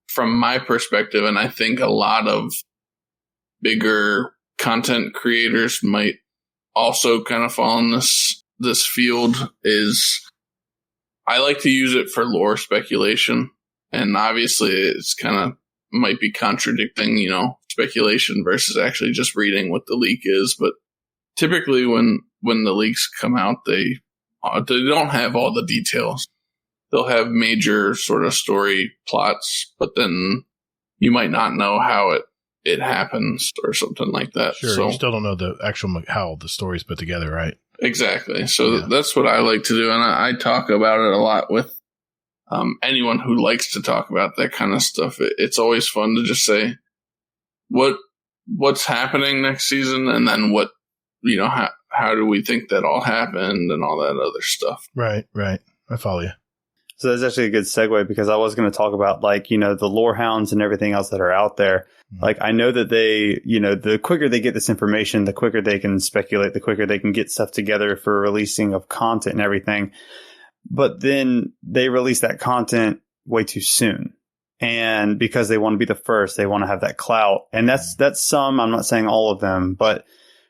From my perspective, and I think a lot of bigger content creators might also kind of fall in this field, is I like to use it for lore speculation. And obviously it's kind of might be contradicting, speculation versus actually just reading what the leak is. But typically when the leaks come out, they don't have all the details. They'll have major sort of story plots, but then you might not know how it happens or something like that. Sure, so you still don't know the actual how the story's put together, right? Exactly. So that's what I like to do, and I talk about it a lot with anyone who likes to talk about that kind of stuff. It's always fun to just say what's happening next season, and then what how do we think that all happened, and all that other stuff. Right. I follow you. So that's actually a good segue because I was going to talk about the lore hounds and everything else that are out there. Like, I know that they, the quicker they get this information, the quicker they can speculate, the quicker they can get stuff together for releasing of content and everything. But then they release that content way too soon. And because they want to be the first, they want to have that clout. And that's some, I'm not saying all of them, but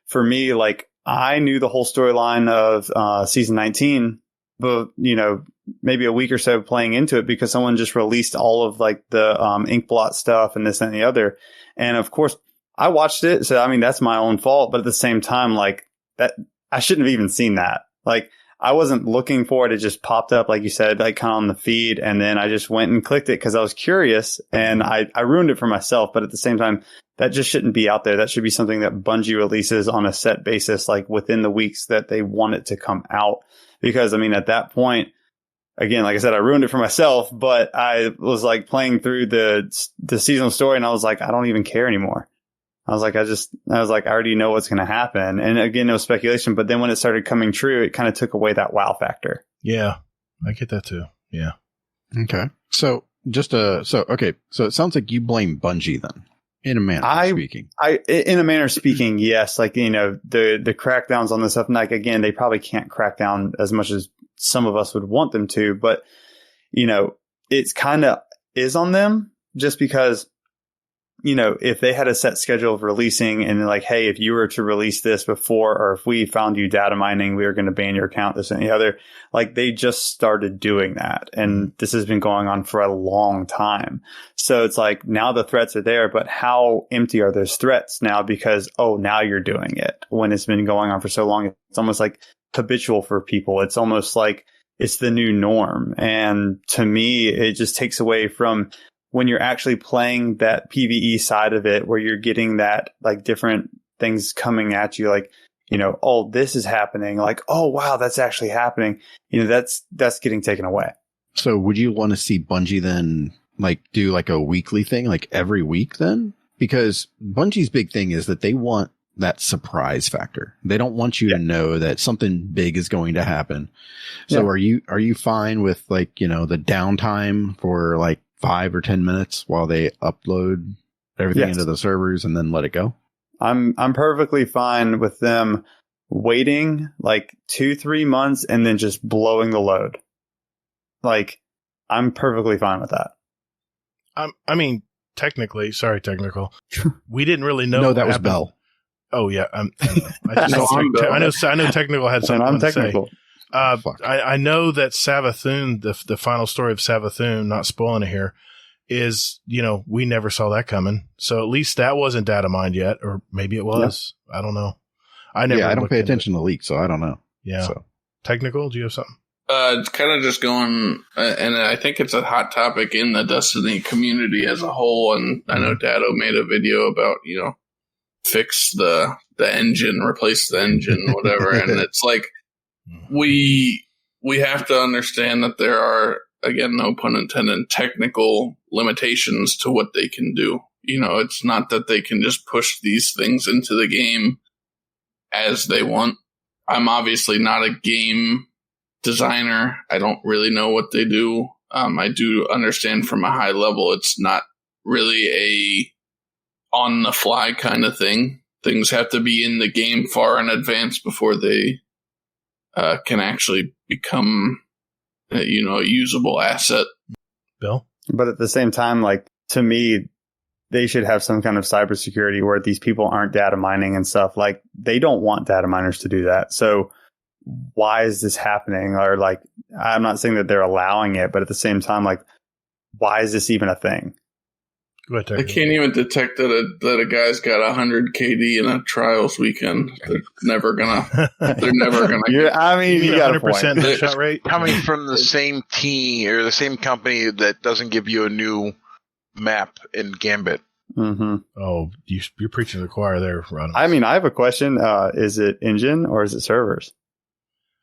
for me, like, I knew the whole storyline of season 19, but, maybe a week or so playing into it because someone just released all of like the Inkblot stuff and this and the other. And of course I watched it. So, I mean, that's my own fault. But at the same time, like that, I shouldn't have even seen that. Like, I wasn't looking for it. It just popped up, like you said, like kind of on the feed. And then I just went and clicked it because I was curious and I ruined it for myself. But at the same time, that just shouldn't be out there. That should be something that Bungie releases on a set basis, like within the weeks that they want it to come out. Because, I mean, at that point, again, like I said, I ruined it for myself, but I was like playing through the seasonal story and I was like, I don't even care anymore. I was like, I already know what's going to happen. And again, it was speculation, but then when it started coming true, it kind of took away that wow factor. Yeah, I get that too. Yeah. Okay. So so it sounds like you blame Bungie then. In a manner speaking. In a manner of speaking, yes. Like, the crackdowns on this stuff, like, again, they probably can't crack down as much as some of us would want them to, but, it's kind of is on them just because, if they had a set schedule of releasing and like, hey, if you were to release this before, or if we found you data mining, we were going to ban your account, this and the other, like they just started doing that. And this has been going on for a long time. So it's like now the threats are there, but how empty are those threats now? Because, now you're doing it when it's been going on for so long. It's almost like habitual for people. It's almost like it's the new norm. And to me, it just takes away from when you're actually playing that PvE side of it, where you're getting that like different things coming at you, like, oh, this is happening. Like, oh, wow, that's actually happening. That's getting taken away. So would you want to see Bungie then like do like a weekly thing, like every week then? Because Bungie's big thing is that they want that surprise factor. They don't want you to know that something big is going to happen. So are you fine with like, the downtime for like 5 or 10 minutes while they upload everything into the servers and then let it go? I'm perfectly fine with them waiting like 2-3 months and then just blowing the load. Like, I'm perfectly fine with that. I mean, technically, sorry, technical. We didn't really know. No, that was Bell. Oh yeah, I know technical had something I'm to technical. say. I know that Savathun, the final story of Savathun, not spoiling it here, is, we never saw that coming. So at least that wasn't data mined yet, or maybe it was. Yeah. I don't know. I don't pay attention to leaks, so I don't know. Yeah. So. Technical, do you have something? It's kind of just going, and I think it's a hot topic in the Destiny community as a whole. And I know Dado made a video about, fix the engine, replace the engine, whatever. And it's like, we have to understand that there are, again, no pun intended, technical limitations to what they can do. It's not that they can just push these things into the game as they want. I'm obviously not a game designer. I don't really know what they do. I do understand from a high level it's not really a on the fly kind of thing. Things have to be in the game far in advance before they can actually become a usable asset. Bill? But at the same time, like, to me, they should have some kind of cybersecurity where these people aren't data mining and stuff. Like, they don't want data miners to do that. So why is this happening? Or like, I'm not saying that they're allowing it, but at the same time, like, why is this even a thing? They can't even detect that a guy's got 100 KD in a trials weekend. They're never gonna. I mean, you got 100% headshot rate coming from the same team or the same company that doesn't give you a new map in Gambit. Mm-hmm. Oh, you're preaching to the choir there, Ron. I mean, I have a question. Is it engine or is it servers?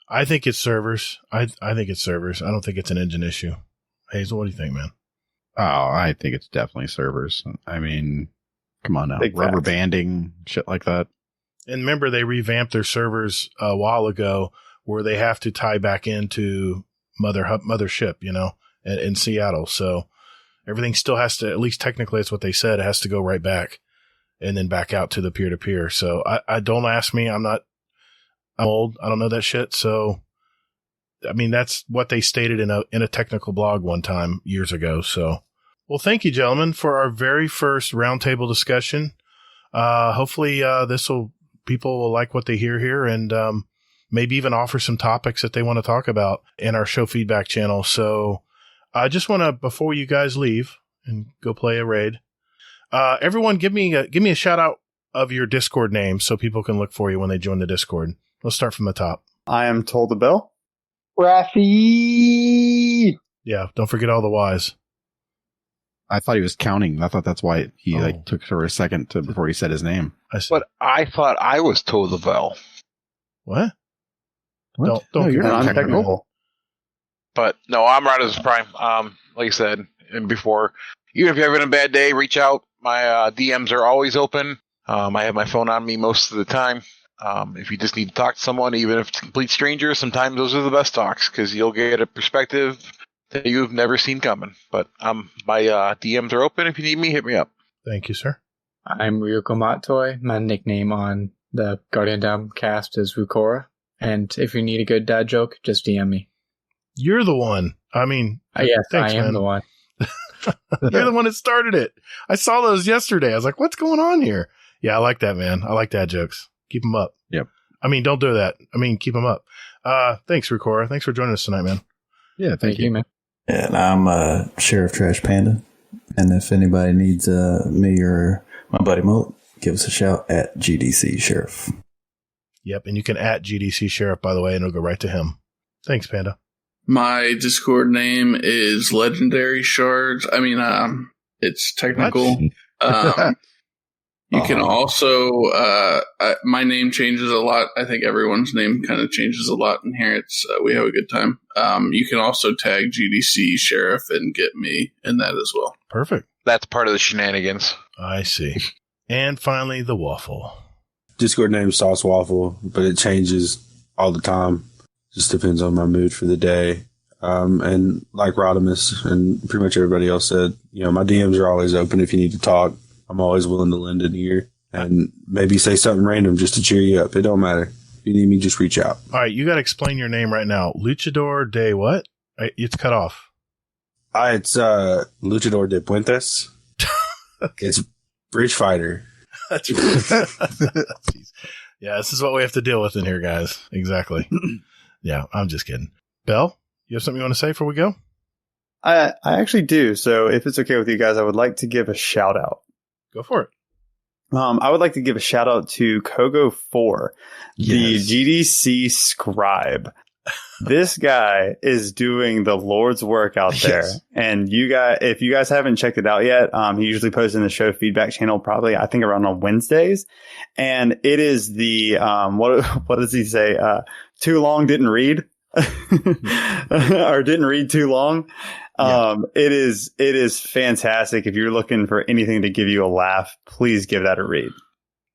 I think it's servers. I think it's servers. I don't think it's an engine issue. Hazel, what do you think, man? Oh, I think it's definitely servers. I mean, come on now. Big Rubber facts. banding, shit like that. And remember, they revamped their servers a while ago where they have to tie back into mothership, in Seattle. So everything still has to, at least technically it's what they said, it has to go right back and then back out to the peer-to-peer. So I don't ask me. I'm old. I don't know that shit. So, I mean, that's what they stated in a technical blog one time years ago. So, well, thank you, gentlemen, for our very first roundtable discussion. Hopefully, people will like what they hear here and, maybe even offer some topics that they want to talk about in our show feedback channel. So I just want to, before you guys leave and go play a raid, everyone give me a shout out of your Discord name so people can look for you when they join the Discord. Let's start from the top. I am Told the Bill. Raffy. Yeah, don't forget all the Y's. I thought he was counting. I thought that's why he took for a second before he said his name. But I thought I was told the bell. What? What? Don't you're not technical. But no, I'm right as Prime. Like I said, and before, even if you're having a bad day, reach out. My DMs are always open. I have my phone on me most of the time. If you just need to talk to someone, even if it's a complete stranger, sometimes those are the best talks because you'll get a perspective that you've never seen coming. But my DMs are open. If you need me, hit me up. Thank you, sir. I'm Ryuko Matoi. My nickname on the Guardian Downcast is Rukora. And if you need a good dad joke, just DM me. You're the one. I mean, yes, thanks, I am man. the one. You're the one that started it. I saw those yesterday. I was like, what's going on here? Yeah, I like that, man. I like dad jokes. Keep them up. Yep. I mean, don't do that. I mean, keep them up. Thanks, Rukora. Thanks for joining us tonight, man. Yeah, thank you, man. And I'm Sheriff Trash Panda. And if anybody needs me or my buddy Mullet, give us a shout at GDC Sheriff. Yep, and you can at GDC Sheriff, by the way, and it'll go right to him. Thanks, Panda. My Discord name is Legendary Shards. I mean, it's technical. You can also, my name changes a lot. I think everyone's name kind of changes a lot in here. It's we have a good time. You can also tag GDC Sheriff and get me in that as well. Perfect. That's part of the shenanigans. I see. And finally, the waffle. Discord name Sauce Waffle, but it changes all the time. Just depends on my mood for the day. And like Rodimus and pretty much everybody else said, my DMs are always open if you need to talk. I'm always willing to lend an ear and maybe say something random just to cheer you up. It don't matter. If you need me, just reach out. All right, you got to explain your name right now. Luchador de what? It's cut off. It's Luchador de Puentes. Okay. It's Bridge Fighter. That's yeah, this is what we have to deal with in here, guys. Exactly. Yeah, I'm just kidding. Belle, you have something you want to say before we go? I actually do. So if it's okay with you guys, I would like to give a shout out. Go for it. I would like to give a shout out to Kogo4, the GDC scribe. This guy is doing the Lord's work out there. Yes. And if you guys haven't checked it out yet, he usually posts in the show feedback channel, probably, I think, around on Wednesdays. And it is the, what does he say? Too long, didn't read. Or didn't read too long. Yeah. It is fantastic. If you're looking for anything to give you a laugh, please give that a read.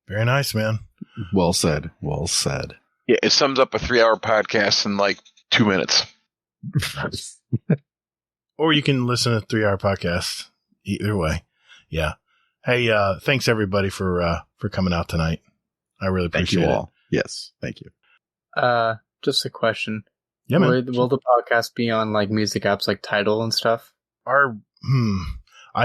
Very nice, man. Well said. Well said. Yeah, it sums up a 3-hour podcast in like 2 minutes. Or you can listen to a 3-hour podcast. Either way. Yeah. Hey, thanks everybody for coming out tonight. I really appreciate it. Thank you all. Yes. Thank you. Just a question. Yeah, man. Will the podcast be on like music apps like Tidal and stuff? I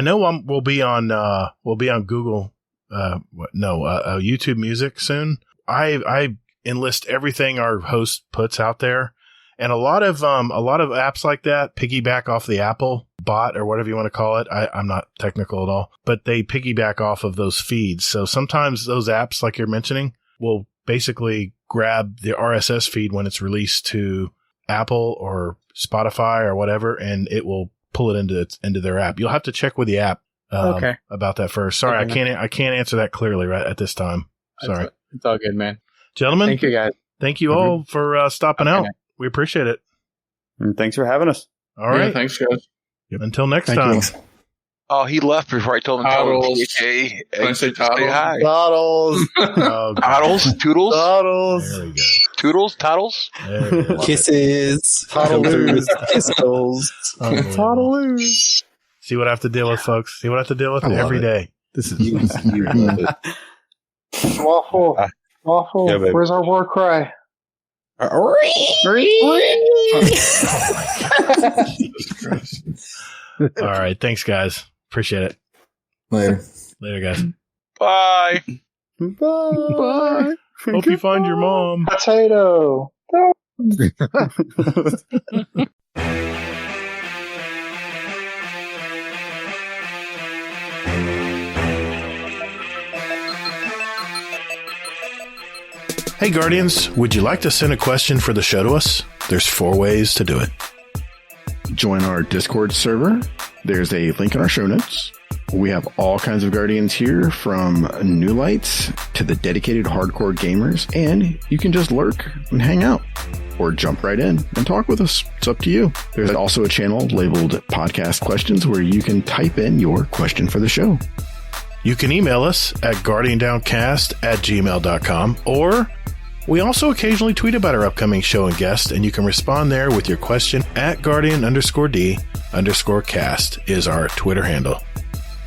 know we'll be on Google. YouTube Music soon. I enlist everything our host puts out there, and a lot of apps like that piggyback off the Apple bot or whatever you want to call it. I'm not technical at all, but they piggyback off of those feeds. So sometimes those apps, like you're mentioning, will basically grab the RSS feed when it's released to Apple or Spotify or whatever, and it will pull it into their app. You'll have to check with the app about that first. Sorry, okay. I can't answer that clearly right at this time. Sorry. It's all good, man. Gentlemen, thank you guys. Thank you all for stopping out. We appreciate it. And thanks for having us. All right. Yeah, thanks, guys. Until next time. Oh, he left before I told him. Toddles. Can I say Toddles? Say hi. Toddles. Toddles. Toodles. Toddles. There we go. Toodles. Toddles. Kisses. Toddles. Kisses. Toddles. See what I have to deal with, folks. See what I have to deal with every day. This is Waffle. Waffle. Yeah, where's our war cry? Jesus Christ. All right. Thanks, guys. Appreciate it. Later, guys. Bye. Bye. Hope you find your mom. Potato. Hey, Guardians, would you like to send a question for the show to us? There's 4 ways to do it. Join our Discord server. There's a link in our show notes. We have all kinds of Guardians here, from new lights to the dedicated hardcore gamers, and you can just lurk and hang out or jump right in and talk with us. It's up to you. There's also a channel labeled Podcast Questions where you can type in your question for the show. You can email us at guardiandowncast@gmail.com, or we also occasionally tweet about our upcoming show and guest, and you can respond there with your question at guardian_D_cast is our Twitter handle.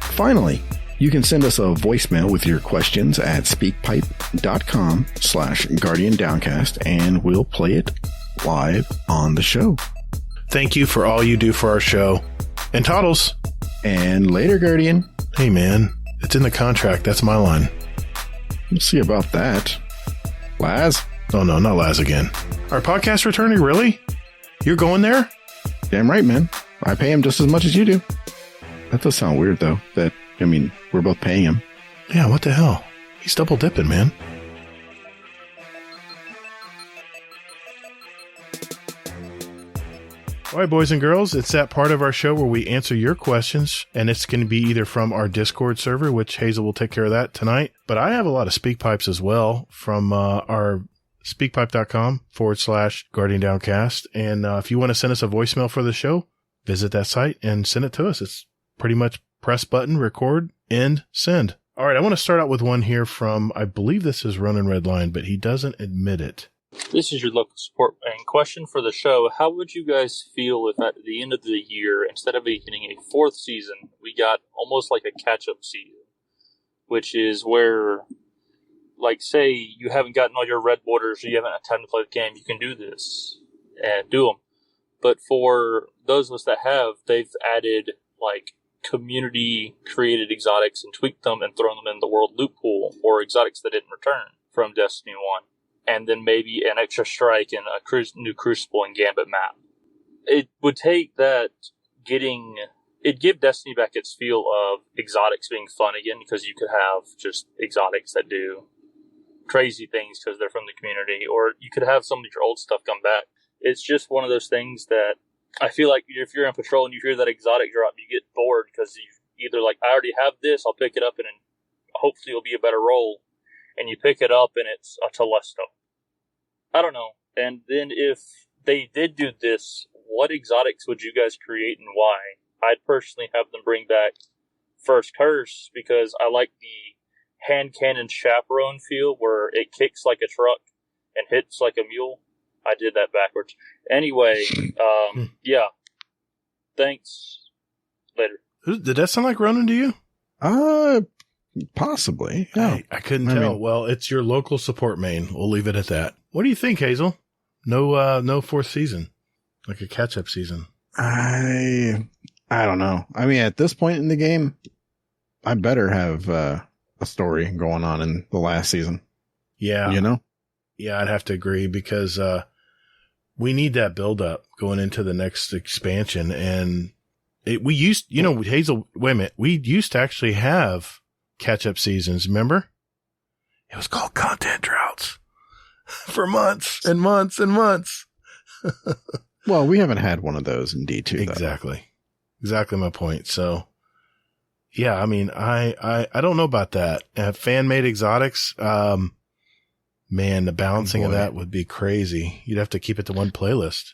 Finally, you can send us a voicemail with your questions at speakpipe.com/guardiandowncast, and we'll play it live on the show. Thank you for all you do for our show. And Toddles. And later, Guardian. Hey, man. It's in the contract. That's my line. We'll see about that. Laz? Oh, no, not Laz again. Our podcast attorney, really? You're going there? Damn right, man. I pay him just as much as you do. That does sound weird, though. We're both paying him. Yeah, what the hell? He's double dipping, man. All right, boys and girls, it's that part of our show where we answer your questions, and it's going to be either from our Discord server, which Hazel will take care of that tonight, but I have a lot of speak pipes as well from our speakpipe.com/Guardian Downcast, and if you want to send us a voicemail for the show, visit that site and send it to us. It's pretty much press button, record, end, send. All right, I want to start out with one here from, I believe this is Ronan Redline, but he doesn't admit it. This is your local support and question for the show. How would you guys feel if at the end of the year, instead of getting a fourth season, we got almost like a catch-up season, which is where, like, say you haven't gotten all your red borders or you haven't had time to play the game, you can do this and do them. But for those of us that have, they've added, like, community-created exotics and tweaked them and thrown them in the world loot pool, or exotics that didn't return from Destiny 1. And then maybe an extra strike in a new Crucible and Gambit map. It would take that it'd give Destiny back its feel of exotics being fun again, because you could have just exotics that do crazy things because they're from the community, or you could have some of your old stuff come back. It's just one of those things that I feel like if you're in patrol and you hear that exotic drop, you get bored because you either like, I already have this, I'll pick it up and hopefully it'll be a better roll. And you pick it up and it's a Telesto. I don't know. And then if they did do this, what exotics would you guys create and why? I'd personally have them bring back First Curse, because I like the hand cannon chaperone feel where it kicks like a truck and hits like a mule. I did that backwards. Anyway, yeah. Thanks. Later. Did that sound like Ronan to you? Possibly. Yeah. I couldn't tell. Well, it's your local support main. We'll leave it at that. What do you think, Hazel? No fourth season, like a catch-up season. I don't know. I mean, at this point in the game, I better have a story going on in the last season. Yeah. You know? Yeah, I'd have to agree, because we need that build-up going into the next expansion. And Hazel, wait a minute. We used to actually have catch-up seasons, remember? It was called content droughts for months and months and months. Well, we haven't had one of those in D2. Exactly. Exactly my point. So, yeah, I mean, I don't know about that. Fan-made exotics, man, the balancing of that would be crazy. You'd have to keep it to one playlist.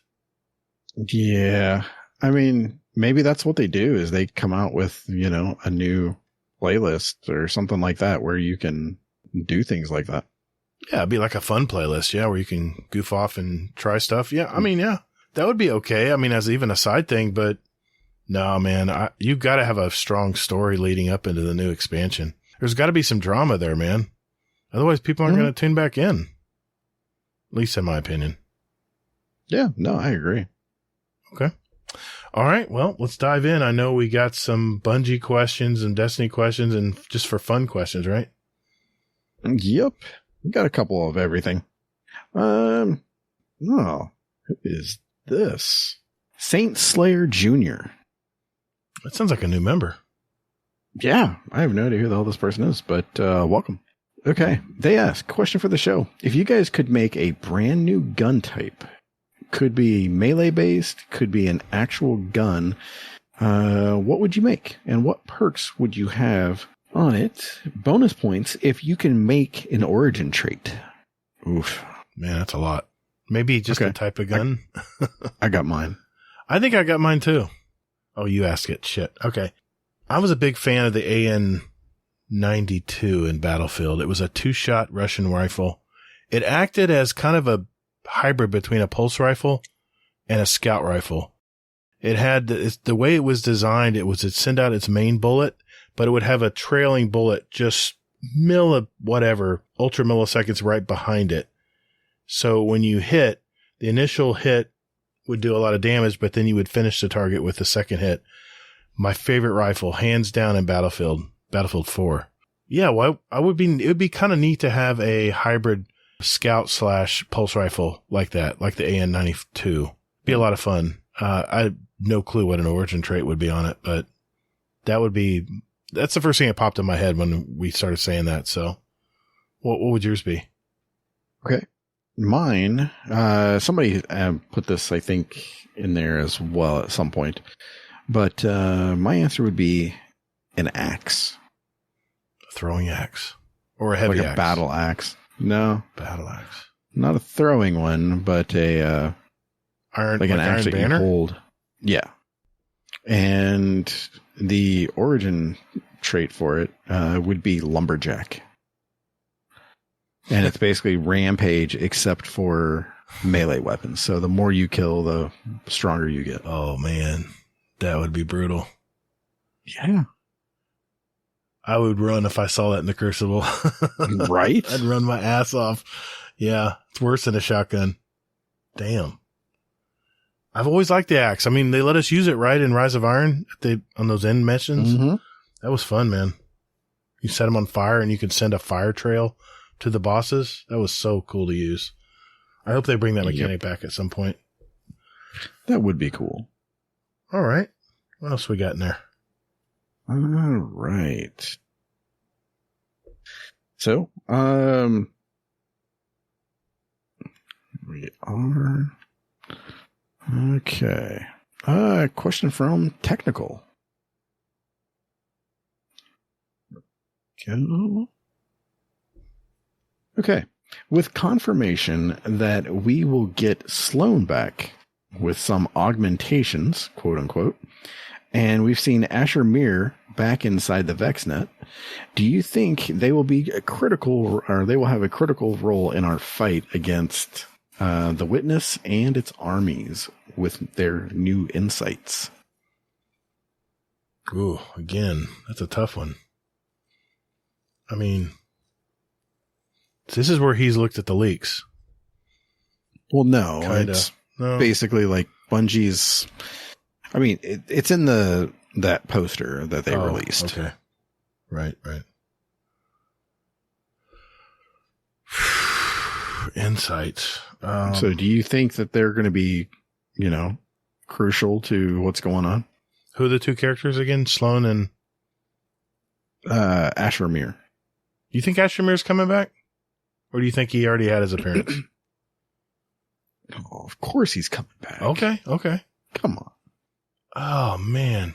Yeah. I mean, maybe that's what they do, is they come out with, a new playlist or something like that where you can do things like that. Yeah, it'd be like a fun playlist, where you can goof off and try stuff. Yeah, I mean, yeah, that would be okay. I mean, as even a side thing, but no, man, you got to have a strong story leading up into the new expansion. There's got to be some drama there, man. Otherwise, people aren't going to tune back in. At least in my opinion. Yeah, no, I agree. Okay. All right, well, let's dive in. I know we got some Bungie questions and Destiny questions and just for fun questions, right? Yep. We got a couple of everything. Who is this? Saint Slayer Jr. That sounds like a new member. Yeah, I have no idea who the hell this person is, but welcome. Okay, they ask, question for the show. If you guys could make a brand new gun type, could be melee based, could be an actual gun, what would you make? And what perks would you have on it? Bonus points if you can make an origin trait. Oof. Man, that's a lot. Maybe just a type of gun. I got mine. I think I got mine too. Oh, you asked it. Shit. Okay. I was a big fan of the AN-92 in Battlefield. It was a 2-shot Russian rifle. It acted as kind of a hybrid between a pulse rifle and a scout rifle. It had the way it was designed. It'd send out its main bullet, but it would have a trailing bullet just ultra milliseconds right behind it. So when you hit, the initial hit would do a lot of damage, but then you would finish the target with the second hit. My favorite rifle, hands down, in Battlefield 4. Yeah, well, it would be kind of neat to have a hybrid scout / pulse rifle like that, like the AN-92. Be a lot of fun. I have no clue what an origin trait would be on it, but that's the first thing that popped in my head when we started saying that. So what would yours be? Okay. Mine, somebody put this, I think, in there as well at some point. But my answer would be an axe. A throwing axe. Or a heavy like a axe. battle axe. No. Battle axe. Not a throwing one, but a iron, like an axe that you hold. Yeah. And the origin trait for it would be lumberjack. And it's basically rampage except for melee weapons. So the more you kill, the stronger you get. Oh, man. That would be brutal. Yeah. I would run if I saw that in the Crucible. Right? I'd run my ass off. Yeah. It's worse than a shotgun. Damn. I've always liked the axe. I mean, they let us use it, right, in Rise of Iron on those end missions. Mm-hmm. That was fun, man. You set them on fire and you could send a fire trail to the bosses. That was so cool to use. I hope they bring that mechanic back at some point. That would be cool. All right. What else we got in there? All right. So, we are okay. Question from Technical. Go. Okay. With confirmation that we will get Sloan back with some augmentations, quote unquote, and we've seen Asher Mir back inside the VexNet, do you think they will be they will have a critical role in our fight against the Witness and its armies with their new insights? Ooh, again, that's a tough one. I mean, this is where he's looked at the leaks. Well, no, Kinda. it's No. basically like Bungie's. I mean, it's in that poster that they released. Okay. Right. Insights. So do you think that they're going to be, crucial to what's going on? Who are the two characters again? Sloan and Asher Mir. You think Asher Mir's coming back? Or do you think he already had his appearance? Oh, of course he's coming back. Okay. Come on. Oh, man.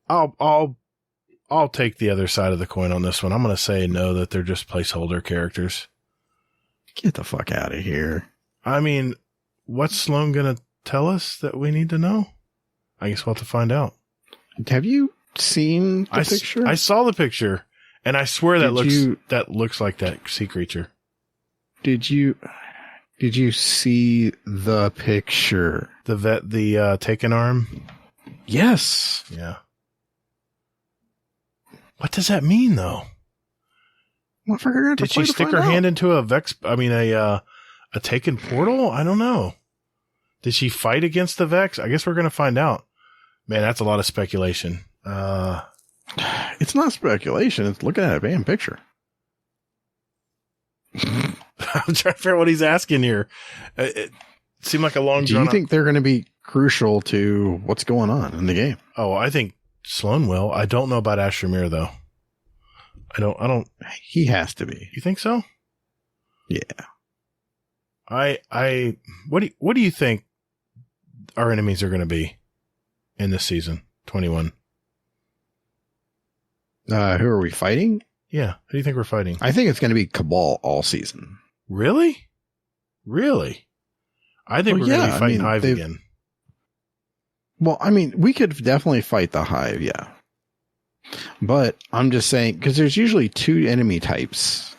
I'll take the other side of the coin on this one. I'm going to say no, that they're just placeholder characters. Get the fuck out of here. I mean, what's Sloan going to tell us that we need to know? I guess we'll have to find out. Have you seen the picture? I saw the picture, and I swear that looks like that sea creature. Did you see the picture? The taken arm? Yes. Yeah. What does that mean, though? Did she stick her hand into a taken portal? I don't know. Did she fight against the Vex? I guess we're going to find out. Man, that's a lot of speculation. It's not speculation. It's looking at a damn picture. I'm trying to figure out what he's asking here. It seemed like a long. Do you think they're going to be crucial to what's going on in the game? Oh, I think Sloan will. I don't know about Asher Mir, though. I don't. He has to be. You think so? Yeah. What do you think our enemies are going to be in this season 21? Who are we fighting? Yeah. Who do you think we're fighting? I think it's going to be Cabal all season. Really? I think we're going to be fighting Hive again. Well, I mean, we could definitely fight the Hive, yeah. But I'm just saying, because there's usually 2 enemy types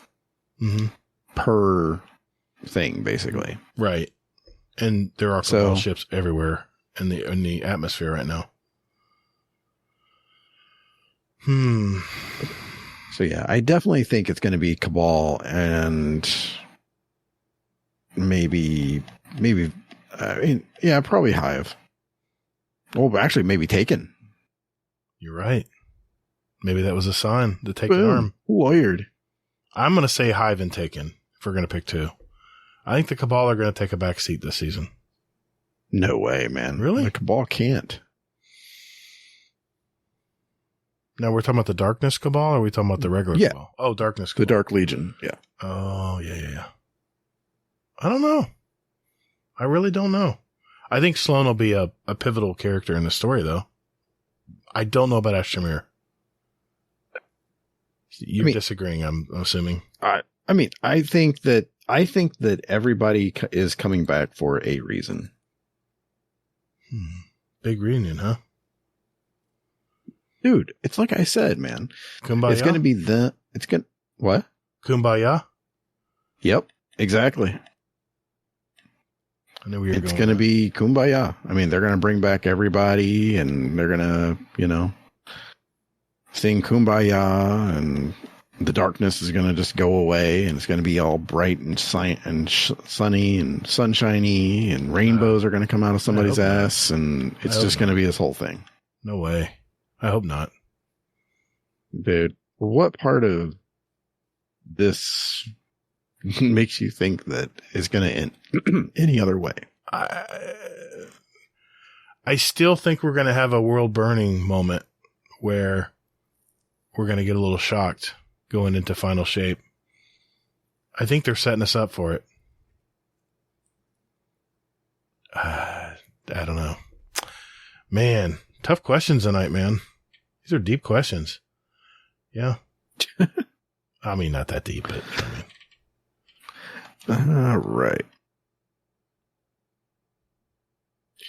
per thing, basically. Right. And there are Cabal ships everywhere in the atmosphere right now. So yeah, I definitely think it's going to be Cabal and maybe, probably Hive. Oh, actually, maybe Taken. You're right. Maybe that was a sign. The Taken arm. Weird. I'm going to say Hive and Taken if we're going to pick 2. I think the Cabal are going to take a back seat this season. No way, man. Really? The Cabal can't. Now we're talking about the Darkness Cabal, or are we talking about the regular Yeah. Cabal? Oh, Darkness The Cabal. Dark Legion. Yeah. Oh, yeah. I don't know. I really don't know. I think Sloan will be a pivotal character in the story, though. I don't know about Ashamir. You're disagreeing, I'm assuming. I think that everybody is coming back for a reason. Big reunion, huh? Dude, it's like I said, man. Kumbaya? It's going to be what? Kumbaya? Yep, exactly. I knew we were It's going to be Kumbaya. I mean, they're going to bring back everybody and they're going to, sing Kumbaya, and the darkness is going to just go away, and it's going to be all bright and sunny and sunshiny, and rainbows are going to come out of somebody's ass, and it's just going to be this whole thing. No way. I hope not. Dude, what part of this makes you think that it's going to end any other way? I still think we're going to have a world burning moment where we're going to get a little shocked going into final shape. I think they're setting us up for it. I don't know. Man, tough questions tonight, man. These are deep questions. Yeah. I mean, not that deep, but I mean. All right.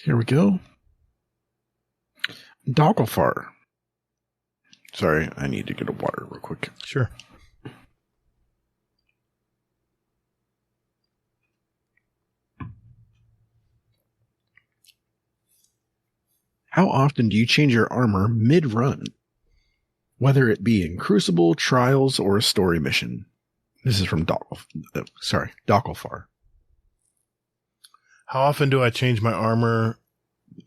Here we go. Dogglefar. Sorry, I need to get a water real quick. Sure. How often do you change your armor mid-run? Whether it be in Crucible, Trials, or a story mission. This is from Dogglefar. How often do I change my armor,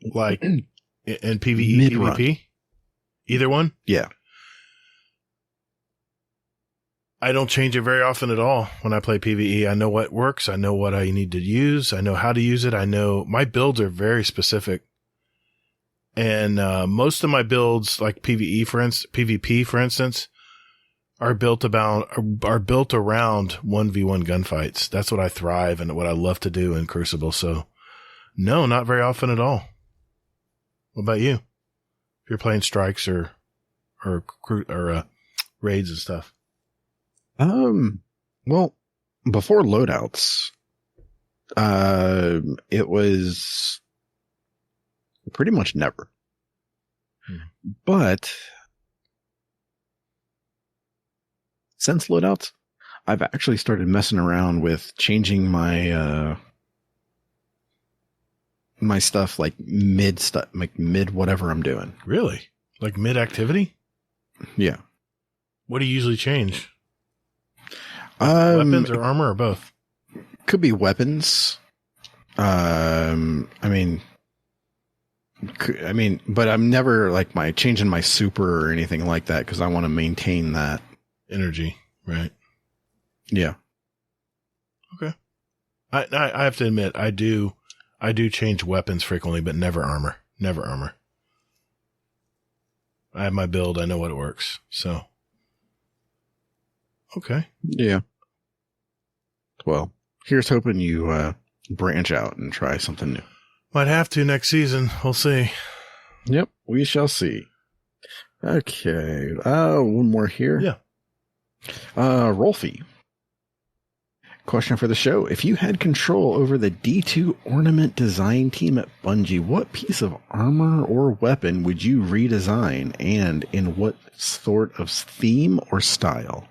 like in PvE, Mid-run. PvP? Either one? Yeah. I don't change it very often at all when I play PvE. I know what works. I know what I need to use. I know how to use it. I know my builds are very specific. And most of my builds, like PvP, for instance, are built around 1v1 gunfights. That's what I thrive and what I love to do in Crucible. So, no, not very often at all. What about you? If you're playing strikes or raids and stuff. Well, before loadouts, it was pretty much never. But since loadouts, I've actually started messing around with changing my my stuff like mid whatever I'm doing. Really? Like mid activity? Yeah. What do you usually change? Weapons or armor or both? Could be weapons. I mean, but I'm never like changing my super or anything like that because I want to maintain that energy, right? Yeah. Okay. I have to admit, I do change weapons frequently, but never armor. Never armor. I have my build. I know what it works. So. Okay. Yeah. Well, here's hoping you branch out and try something new. Might have to next season. We'll see. Yep, we shall see. Okay. One more here. Yeah. Rolfie. Question for the show. If you had control over the D2 ornament design team at Bungie, what piece of armor or weapon would you redesign, and in what sort of theme or style?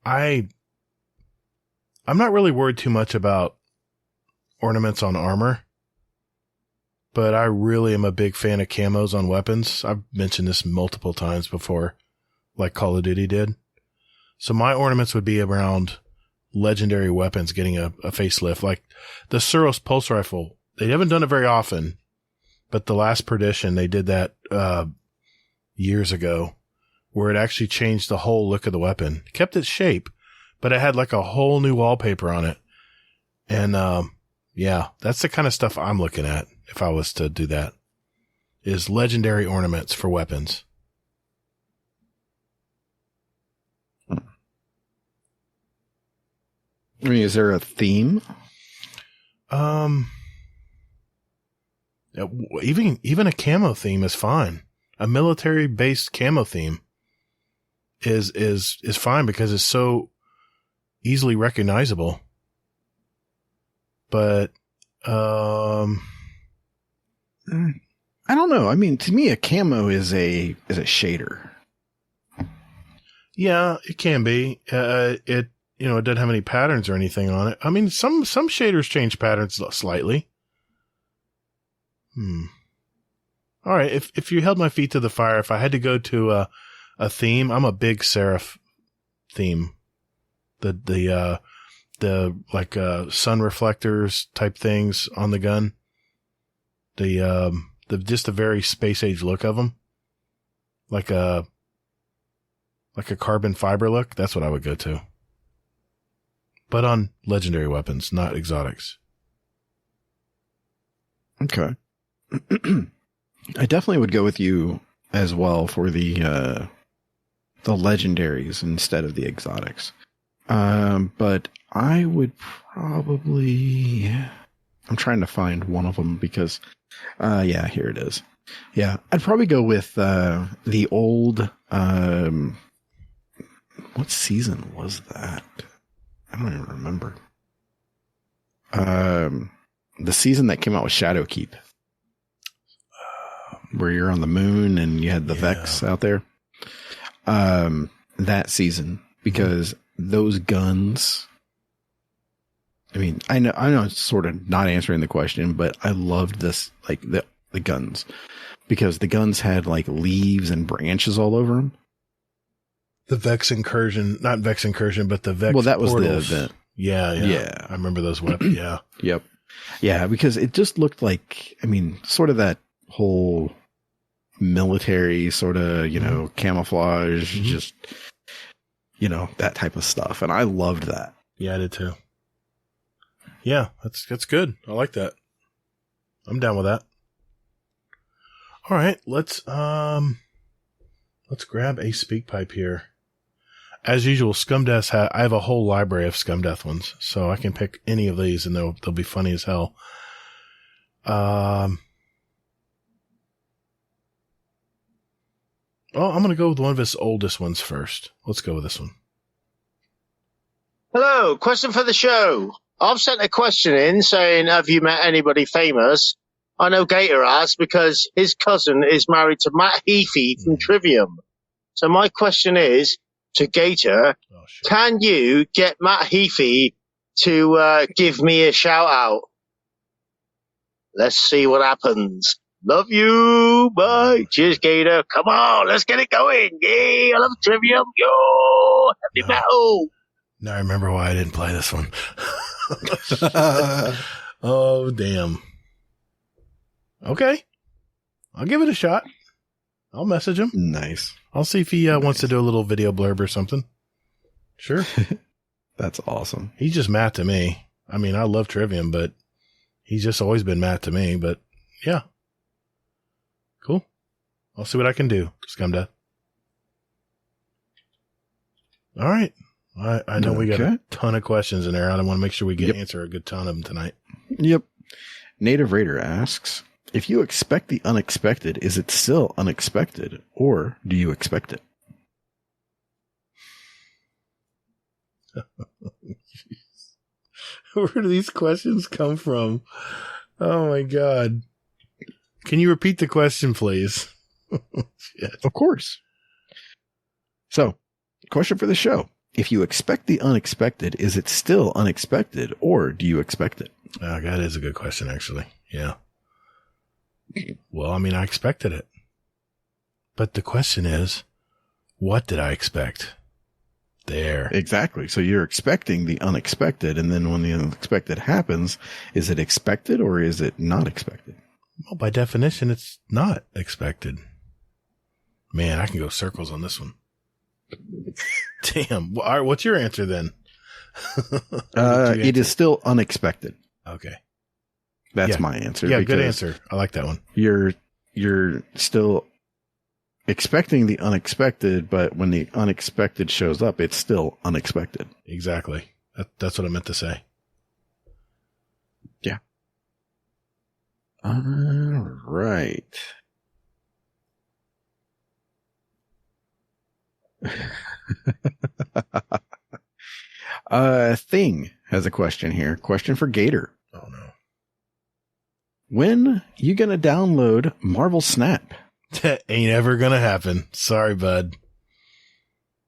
I'm not really worried too much about ornaments on armor, but I really am a big fan of camos on weapons. I've mentioned this multiple times before, like Call of Duty did. So my ornaments would be around legendary weapons getting a facelift, like the Suros pulse rifle. They haven't done it very often, but the last Perdition, they did that years ago, where it actually changed the whole look of the weapon. Kept its shape, but it had like a whole new wallpaper on it. And Yeah, that's the kind of stuff I'm looking at if I was to do that, is legendary ornaments for weapons. I mean, is there a theme? Even a camo theme is fine. A military based camo theme is fine because it's so easily recognizable. But I don't know. I mean, to me, a camo is a shader. Yeah, it can be. It doesn't have any patterns or anything on it. I mean, some shaders change patterns slightly. All right. If you held my feet to the fire, if I had to go to a theme, I'm a big serif theme. The sun reflectors type things on the gun. The just a very space age look of them. Like a carbon fiber look. That's what I would go to. But on legendary weapons, not exotics. Okay. I definitely would go with you as well for the legendaries instead of the exotics. But I would probably, I'm trying to find one of them because, yeah, here it is. Yeah, I'd probably go with the old, what season was that? I don't even remember. The season that came out with Shadowkeep, where you're on the moon and you had the Vex out there. That season, because those guns, I mean, I know it's sort of not answering the question, but I loved this, like the guns, because the guns had like leaves and branches all over them. The Vex Incursion, not Vex Incursion, but the Vex. Well, that was portals. the event. Yeah. I remember those weapons. Yeah. Yep. Yeah, because it just looked like, I mean, sort of that whole military sort of, camouflage, just, that type of stuff. And I loved that. Yeah, I did too. Yeah, that's good. I like that. I'm down with that. All right, let's grab a speak pipe here. As usual, Scum Deaths I have a whole library of Scum Death ones, so I can pick any of these and they'll be funny as hell. I'm going to go with one of his oldest ones first. Let's go with this one. Hello, question for the show. I've sent a question in saying, have you met anybody famous? I know Gator has because his cousin is married to Matt Heafy from Trivium. So my question is to Gator, can you get Matt Heafy to give me a shout out? Let's see what happens. Love you. Bye. Cheers, Gator. Come on, let's get it going. Yay, I love Trivium. Yo, heavy metal. Now I remember why I didn't play this one. Oh, damn. Okay. I'll give it a shot. I'll message him. Nice. I'll see if he wants to do a little video blurb or something. Sure. That's awesome. He's just Matt to me. I mean, I love Trivium, but he's just always been Matt to me. But yeah. Cool. I'll see what I can do, Scumdeath. All right. I know we got a ton of questions in there. I want to make sure we answer a good ton of them tonight. Yep. Native Raider asks, if you expect the unexpected, is it still unexpected, or do you expect it? Where do these questions come from? Oh my God. Can you repeat the question, please? Of course. So, question for the show. If you expect the unexpected, is it still unexpected, or do you expect it? That is a good question, actually. Yeah. Well, I mean, I expected it. But the question is, what did I expect? There. Exactly. So you're expecting the unexpected, and then when the unexpected happens, is it expected or is it not expected? Well, by definition, it's not expected. Man, I can go circles on this one. Damn. All right, what's your answer then? It is still unexpected. Okay. That's my answer. Yeah, good answer. I like that one. You're still expecting the unexpected, but when the unexpected shows up, it's still unexpected. Exactly. That's what I meant to say. Yeah. All right. Thing has a question here. Question for Gator. Oh no. When you gonna download Marvel Snap? That ain't ever gonna happen. Sorry, bud.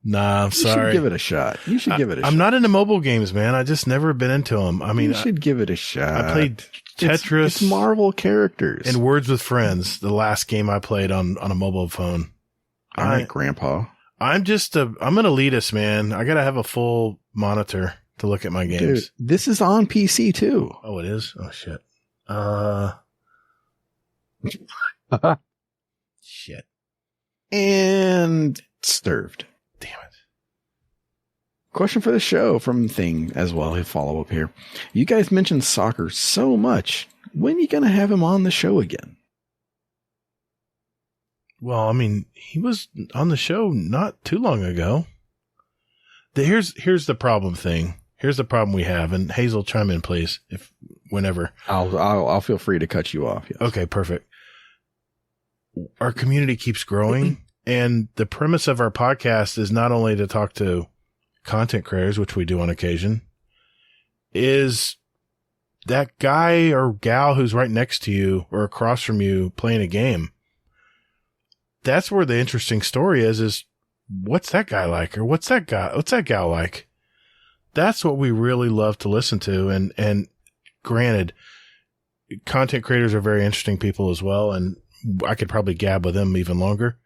Nah, I'm sorry. You should give it a shot. You should give it a shot. I'm not into mobile games, man. I just never been into them. I mean, you should give it a shot. I played Tetris. It's Marvel characters. And Words with Friends, the last game I played on a mobile phone. All right, Grandpa. I'm an elitist, man. I gotta have a full monitor to look at my games. Dude, this is on PC too. Oh, it is? Oh, shit. Shit. And served. Damn it. Question for the show from Thing as well. He'll follow up here. You guys mentioned soccer so much. When are you going to have him on the show again? Well, I mean, he was on the show not too long ago. Here's the problem thing. Here's the problem we have. And Hazel, chime in, please, whenever. I'll feel free to cut you off. Yes. Okay, perfect. Our community keeps growing, and the premise of our podcast is not only to talk to content creators, which we do on occasion, is that guy or gal who's right next to you or across from you playing a game. That's where the interesting story is what's that guy like, or what's that gal like? That's what we really love to listen to. And granted, content creators are very interesting people as well, and I could probably gab with them even longer.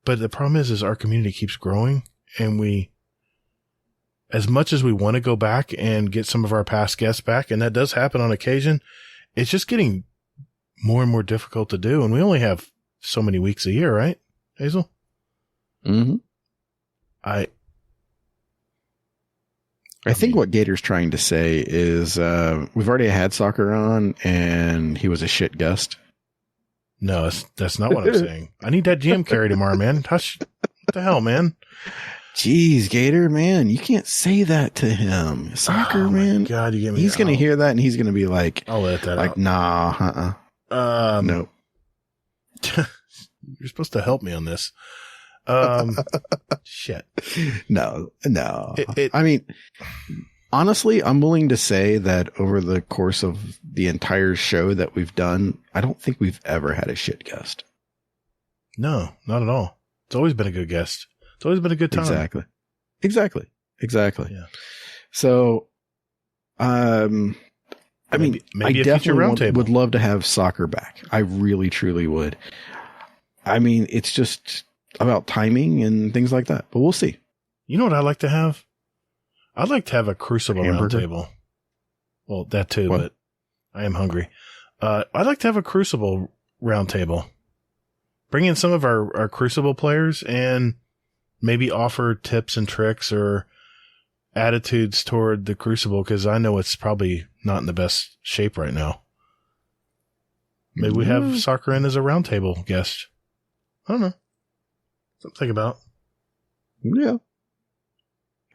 But the problem is our community keeps growing, and as much as we want to go back and get some of our past guests back, and that does happen on occasion, it's just getting more and more difficult to do. And we only have so many weeks a year, right, Hazel? Mm-hmm. I think what Gator's trying to say is we've already had soccer on, and he was a shit guest. No, that's not what I'm saying. I need that GM carry tomorrow, man. What the hell, man? Jeez, Gator, man, you can't say that to him. Soccer, man. God, you get me. He's going to hear that, and he's going to be like, I'll let that like, out. Nah, nope. You're supposed to help me on this. Shit. No. I mean, honestly, I'm willing to say that over the course of the entire show that we've done, I don't think we've ever had a shit guest. No, not at all. It's always been a good guest. It's always been a good time. Exactly. Yeah. So, I mean, maybe I definitely would love to have soccer back. I really, truly would. I mean, it's just about timing and things like that, but we'll see. You know what I'd like to have? I'd like to have a Crucible roundtable. Well, that too, but I am hungry. I'd like to have a Crucible roundtable. Bring in some of our Crucible players and maybe offer tips and tricks or attitudes toward the Crucible, because I know it's probably not in the best shape right now. Maybe we have soccer in as a roundtable guest. I don't know. Something to think about. Yeah.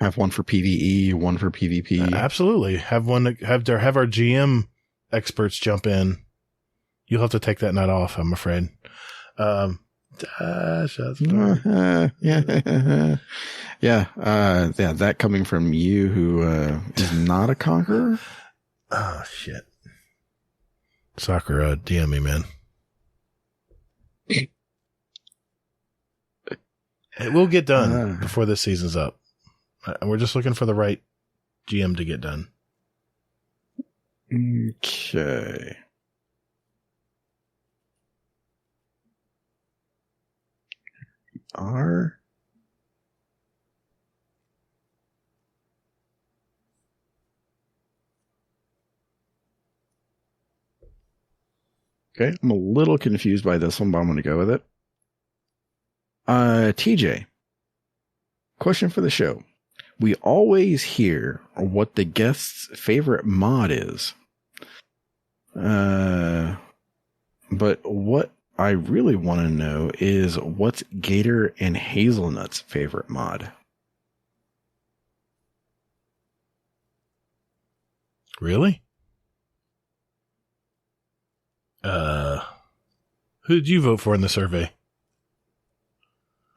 Have one for PvE, one for PvP. Absolutely. Have our GM experts jump in. You'll have to take that night off, I'm afraid. Yeah. That coming from you, who is not a conqueror. Oh shit. Soccer, DM me, man. It will get done before this season's up. We're just looking for the right GM to get done. Okay. Okay, I'm a little confused by this one, but I'm going to go with it. TJ, question for the show. We always hear what the guest's favorite mod is. But what I really want to know is what's Gator and Hazelnut's favorite mod? Really? Who did you vote for in the survey?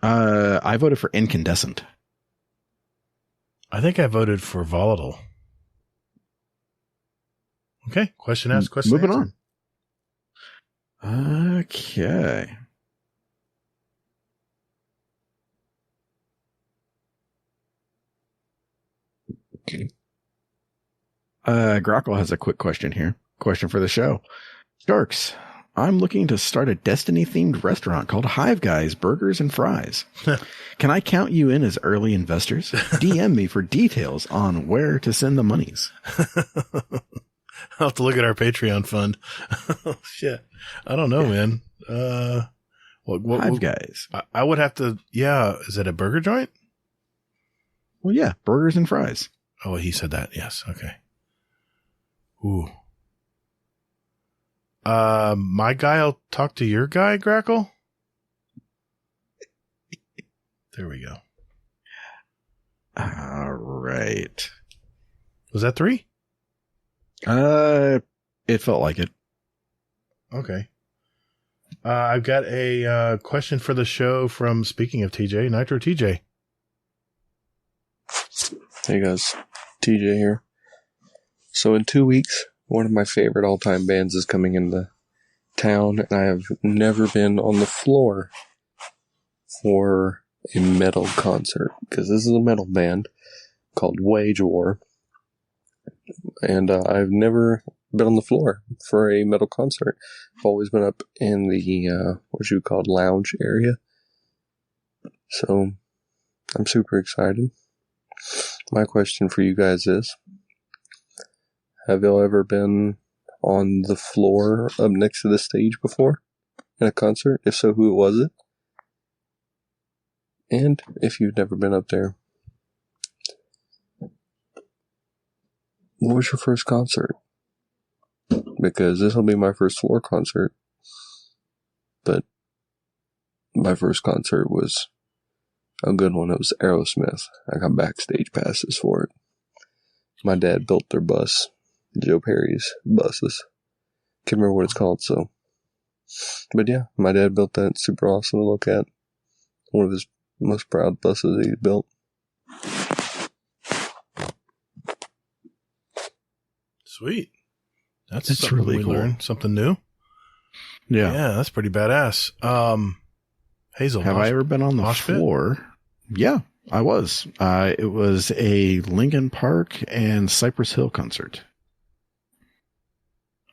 I voted for Incandescent. I think I voted for Volatile. Okay. Question asked, question Moving answered. on. Okay. Grockle has a quick question here. Question for the show. Sharks, I'm looking to start a Destiny-themed restaurant called Hive Guys Burgers and Fries. Can I count you in as early investors? DM me for details on where to send the monies. I'll have to look at our Patreon fund. Oh, shit. I don't know, man. Hive Guys. I would have to, yeah. Is it a burger joint? Well, yeah. Burgers and fries. Oh, he said that. Yes. Okay. Ooh. My guy'll talk to your guy, Grackle. There we go. All right. Was that 3? It felt like it. Okay. I've got a question for the show from, speaking of TJ, Nitro TJ. Hey guys, TJ here. So in 2 weeks, one of my favorite all-time bands is coming into town, and I have never been on the floor for a metal concert, because this is a metal band called Wage War, and I've never been on the floor for a metal concert. I've always been up in the, what you call lounge area, so I'm super excited. My question for you guys is, have y'all ever been on the floor up next to the stage before in a concert? If so, who was it? And if you've never been up there, what was your first concert? Because this will be my first floor concert, but my first concert was a good one. It was Aerosmith. I got backstage passes for it. My dad built their bus, Joe Perry's buses. Can't remember what it's called, so. But yeah, my dad built that. Super awesome to look at. One of his most proud buses he's built. Sweet. That's something really cool. Learned. Something new. Yeah. Yeah, that's pretty badass. Hazel, have I ever been on the floor? Yeah, I was. It was a Linkin Park and Cypress Hill concert.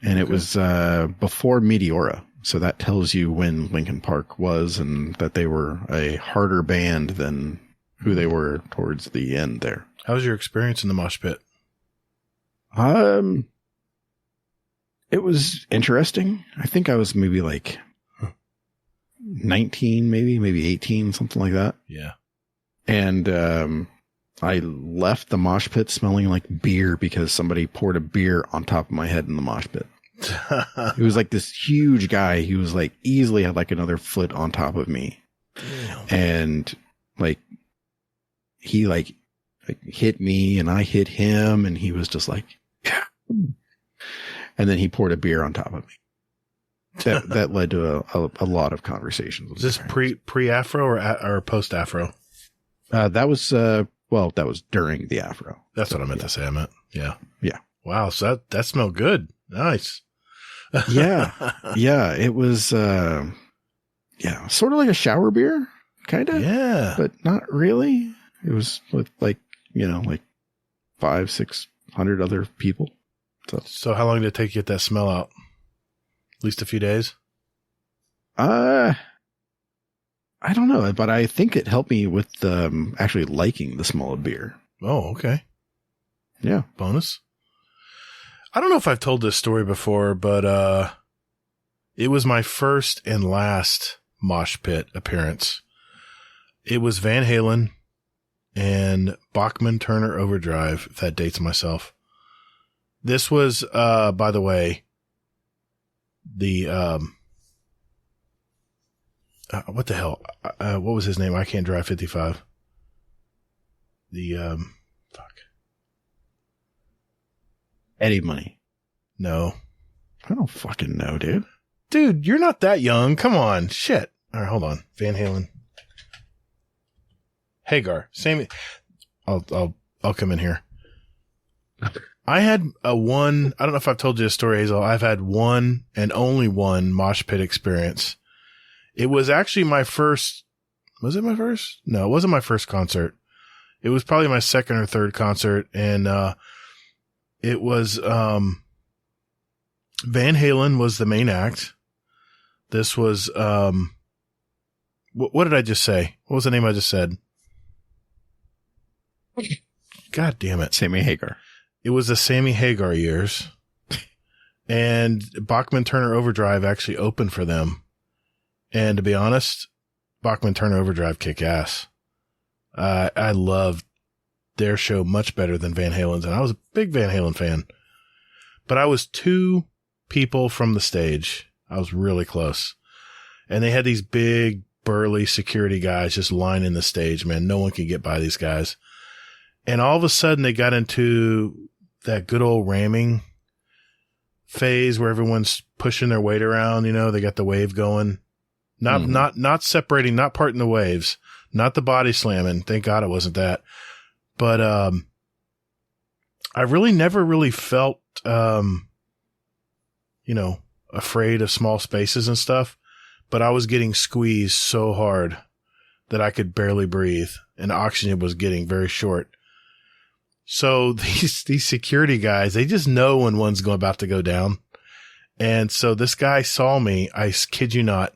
And it was before Meteora. So that tells you when Linkin Park was, and that they were a harder band than who they were towards the end there. How was your experience in the mosh pit? It was interesting. I think I was maybe like 19, maybe 18, something like that. Yeah. And I left the mosh pit smelling like beer because somebody poured a beer on top of my head in the mosh pit. It was like this huge guy. He was like easily had like another foot on top of me. Damn. And like he like hit me and I hit him, and he was just like, yeah. And then he poured a beer on top of me. That led to a lot of conversations. Was this pre-Afro or post-Afro? That was that was during the Afro. That's what I meant to say. I meant, yeah. Yeah. Wow. So that smelled good. Nice. Yeah. Yeah. It was, sort of like a shower beer, kind of. Yeah. But not really. It was with like 500-600 other people. So how long did it take to get that smell out? At least a few days? I don't know, but I think it helped me with actually liking the smell of beer. Oh, okay. Yeah. Bonus. I don't know if I've told this story before, but it was my first and last mosh pit appearance. It was Van Halen and Bachman Turner Overdrive, if that dates myself. This was, by the way, what the hell? What was his name? I Can't Drive 55. Eddie Money. No. I don't fucking know, dude. Dude, you're not that young. Come on. Shit. All right, hold on. Van Halen. Hagar. Same. I'll come in here. I had I don't know if I've told you a story, Hazel. I've had one and only one mosh pit experience. It was actually my first. Was it my first? No, it wasn't my first concert. It was probably my second or third concert. And, it was, Van Halen was the main act. This was, what did I just say? What was the name I just said? God damn it. Sammy Hagar. It was the Sammy Hagar years. And Bachman Turner Overdrive actually opened for them. And to be honest, Bachman Turner Overdrive kick ass. I loved their show much better than Van Halen's, and I was a big Van Halen fan. But I was 2 people from the stage. I was really close. And they had these big, burly security guys just lining the stage, man. No one could get by these guys. And all of a sudden, they got into that good old ramming phase where everyone's pushing their weight around. You know, they got the wave going. Not separating, not parting the waves, not the body slamming. Thank God it wasn't that. But, I really never really felt, afraid of small spaces and stuff, but I was getting squeezed so hard that I could barely breathe and oxygen was getting very short. So these security guys, they just know when one's about to go down. And so this guy saw me. I kid you not.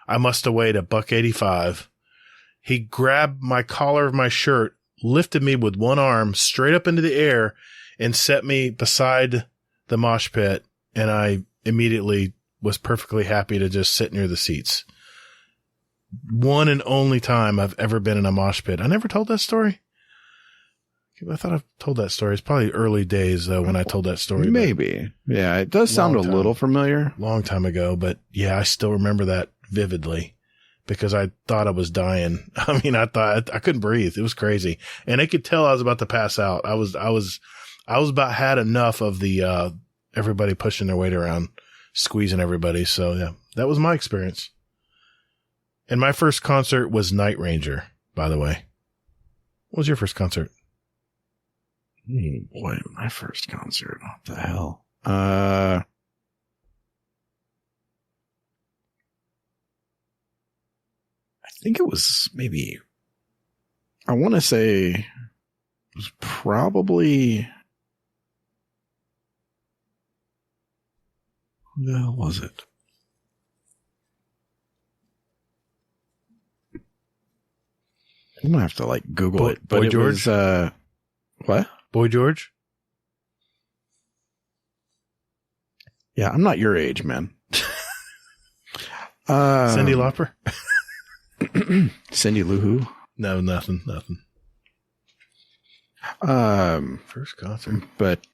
I must have weighed $185. He grabbed my collar of my shirt, lifted me with one arm straight up into the air and set me beside the mosh pit. And I immediately was perfectly happy to just sit near the seats. One and only time I've ever been in a mosh pit. I never told that story. I thought I've told that story. It's probably early days though when I told that story. Maybe. Yeah, it does sound a little familiar. Long time ago, but yeah, I still remember that vividly because I thought I was dying. I mean, I thought I couldn't breathe. It was crazy. And they could tell I was about to pass out. I was about had enough of the, everybody pushing their weight around, squeezing everybody. So yeah, that was my experience. And my first concert was Night Ranger, by the way. What was your first concert? Boy, my first concert. What the hell? I think it was maybe, I want to say it was probably, who the hell was it? I'm going to have to like Google it. But Boy it George? was, what? Boy George? Yeah, I'm not your age, man. Cyndi Lauper? Cindy Lou Who? No, nothing. First concert. But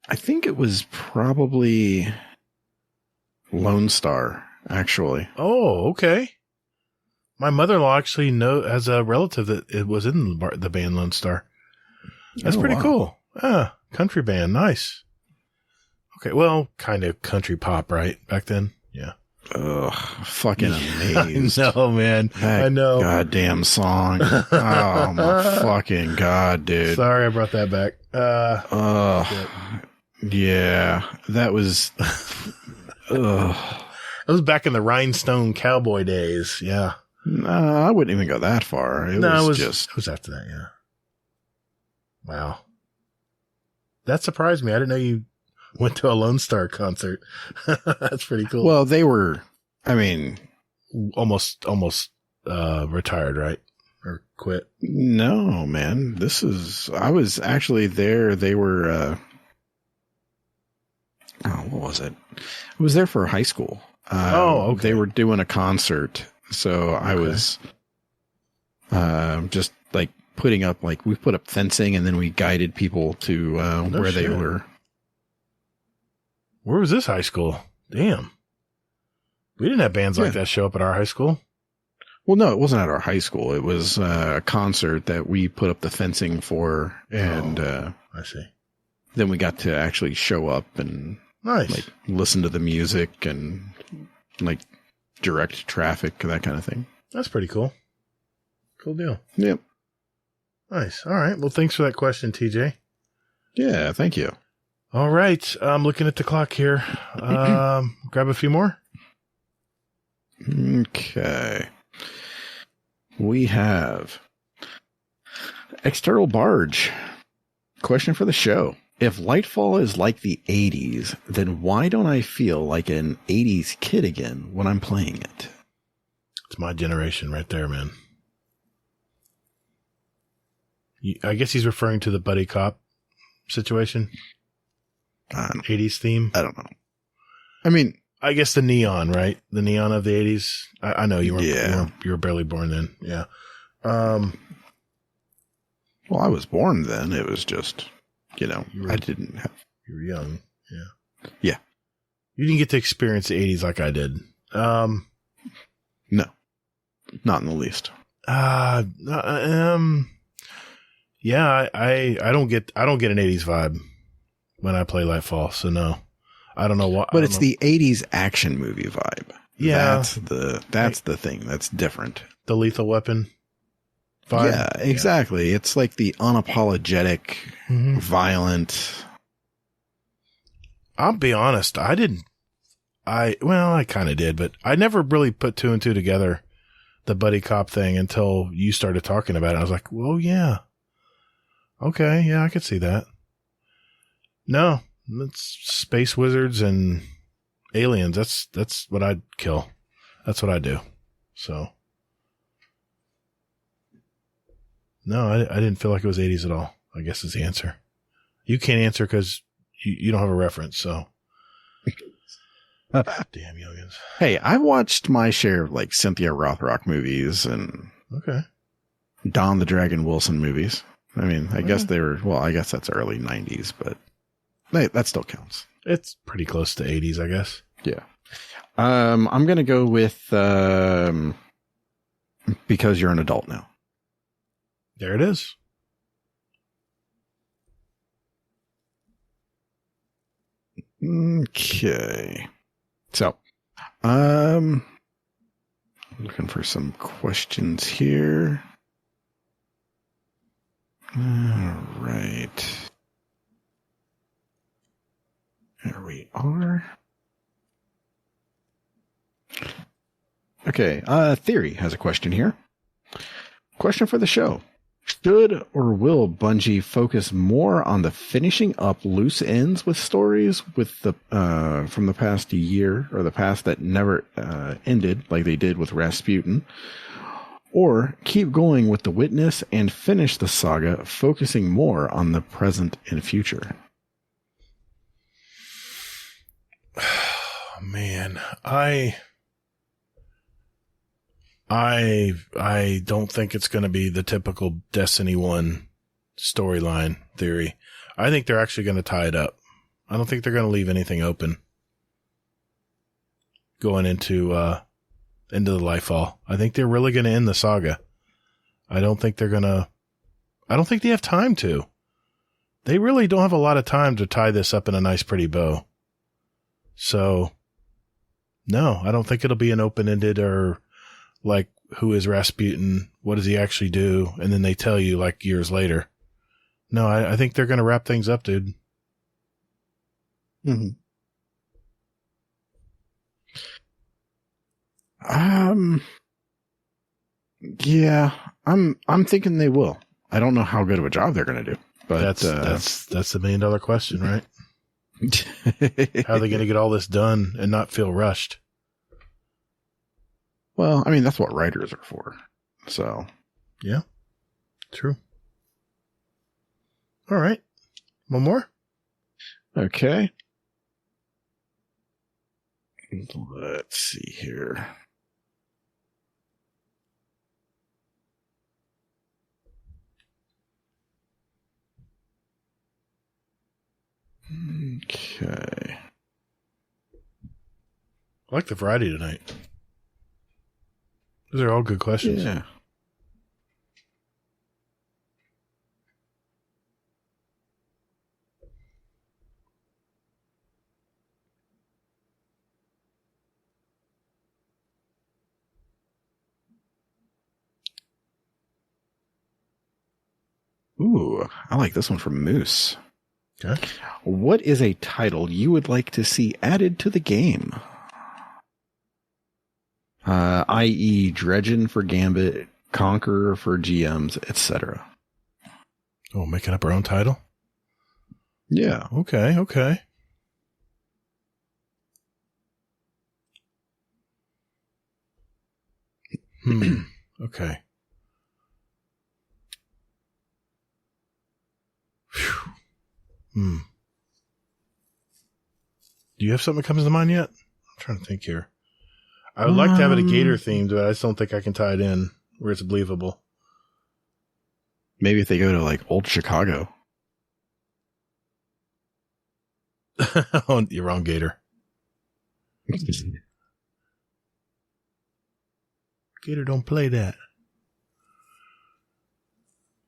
I think it was probably Lone Star, actually. Oh, okay. My mother-in-law actually has a relative that it was in the band Lone Star. That's pretty cool. Ah, country band. Nice. Okay, well, kind of country pop, right? Back then? Yeah. Ugh, fucking amazed. I know, man. I know. Goddamn song. Oh, my fucking God, dude. Sorry I brought that back. Yeah, that was... Ugh. That was back in the Rhinestone Cowboy days. Yeah. No, I wouldn't even go that far. It was after that, yeah. Wow. That surprised me. I didn't know you went to a Lone Star concert. That's pretty cool. Well, they were, I mean, almost retired, right? Or quit? No, man. I was actually there. They were, what was it? I was there for high school. Okay. They were doing a concert. So I was, just like putting up, like we put up fencing and then we guided people to, where they were. Where was this high school? Damn. We didn't have bands like that show up at our high school. Well, no, it wasn't at our high school. It was a concert that we put up the fencing for, and I see. Then we got to actually show up and like listen to the music and like direct traffic, that kind of thing. That's pretty cool. Cool deal. Yep. Nice. All right. Well, thanks for that question, TJ. Yeah, thank you. All right. I'm looking at the clock here. Grab a few more. Okay. We have External Barge. Question for the show. If Lightfall is like the 80s, then why don't I feel like an 80s kid again when I'm playing it? It's my generation right there, man. I guess he's referring to the buddy cop situation. 80s theme. I don't know. I mean, I guess the neon, right? The neon of the 80s. I know you weren't. You were barely born then. Yeah. Well, I was born then. It was just, I didn't have. You were young. Yeah. Yeah. You didn't get to experience the 80s like I did. No. Not in the least. Yeah, I don't get an 80s vibe when I play Lightfall, so no. I don't know why. But it's the 80s action movie vibe. Yeah. That's the thing that's different. The Lethal Weapon vibe. Yeah, exactly. Yeah. It's like the unapologetic, violent. I'll be honest, I kind of did, but I never really put two and two together, the buddy cop thing, until you started talking about it. I was like, well, yeah. Okay, yeah, I could see that. No, it's space wizards and aliens. That's what I'd kill. That's what I do. So, no, I didn't feel like it was 80s at all, I guess is the answer. You can't answer because you don't have a reference, so. Damn youngins. Hey, I watched my share of like Cynthia Rothrock movies and Don the Dragon Wilson movies. I mean, I guess I guess that's early 90s, but that still counts. It's pretty close to 80s, I guess. Yeah. I'm going to go with Because You're an Adult Now. There it is. Okay. So, looking for some questions here. All right. There we are. Okay. Theory has a question here. Question for the show. Should or will Bungie focus more on the finishing up loose ends with stories with the from the past year or the past that never ended, like they did with Rasputin, or keep going with The Witness and finish the saga, focusing more on the present and future? Man, I don't think it's going to be the typical Destiny 1 storyline theory. I think they're actually going to tie it up. I don't think they're going to leave anything open going into the Lightfall. I think they're really going to end the saga. I don't think they have time to. They really don't have a lot of time to tie this up in a nice, pretty bow. So, no, I don't think it'll be an open-ended or like, who is Rasputin? What does he actually do? And then they tell you like years later. No, I think they're going to wrap things up, dude. Mm-hmm. Yeah, I'm thinking they will. I don't know how good of a job they're going to do, but that's the $1 million question, right? How are they going to get all this done and not feel rushed? Well, I mean, that's what writers are for. So, yeah, true. All right. One more. Okay. Let's see here. Okay. I like the variety tonight. Those are all good questions. Yeah. Ooh, I like this one from Moose. Okay. What is a title you would like to see added to the game? I.e. Dredgen for Gambit, Conqueror for GMs, etc. Oh, making up our own title? Yeah. Okay. Okay. Phew. Do you have something that comes to mind yet? I'm trying to think here. I would like to have it a Gator themed, but I just don't think I can tie it in where it's believable. Maybe if they go to like old Chicago. Oh, you're wrong, Gator. Gator don't play that.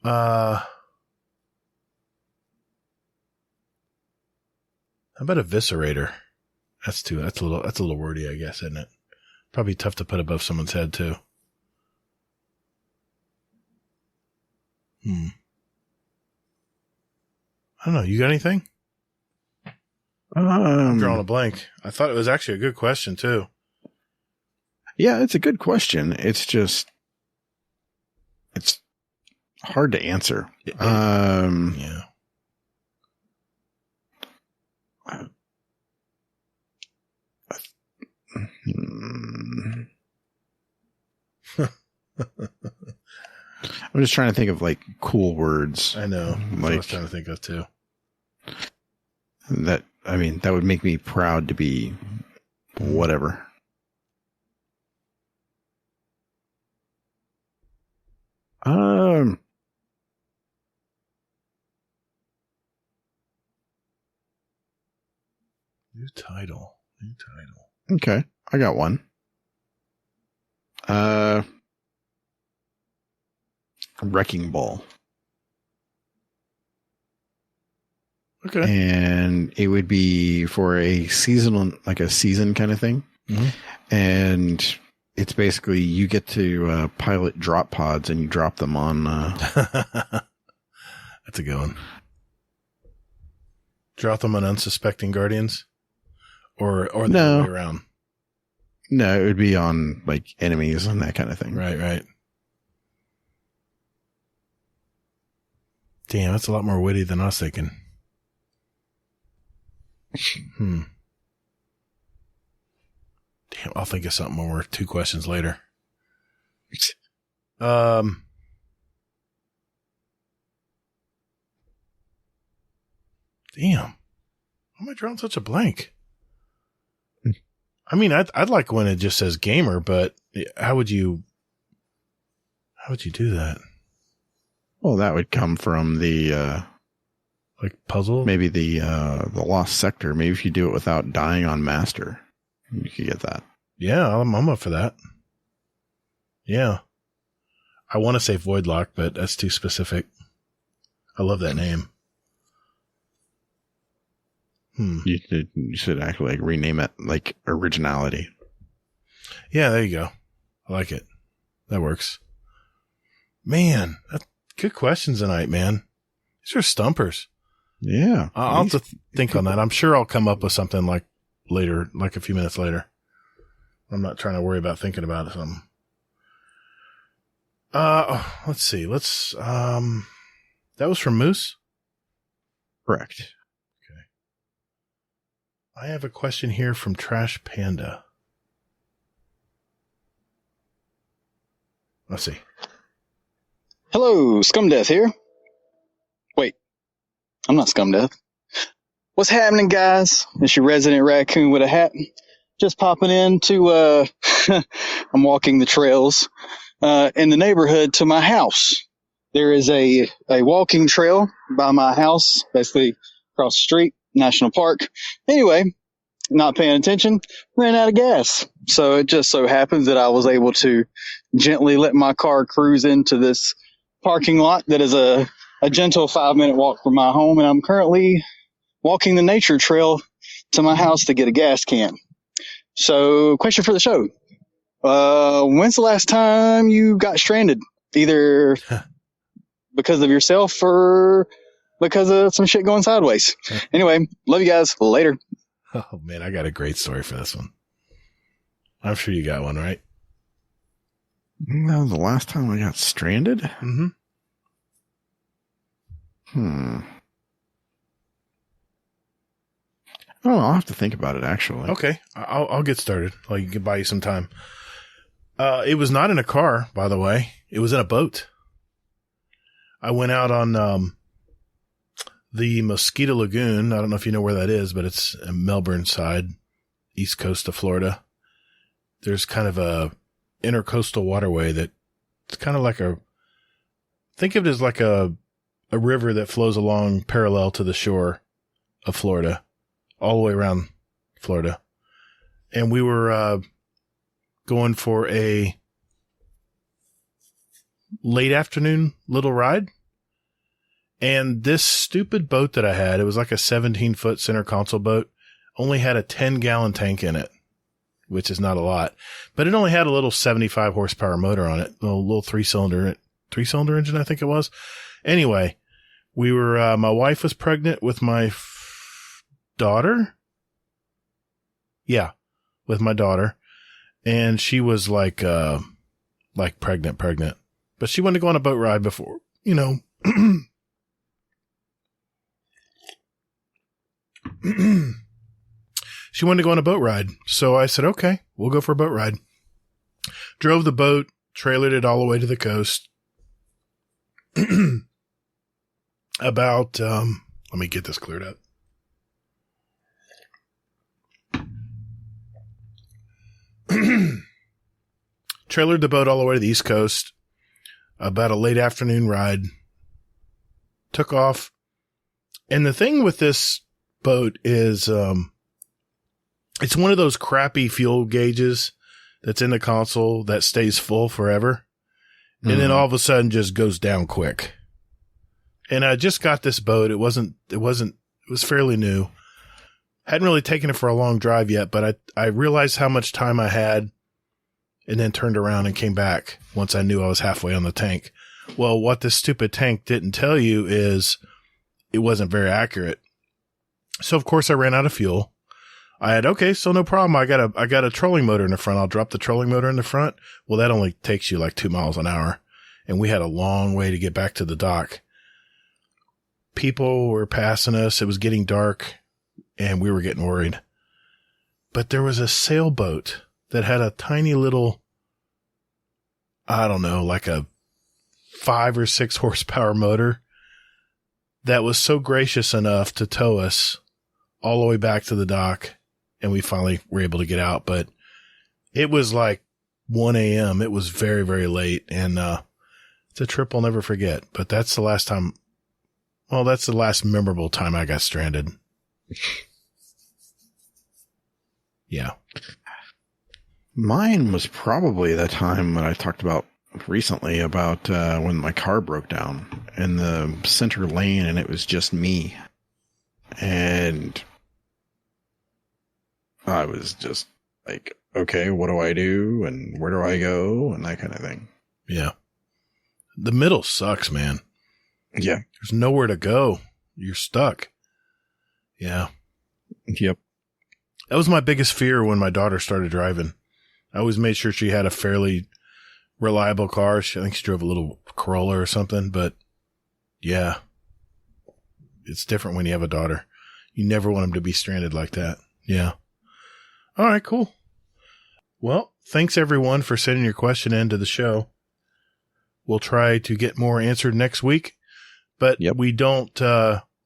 How about Eviscerator? That's a little wordy, I guess, isn't it? Probably tough to put above someone's head too. I don't know. You got anything? I'm drawing a blank. I thought it was actually a good question too. Yeah, it's a good question. It's just, it's hard to answer. Yeah. I'm just trying to think of like cool words. I know. That's what I was trying to think of too. That would make me proud to be whatever. New title. Okay, I got one. Wrecking Ball. Okay. And it would be for a season kind of thing. Mm-hmm. And it's basically you get to pilot drop pods and you drop them on. That's a good one. Drop them on unsuspecting Guardians? Or the other way around? No, it would be on like enemies and that kind of thing. Right. Damn, that's a lot more witty than I was thinking. Damn, I'll think of something when we're 2 questions later. Damn. Why am I drawing such a blank? I mean, I'd like when it just says gamer, but how would you do that? Well, that would come from the like puzzle, maybe the Lost Sector. Maybe if you do it without dying on Master, you could get that. Yeah, I'm up for that. Yeah, I want to say Voidlock, but that's too specific. I love that name. You should actually like rename it like Originality. Yeah, there you go. I like it. That works. Man, good questions tonight, man. These are stumpers. Yeah. I'll have to think on that. I'm sure I'll come up with something like later, like a few minutes later. I'm not trying to worry about thinking about something. Let's see. That was from Moose? Correct. I have a question here from Trash Panda. Let's see. Hello, Scumdeath here. Wait, I'm not Scumdeath. What's happening, guys? It's your resident raccoon with a hat. Just popping in to, I'm walking the trails in the neighborhood to my house. There is a walking trail by my house, basically across the street, National Park. Anyway, not paying attention, ran out of gas. So it just so happens that I was able to gently let my car cruise into this parking lot that is a gentle 5-minute walk from my home. And I'm currently walking the nature trail to my house to get a gas can. So, question for the show. When's the last time you got stranded? Either because of yourself or because of some shit going sideways. Anyway, love you guys. Later. Oh, man, I got a great story for this one. I'm sure you got one, right? That was the last time I got stranded? Mm-hmm. Oh, I'll have to think about it, actually. Okay, I'll get started. You can buy you some time. It was not in a car, by the way. It was in a boat. I went out on the Mosquito Lagoon. I don't know if you know where that is, but it's in Melbourne side, east coast of Florida. There's kind of a intercoastal waterway that it's kind of like think of it as like a river that flows along parallel to the shore of Florida, all the way around Florida. And we were going for a late afternoon little ride. And this stupid boat that I had, it was like a 17-foot center console boat, only had a 10-gallon tank in it, which is not a lot. But it only had a little 75 horsepower motor on it, a little three-cylinder engine, I think it was. Anyway, we were, my wife was pregnant with my daughter. Yeah, with my daughter. And she was like pregnant. But she wanted to go on a boat ride before, she wanted to go on a boat ride. So I said, okay, we'll go for a boat ride. Drove the boat, trailered it all the way to the coast. About, let me get this cleared up. Trailered the boat all the way to the East Coast. About a late afternoon ride. Took off. And the thing with this boat is, it's one of those crappy fuel gauges that's in the console that stays full forever. And then all of a sudden just goes down quick. And I just got this boat. It was fairly new. Hadn't really taken it for a long drive yet, but I realized how much time I had and then turned around and came back once I knew I was halfway on the tank. Well, what this stupid tank didn't tell you is it wasn't very accurate. So of course I ran out of fuel. I had, okay, so no problem. I got a trolling motor in the front. I'll drop the trolling motor in the front. Well, that only takes you like 2 miles an hour. And we had a long way to get back to the dock. People were passing us. It was getting dark and we were getting worried. But there was a sailboat that had a tiny little, I don't know, like a 5 or 6 horsepower motor that was so gracious enough to tow us all the way back to the dock. And we finally were able to get out, but it was like 1 a.m. It was very, very late. And, it's a trip I'll never forget, but that's the last time. Well, that's the last memorable time I got stranded. Yeah. Mine was probably the time that I talked about recently about when my car broke down in the center lane and it was just me. And I was just like, okay, what do I do? And where do I go? And that kind of thing. Yeah. The middle sucks, man. Yeah. There's nowhere to go. You're stuck. Yeah. Yep. That was my biggest fear when my daughter started driving. I always made sure she had a fairly reliable car. I think she drove a little Corolla or something, but yeah, it's different when you have a daughter. You never want them to be stranded like that. Yeah. All right, cool. Well, thanks everyone for sending your question into the show. We'll try to get more answered next week, but we don't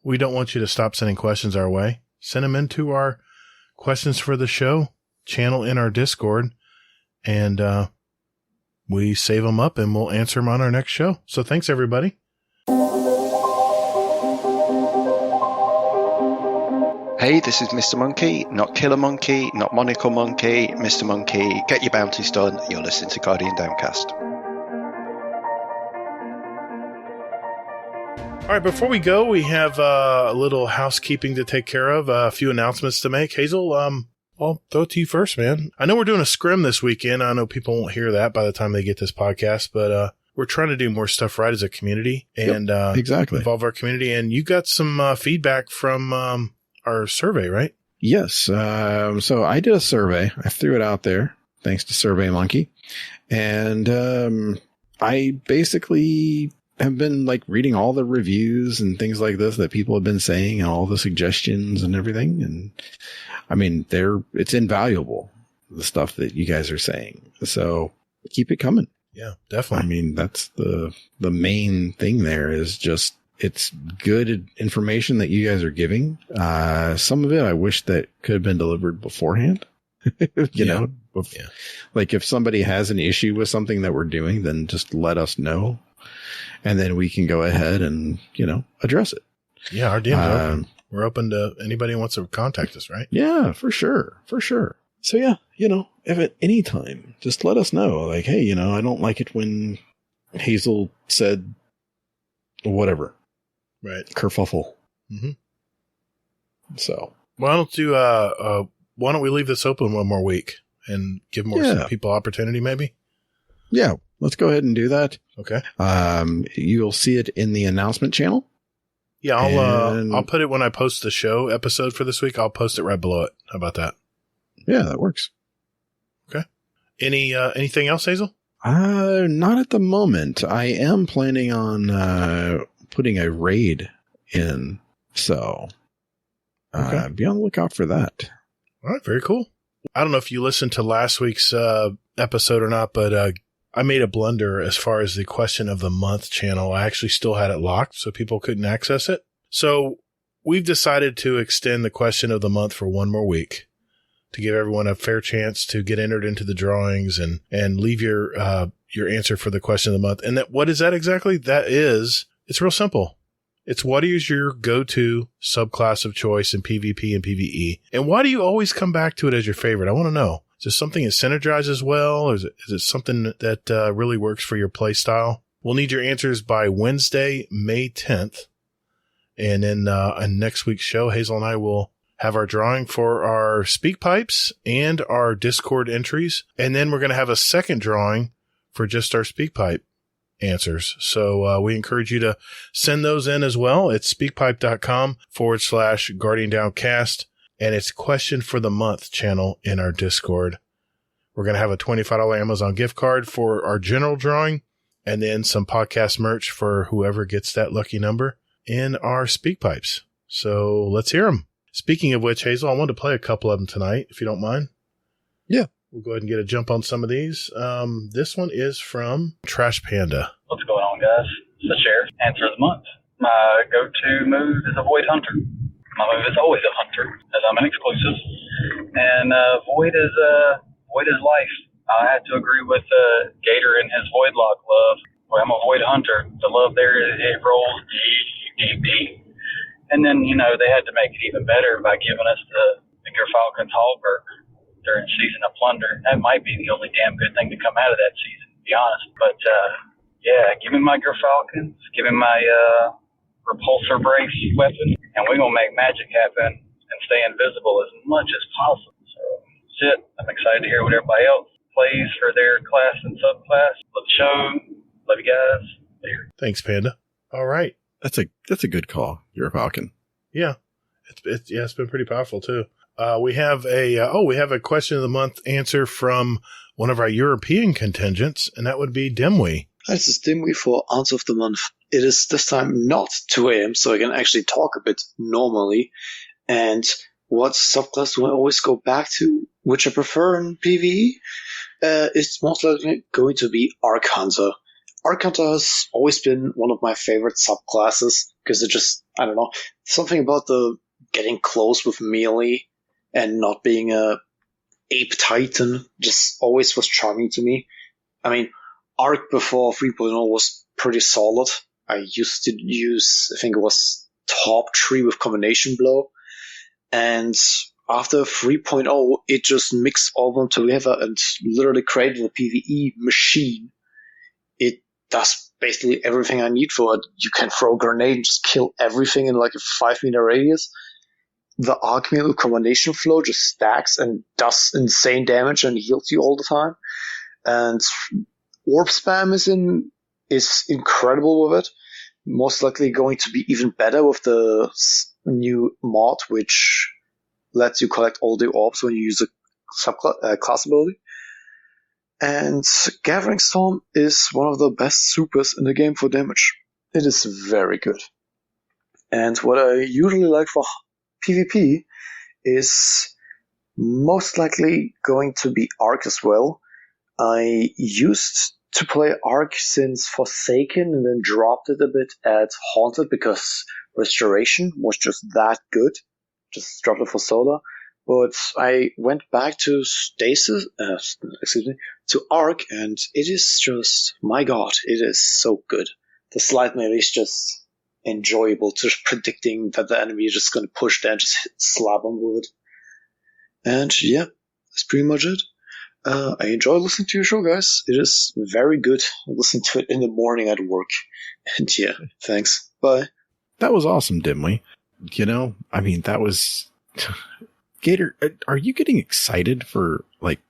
want you to stop sending questions our way. Send them into our questions for the show channel in our Discord, and we save them up and we'll answer them on our next show. So thanks Hey, this is Mr. Monkey, not Killer Monkey, not Monocle Monkey, Mr. Monkey. Get your bounties done. You're listening to Guardian Downcast. All right, before we go, we have a little housekeeping to take care of, a few announcements to make. Hazel, I'll throw it to you first, man. I know we're doing a scrim this weekend. I know people won't hear that by the time they get this podcast, but we're trying to do more stuff right as a community and exactly involve our community. And you got some feedback from our survey, right? Yes. So I did a survey. I threw it out there thanks to SurveyMonkey. And I basically have been like reading all the reviews and things like this that people have been saying and all the suggestions and everything. And I mean, it's invaluable, the stuff that you guys are saying. So keep it coming. Yeah, definitely. I mean, that's the main thing there is just, it's good information that you guys are giving. Some of it I wish that could have been delivered beforehand. you know, like if somebody has an issue with something that we're doing, then just let us know. And then we can go ahead and, address it. Yeah, our DM's open. We're open to anybody who wants to contact us, right? Yeah, for sure. For sure. So yeah, if at any time, just let us know. Like, hey, I don't like it when Hazel said whatever. Right. Kerfuffle. Mm-hmm. So why don't we leave this open one more week and give some people opportunity maybe? Yeah, let's go ahead and do that. Okay. You'll see it in the announcement channel. Yeah, I'll put it when I post the show episode for this week. I'll post it right below it. How about that? Yeah, that works. Okay. Anything else, Hazel? Not at the moment. I am planning on putting a raid in, so be on the lookout for that. All right, very cool. I don't know if you listened to last week's episode or not, but I made a blunder as far as the question of the month channel. I actually still had it locked, so people couldn't access it. So we've decided to extend the question of the month for one more week to give everyone a fair chance to get entered into the drawings and leave your answer for the question of the month. And what is that exactly? It's real simple. It's what is your go-to subclass of choice in PvP and PvE? And why do you always come back to it as your favorite? I want to know. Is it something that synergizes well? Or is it something that really works for your play style? We'll need your answers by Wednesday, May 10th. And then on next week's show, Hazel and I will have our drawing for our speak pipes and our Discord entries. And then we're going to have a second drawing for just our speak pipe answers. So we encourage you to send those in as well. It's speakpipe.com/Guardian Downcast. And it's question for the month channel in our Discord. We're going to have a $25 Amazon gift card for our general drawing and then some podcast merch for whoever gets that lucky number in our speak pipes. So let's hear them. Speaking of which, Hazel, I wanted to play a couple of them tonight, if you don't mind. Yeah. We'll go ahead and get a jump on some of these. This one is from Trash Panda. What's going on, guys? It's the Sheriff. Answer of the month. My go-to move is Avoid Hunter. My move is always a Hunter, as I'm an exclusive. And Void is life. I had to agree with Gator and his Void Lock love. Well, I'm a Void Hunter. The love there, it rolls deep, deep, deep. And then, they had to make it even better by giving us the Gerfalcon's Hallberg during Season of Plunder. That might be the only damn good thing to come out of that season, to be honest. But, give me my Gerfalcons, give me my repulsor brace weapon, and we're going to make magic happen and stay invisible as much as possible. So that's it. I'm excited to hear what everybody else plays for their class and subclass. Love the show. Love you guys. Later. Thanks, Panda. All right. That's a good call. You're a Falcon. Yeah. It's been pretty powerful too. We have a question of the month answer from one of our European contingents, and that would be Dimwee. This is Dimwee for Answer of the Month. It is this time not 2 a.m., so I can actually talk a bit normally. And what subclass do I always go back to, which I prefer in PvE? It's most likely going to be Arc Hunter. Arc Hunter has always been one of my favorite subclasses, because it just, I don't know, something about the getting close with melee and not being a ape titan just always was charming to me. I mean, Arc before 3.0 was pretty solid. I used to use, I think it was Top Tree with Combination Blow. And after 3.0, it just mixed all of them together and literally created a PvE machine. It does basically everything I need for it. You can throw a grenade and just kill everything in like a 5-meter radius. The alchemical combination flow just stacks and does insane damage and heals you all the time. And orb spam is incredible with it. Most likely going to be even better with the new mod, which lets you collect all the orbs when you use a subclass ability. And Gathering Storm is one of the best supers in the game for damage. It is very good. And what I usually like for PvP is most likely going to be Arc as well. I used to play Arc since Forsaken and then dropped it a bit at Haunted because Restoration was just that good. Just dropped it for Solar. But I went back to to Arc, and it is just, my god, it is so good. The slide melee is just enjoyable, just predicting that the enemy is just going to push there and just slap them with it. And yeah, that's pretty much it. I enjoy listening to your show, guys. It is very good listening to it in the morning at work. And yeah, thanks. Bye. That was awesome, Dimly. I mean, that was... Gator, are you getting excited for, like,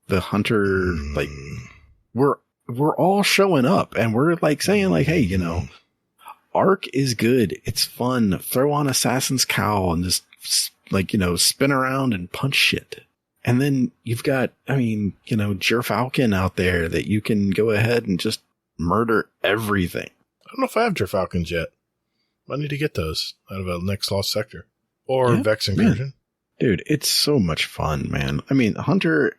the Hunter, like... We're all showing up, and we're, like, saying, like, hey, Arc is good. It's fun. Throw on Assassin's Cowl and just, like, spin around and punch shit. And then you've got, Gerfalcon out there that you can go ahead and just murder everything. I don't know if I have Gerfalcons yet. I need to get those out of a next Lost Sector. Or Vex Incursion. Dude, it's so much fun, man. I mean, Hunter,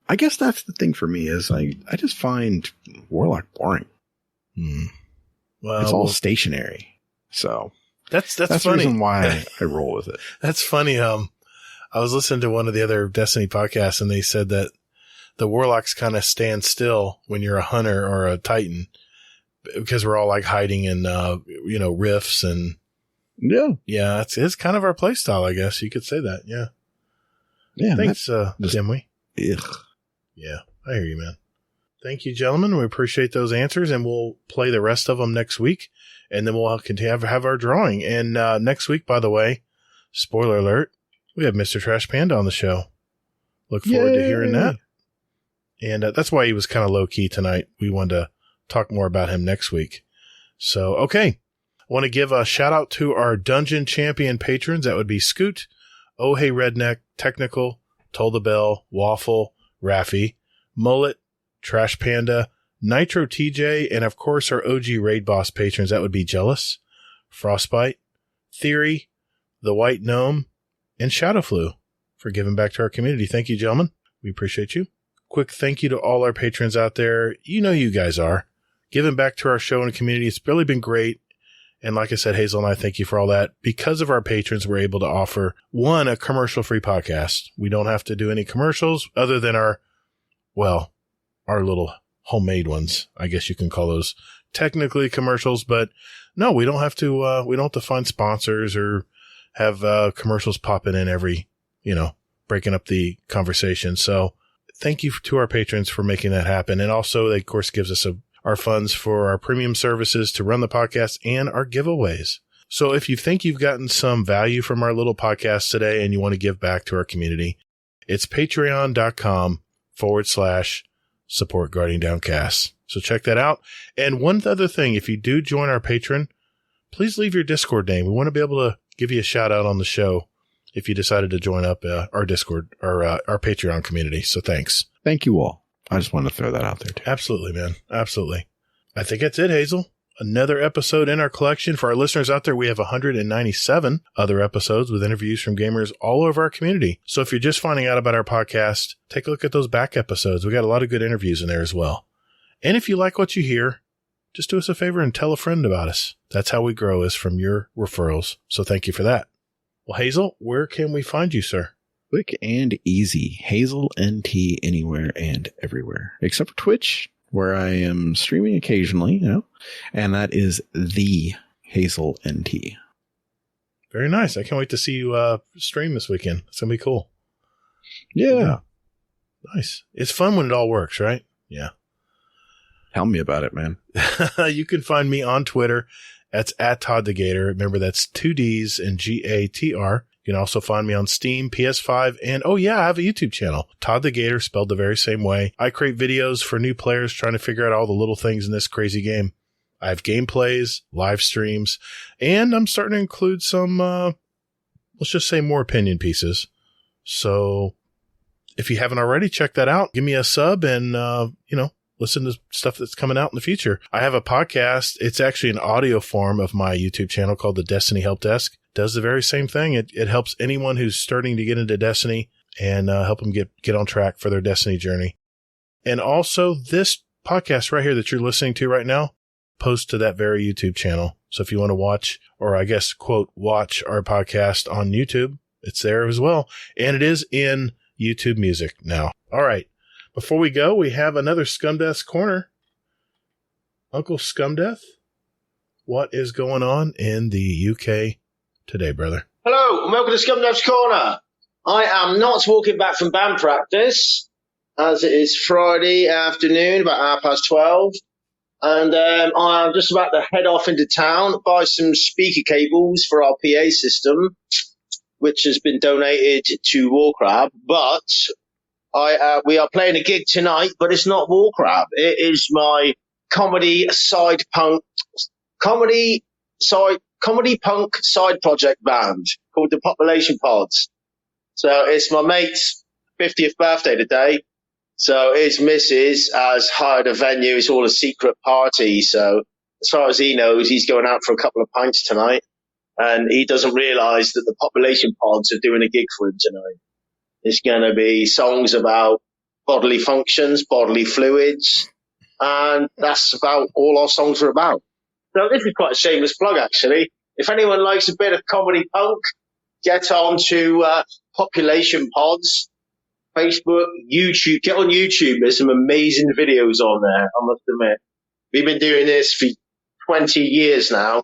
I guess that's the thing for me is I just find Warlock boring. Well, it's all stationary. So that's the funny. reason why I roll with it. That's funny. I was listening to one of the other Destiny podcasts, and they said that the Warlocks kind of stand still when you're a Hunter or a Titan because we're all like hiding in, rifts and yeah, it's kind of our play style, I guess you could say that. Yeah. Thanks, Dimly. Yeah, I hear you, man. Thank you, gentlemen. We appreciate those answers, and we'll play the rest of them next week, and then we'll continue have our drawing. And next week, by the way, spoiler alert, we have Mr. Trash Panda on the show. Look forward to hearing that. And that's why he was kind of low-key tonight. We wanted to talk more about him next week. So, okay. I want to give a shout-out to our Dungeon Champion patrons. That would be Scoot, Oh Hey Redneck, Technical, Toll the Bell, Waffle, Raffy, Mullet, Trash Panda, Nitro TJ, and of course our OG Raid Boss patrons. That would be Jealous, Frostbite, Theory, The White Gnome, and Shadowflew for giving back to our community. Thank you, gentlemen. We appreciate you. Quick thank you to all our patrons out there. You know you guys are. Giving back to our show and community. It's really been great. And like I said, Hazel and I thank you for all that. Because of our patrons, we're able to offer, a commercial-free podcast. We don't have to do any commercials other than our little homemade ones. I guess you can call those technically commercials, but no, we don't have to find sponsors or have commercials popping in every, breaking up the conversation. So thank you to our patrons for making that happen. And also, they, of course, gives us our funds for our premium services to run the podcast and our giveaways. So if you think you've gotten some value from our little podcast today and you want to give back to our community, it's patreon.com/support Guardian Downcast. So check that out. And one other thing, if you do join our Patreon, please leave your Discord name. We want to be able to give you a shout out on the show if you decided to join up our Discord or our Patreon community. So thanks. Thank you all. I just wanted to throw that out there too. Absolutely, man. Absolutely. I think that's it, Hazel. Another episode in our collection. For our listeners out there, we have 197 other episodes with interviews from gamers all over our community. So if you're just finding out about our podcast, take a look at those back episodes. We got a lot of good interviews in there as well. And if you like what you hear, just do us a favor and tell a friend about us. That's how we grow, is from your referrals. So thank you for that. Well, Hazel, where can we find you, sir? Quick and easy. Hazel NT anywhere and everywhere. Except for Twitch, where I am streaming occasionally, and that is the Hazel NT. Very nice. I can't wait to see you stream this weekend. It's going to be cool. Yeah. Nice. It's fun when it all works, right? Yeah. Tell me about it, man. You can find me on Twitter. That's at Todd the Gator. Remember, that's 2 Ds and GATR. You can also find me on Steam, PS5, and I have a YouTube channel. Todd the Gator, spelled the very same way. I create videos for new players trying to figure out all the little things in this crazy game. I have gameplays, live streams, and I'm starting to include some, let's just say more opinion pieces. So if you haven't already, check that out. Give me a sub and, listen to stuff that's coming out in the future. I have a podcast. It's actually an audio form of my YouTube channel called the Destiny Help Desk. Does the very same thing. It helps anyone who's starting to get into Destiny and help them get on track for their Destiny journey. And also this podcast right here that you're listening to right now posts to that very YouTube channel. So if you want to watch, or I guess, quote, watch our podcast on YouTube, it's there as well. And it is in YouTube Music now. All right. Before we go, we have another Scumdeath's Corner. Uncle Scumdeath, what is going on in the UK today, brother? Hello, and welcome to Scumdeath's Corner. I am not walking back from band practice, as it is Friday afternoon, about 12:30. And I'm just about to head off into town, buy some speaker cables for our PA system, which has been donated to Warcrab. But we are playing a gig tonight, but it's not Warcrab. It is my comedy punk side project band called the Population Pods. So it's my mate's 50th birthday today. So his missus has hired a venue. It's all a secret party. So as far as he knows, he's going out for a couple of pints tonight. And he doesn't realise that the Population Pods are doing a gig for him tonight. It's going to be songs about bodily functions, bodily fluids. And that's about all our songs are about. So this is quite a shameless plug, actually. If anyone likes a bit of comedy punk, get on to Population Pods. Facebook, YouTube, get on YouTube. There's some amazing videos on there, I must admit. We've been doing this for 20 years now.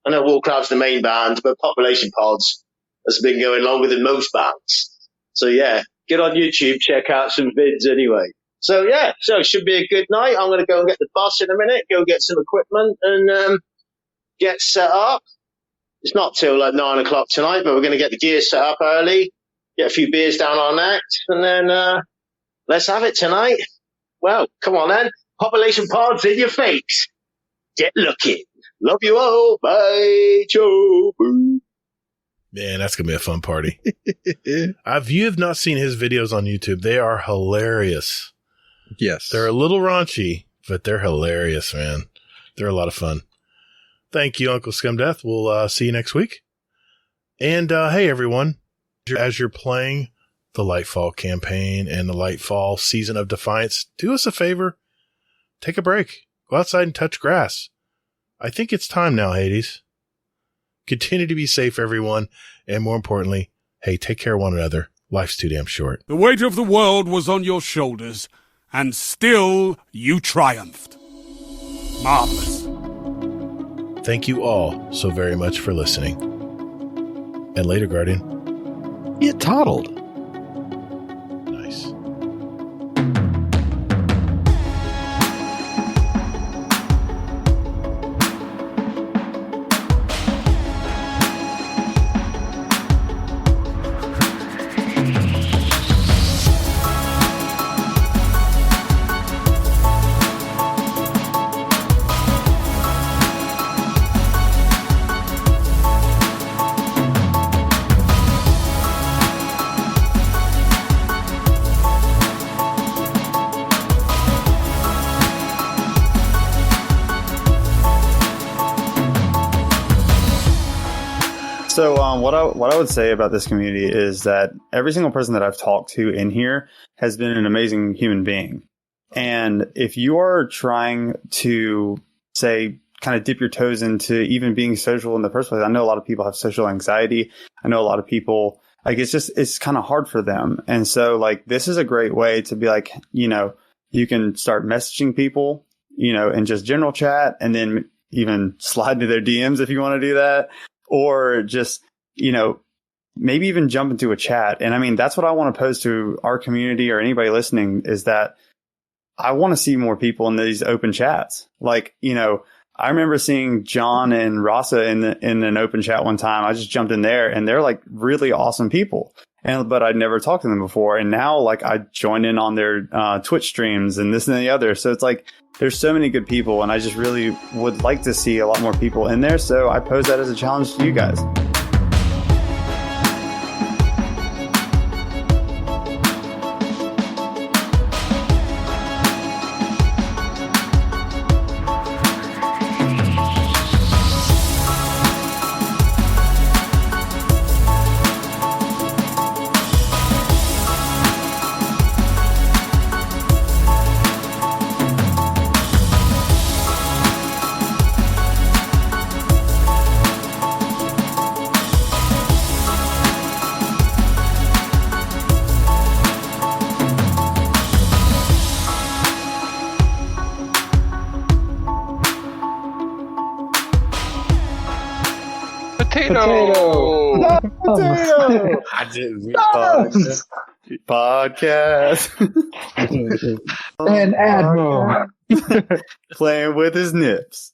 I know Warcraft's the main band, but Population Pods has been going longer than most bands. So yeah, get on YouTube, check out some vids anyway. So it should be a good night. I'm going to go and get the bus in a minute, go get some equipment and get set up. It's not till like 9 o'clock tonight, but we're going to get the gear set up early. Get a few beers down our necks, and then let's have it tonight. Well, come on then. Population Pods in your face. Get looking. Love you all. Bye. Ciao. Man, that's going to be a fun party. If you have not seen his videos on YouTube, they are hilarious. Yes. They're a little raunchy, but they're hilarious, man. They're a lot of fun. Thank you, Uncle Scumdeath. We'll see you next week. And hey, everyone. As you're playing the Lightfall campaign and the Lightfall Season of Defiance, do us a favor. Take a break. Go outside and touch grass. I think it's time now, Hades. Continue to be safe, everyone. And more importantly, hey, take care of one another. Life's too damn short. The weight of the world was on your shoulders, and still you triumphed. Marvelous. Thank you all so very much for listening. And later, Guardian. Get toddled. Nice. So what I would say about this community is that every single person that I've talked to in here has been an amazing human being. And if you are trying to, say, kind of dip your toes into even being social in the first place, I know a lot of people have social anxiety. I know a lot of people, like, it's kind of hard for them. And so, like, this is a great way to be like, you can start messaging people, in just general chat, and then even slide to their DMs if you want to do that. Or just maybe even jump into a chat. And I mean, that's what I want to pose to our community or anybody listening, is that I want to see more people in these open chats. Like, I remember seeing John and Rasa in an open chat one time. I just jumped in there, and they're like really awesome people. But I'd never talked to them before. And now, like, I joined in on their Twitch streams and this and the other. So it's like, there's so many good people, and I just really would like to see a lot more people in there. So I pose that as a challenge to you guys. Potato! Potato! I didn't Podcast. And Admiral. Playing with his nips.